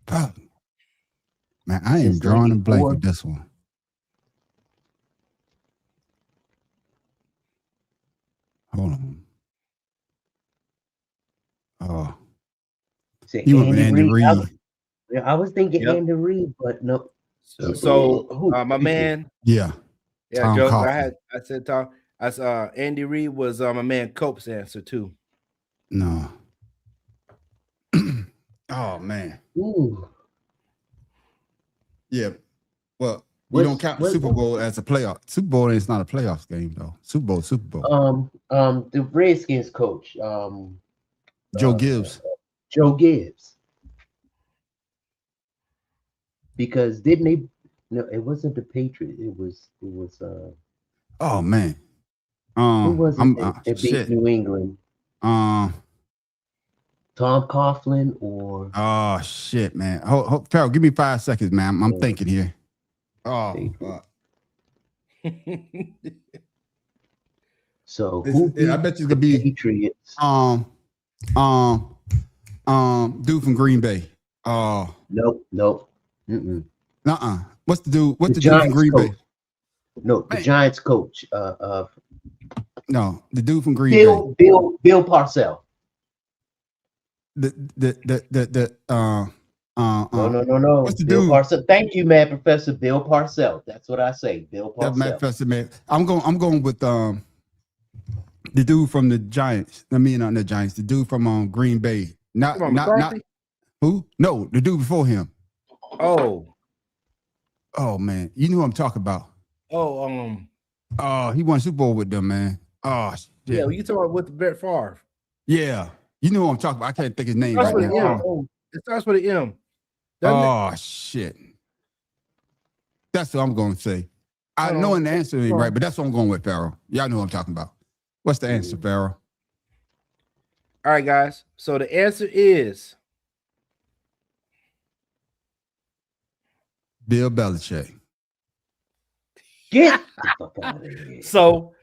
Fuck. Man, I am drawing a blank with this one. Hold on. Oh, he went with Andy Reid. I was thinking Andy Reid, but no. So my man, Tom Joe. Coughlin. I said Tom. I saw Andy Reid was my man Cope's answer too. No. Oh man. Ooh. Yeah. Well, we don't count the Super Bowl as a playoff. Super Bowl is not a playoffs game though. Super Bowl. The Redskins coach, Joe Gibbs. Joe Gibbs. Because didn't they? No, it wasn't the Patriots. It was. Oh man. Who was it that beat New England? Tom Coughlin or? Oh shit, man. Hold, Farrell, give me 5 seconds, man. I'm thinking here. Oh. So I bet you it's gonna be Patriots. Dude from Green Bay. Oh. Nope. What's the dude? What's the dude from Green Bay? No, the Giants coach. No, the dude from Green Bay. Bill Parcells. No. What's the Bill dude? Parcells. Thank you, man, Professor Bill Parcells. That's what I say. Bill Parcells. That's Professor, man. I'm going with the dude from the Giants. I mean, not the Giants. The dude from Green Bay. Not who? No, the dude before him. Oh man, you know who I'm talking about. He won Super Bowl with them, man. Oh shit. Yeah, you talking about with Brett Favre. Yeah, you know who I'm talking about. I can't think his name right now. It starts with an M. Oh shit. That's what I'm going to say. I know the answer ain't right, but that's what I'm going with, Farrell. Y'all know what I'm talking about. What's the answer, Farrell? All right, guys. So the answer is Bill Belichick. Get the fuck out of here. So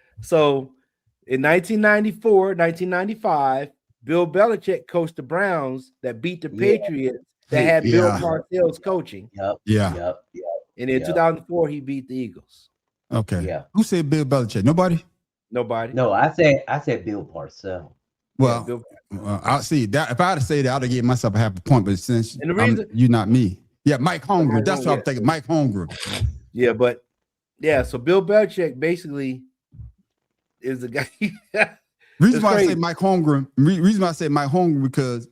in 1994, 1995, Bill Belichick coached the Browns that beat the Patriots that had Bill Parcells coaching. Yep. And in 2004, he beat the Eagles. Okay. Yeah. Who said Bill Belichick? Nobody? No, I said Bill Parcells. Well, I'll see that. If I had to say that, I'd have given myself a half a point. But since you're not me, Mike Holmgren. That's what I'm thinking. Mike Holmgren. So Bill Belichick basically is the guy. Reason why I say Mike Holmgren, because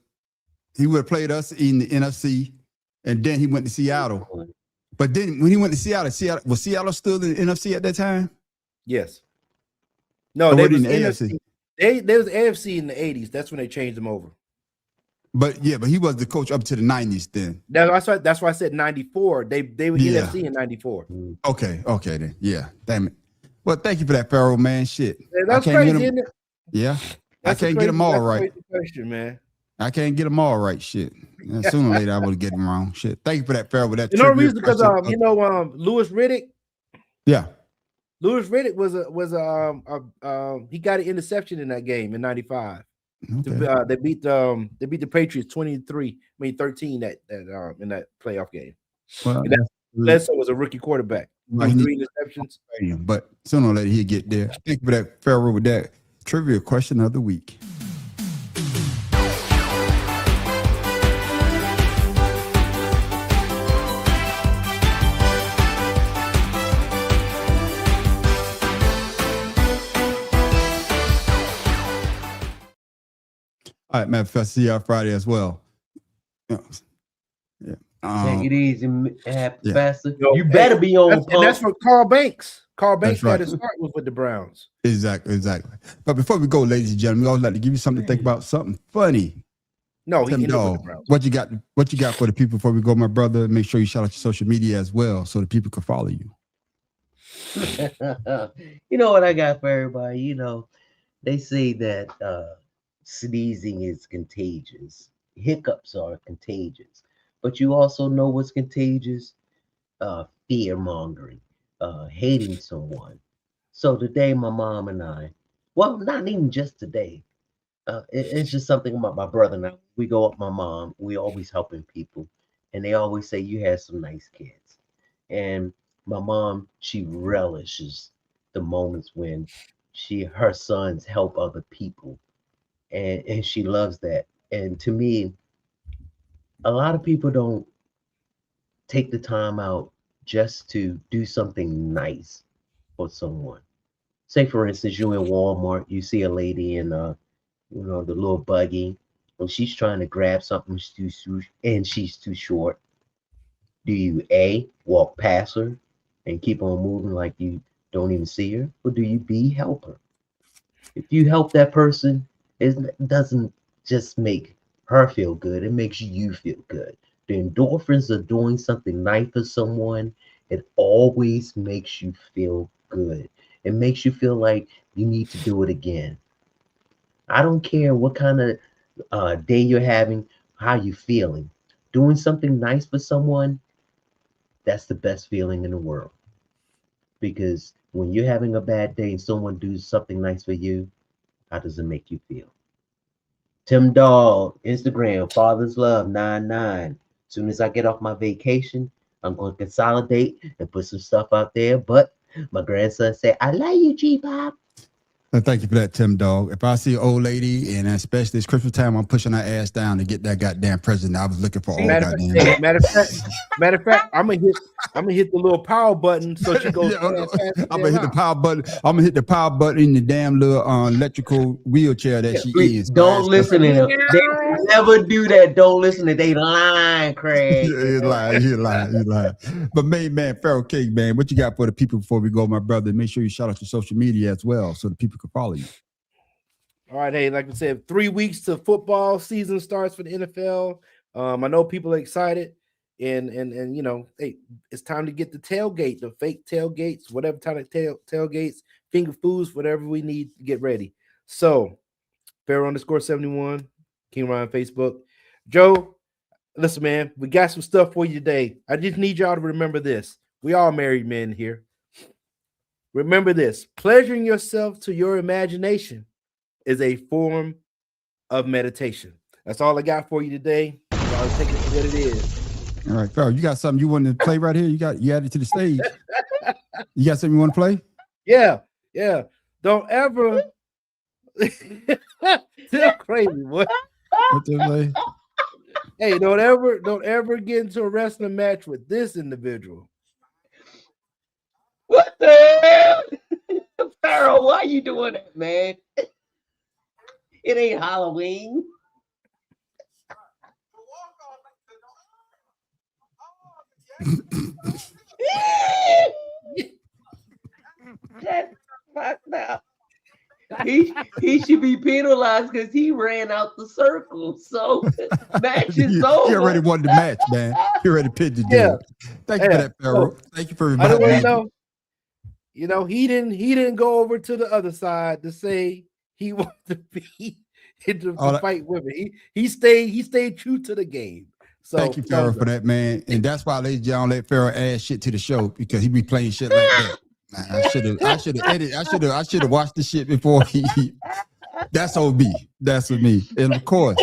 he would have played us in the NFC, and then he went to Seattle. But then when he went to Seattle, was Seattle still in the NFC at that time? Yes. No, they was in the AFC. They was AFC in the 80s. That's when they changed them over. But he was the coach up to the 90s then. That's why I said 94. They were NFC in 94. Okay then. Yeah. Damn it. Well, thank you for that, Farrell, man. Shit. That's crazy, isn't it? Yeah. I can't get them all right. Question, man. I can't get them all right. Shit. Sooner or later, I would get them wrong. Shit. Thank you for that, Farrell. With that. You know the reason because Louis Riddick. Yeah. Louis Riddick was he got an interception in that game in '95. Okay. They beat the Patriots 23-13 that in that playoff game. Well, Bledsoe was a rookie quarterback. Right, 3 interceptions. But sooner or later he'll get there. Thank you for that, Farrell, with that trivia question of the week. All right, man. See y'all Friday as well. Yeah. Take it easy, Pastor. You better be on. And that's for Carl Banks. Carl Banks got his start with the Browns. Exactly. But before we go, ladies and gentlemen, we always like to give you something to think about, something funny. No, he with the Browns. What you got for the people before we go, my brother? Make sure you shout out your social media as well so the people can follow you. You know what I got for everybody? You know, they say that sneezing is contagious. Hiccups are contagious. but you also know what's contagious. Fear mongering, hating someone. So today, my mom and I, well, not even just today, it's just something about my brother and I. We go up my mom, we always helping people, and they always say you have some nice kids. And my mom, she relishes the moments when her sons help other people, and she loves that. And to me, a lot of people don't take the time out just to do something nice for someone. Say, for instance, you in Walmart, you see a lady in the little buggy, and she's trying to grab something and she's too short. Do you A, walk past her and keep on moving like you don't even see her? Or do you B, help her? If you help that person, it doesn't just make her feel good, it makes you feel good. The endorphins of doing something nice for someone, it always makes you feel good. It makes you feel like you need to do it again. I don't care what kind of day you're having, how you feeling. Doing something nice for someone, that's the best feeling in the world. Because when you're having a bad day and someone does something nice for you, how does it make you feel? Tim Dog, Instagram, Father's Love 99. As soon as I get off my vacation, I'm going to consolidate and put some stuff out there. But my grandson said, I love you, G-Pop. Thank you for that, Tim Dog. If I see an old lady, and especially it's Christmas time, I'm pushing her ass down to get that goddamn present I was looking for. Matter of fact, I'm gonna hit the little power button so she goes. I'm gonna hit the power button. I'm gonna hit the power button in the damn little electrical wheelchair that she is. Don't listen to them. They never do that. Don't listen to they lying, Craig. He's lying. But man, Pharaoh King, man, what you got for the people before we go, my brother? Make sure you shout out your social media as well, so the people can follow you. All right, hey, like I said, 3 weeks to football season starts for the NFL. I know people are excited, and you know, hey, it's time to get the tailgate, the fake tailgates, whatever kind of tailgates, finger foods, whatever we need to get ready. So, Pharaoh_71, King Ryan Facebook. Joe, listen, man, we got some stuff for you today. I just need y'all to remember this. We all married men here. Remember this: pleasuring yourself to your imagination is a form of meditation. That's all I got for you today. Y'all take it for what it is. All right, Pharaoh, you got something you want to play right here? You added to the stage. You got something you want to play? Yeah. Don't ever still crazy, what? Hey, don't ever get into a wrestling match with this individual. What the hell? Pharaoh, why you doing that, man? It ain't Halloween. That's fucked up. He should be penalized because he ran out the circle. So match is over. You already won the match, man. You already pinned your deal. Thank you for that, Pharaoh. Thank you for reminding me. You know, he didn't go over to the other side to say he wanted to be to fight women. He stayed true to the game. So thank you, Pharaoh, for that, man. And that's why, ladies and gentlemen, let Pharaoh add shit to the show, because he be playing shit like that. I should have watched the shit before he. That's OB. That's with me. And of course,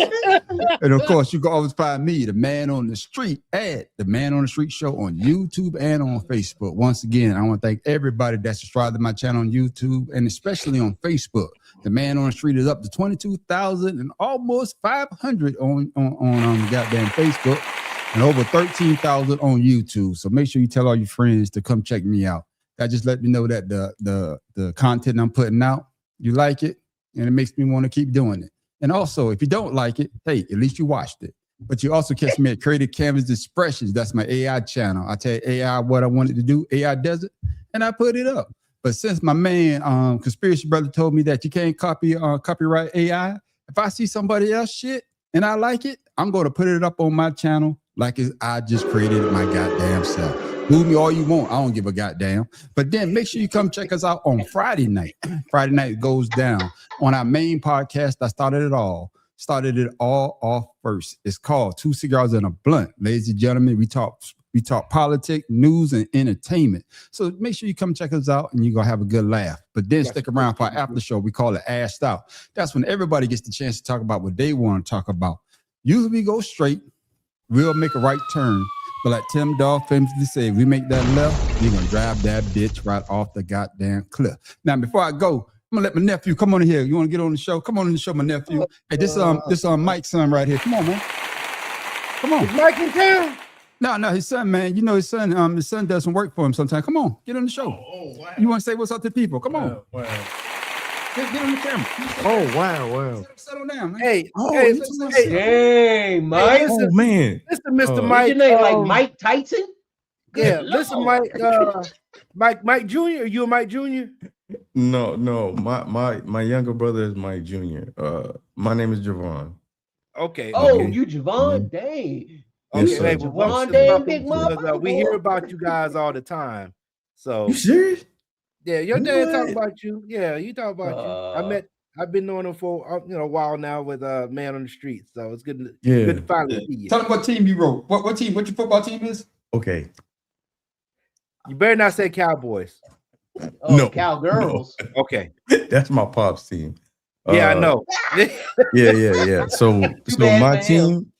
you can always find me, the Man on the Street, at the Man on the Street Show on YouTube and on Facebook. Once again, I want to thank everybody that subscribed to my channel on YouTube and especially on Facebook. The Man on the Street is up to 22,000 and almost 500 on the goddamn Facebook, and over 13,000 on YouTube. So make sure you tell all your friends to come check me out. That just let me know that the content I'm putting out, you like it, and it makes me want to keep doing it. And also, if you don't like it, hey, at least you watched it. But you also catch me at Creative Canvas Expressions. That's my AI channel. I tell AI what I wanted to do. AI does it, and I put it up. But since my man, Conspiracy Brother, told me that you can't copyright AI, if I see somebody else shit and I like it, I'm going to put it up on my channel like I just created it my goddamn self. Move me all you want. I don't give a goddamn. But then make sure you come check us out on Friday night. Friday night goes down on our main podcast. I started it all. started it all off first. It's called Two Cigars and a Blunt. Ladies and gentlemen, we talk politics, news, and entertainment. So make sure you come check us out and you're going to have a good laugh. But then stick around for our after show. We call it Ashed Out. That's when everybody gets the chance to talk about what they want to talk about. Usually we go straight. We'll make a right turn. But like Tim Dawg famously said, we make that left, we're going to drive that bitch right off the goddamn cliff. Now, before I go, I'm going to let my nephew come on in here. You want to get on the show? Come on in the show, my nephew. Hey, this Mike's son right here. Come on, man. Come on. Is Mike in town? No, his son, man. You know his son does some work for him sometimes. Come on, get on the show. Wow. You want to say what's up to people? Come on. Wow. Get on the camera. Oh, wow. Settle down, man. Hey, Mike. Hey, listen, man. Listen, Mr. What's Mike. your name, like Mike Tyson? Yeah, listen, Mike. Mike Jr. Are you a Mike Jr.? No. My younger brother is Mike Jr. My name is Javon. Okay. Oh, okay. you Javon? Dang. Okay, sir. hey, Javon, well, damn big because, motherfucker. we hear about you guys all the time. So You serious? yeah, your dad talk What? about you. Yeah, you talk about you. I've been knowing him for a while now with Man on the Street. So it's good to finally see you. Tell them what team you wrote. What team? What your football team is? Okay. You better not say Cowboys. Oh, No. Cowgirls. Okay. That's my pop's team. Yeah, I know. Yeah. So bad my for team,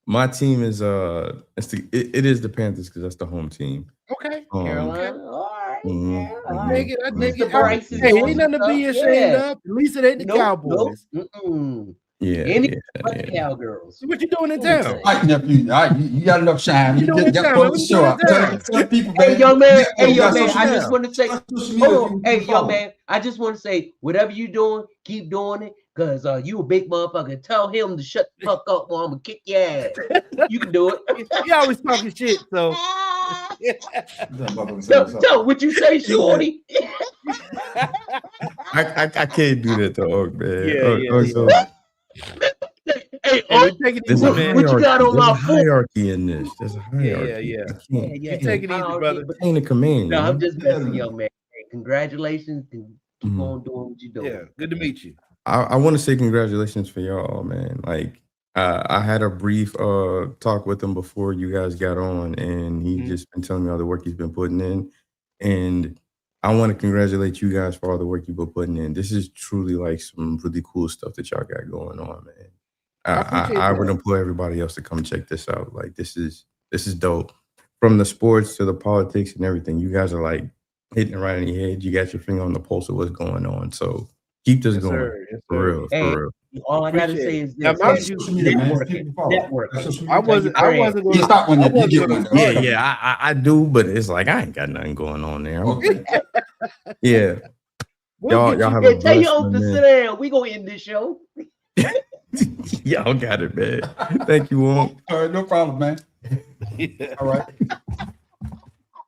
My team is it is the Panthers because that's the home team. Okay. Carolina. All right. Mhm, Yeah, mhm. all Make it. I right. think Mr. Bryce is Hey, doing ain't nothing to be stuff. ashamed Yeah. of. At least it ain't the Nope, Cowboys. Nope. Mm-mm. Yeah. Any but the Cowgirls. So what you doing in town? All right, nephew. All right, you got enough shine. You doing Get this time, on man? the What show. you doing this Tell people, Hey, man. young man. Yeah, Hey, young got man. social I media. just want to say, Social media hold you on. can Hey, young follow. man. I just want to say, whatever you doing, keep doing it. Cause you a big motherfucker. Tell him to shut the fuck up, or I'm gonna kick your ass. You can do it. You always talking shit. So Tell what you say, shorty. I can't do that to Oak, man. Yeah. Hey, Hey, take it There's easy, a man. what you got on There's my a foot? hierarchy in this. There's a hierarchy. Yeah. I can't- Yeah, Take it easy, brother. But ain't a command. No, I'm man. just messing, young man. Hey, congratulations. And keep Mhm. on doing what you're doing. Yeah, good to meet you. I want to say congratulations for y'all, man. Like I had a brief talk with him before you guys got on, and he just been telling me all the work he's been putting in. And I want to congratulate you guys for all the work you've been putting in. This is truly like some really cool stuff that y'all got going on, man. I would implore everybody else to come check this out. Like this is dope. From the sports to the politics and everything, you guys are like hitting it right in your head. You got your finger on the pulse of what's going on. So keep this going. sir. Yes, For sir. real, Hey, for real. all I gotta Appreciate say it. is Now, this: mind you, networking. I wasn't going. You stop when you get one. Yeah, I do, but it's like I ain't got nothing going on there. Yeah. Y'all have a Tell your blessed uncle one, to sit man. down. We gonna end this show. Y'all got it, man. Thank you, Wonk. All right, no problem, man. All right.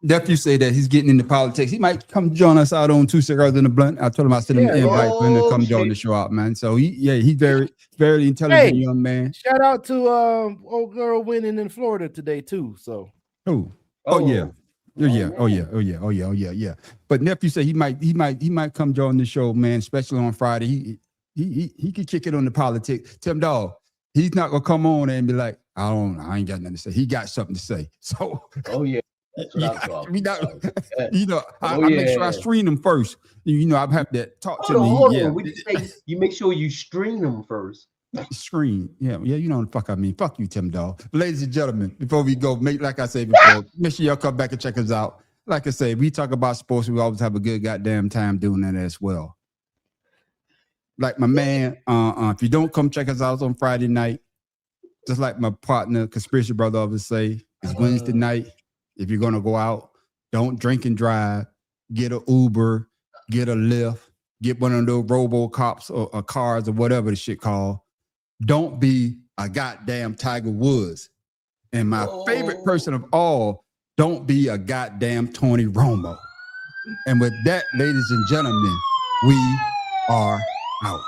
Nephew say that he's getting into politics. He might come join us out on Two Cigars and a Blunt. I told him I sent him an invite for him to come join the show out, man. So he's very intelligent young man. Shout out to old girl winning in Florida today too. So Who? Oh yeah. Oh yeah. But nephew said he might come join the show, man, especially on Friday. He could kick it on the politics. Tim Dawg, he's not gonna come on and be like, I ain't got nothing to say. He got something to say. So That's what I'm talking about. I make sure I screen him first. I have to talk to him. Hold on. When you say you make sure you screen them first. Screen. Yeah, you know what the fuck I mean. Fuck you, Tim Dawg. Ladies and gentlemen, before we go, like I said before, make sure y'all come back and check us out. Like I say, we talk about sports. We always have a good goddamn time doing that as well. Like my man, if you don't come check us out on Friday night, just like my partner, Conspiracy Brother, always say, it's Wednesday night. If you're gonna go out, don't drink and drive. Get an Uber, get a Lyft, get one of those RoboCops or cars or whatever the shit called. Don't be a goddamn Tiger Woods. And my favorite person of all, don't be a goddamn Tony Romo. And with that, ladies and gentlemen, we are out.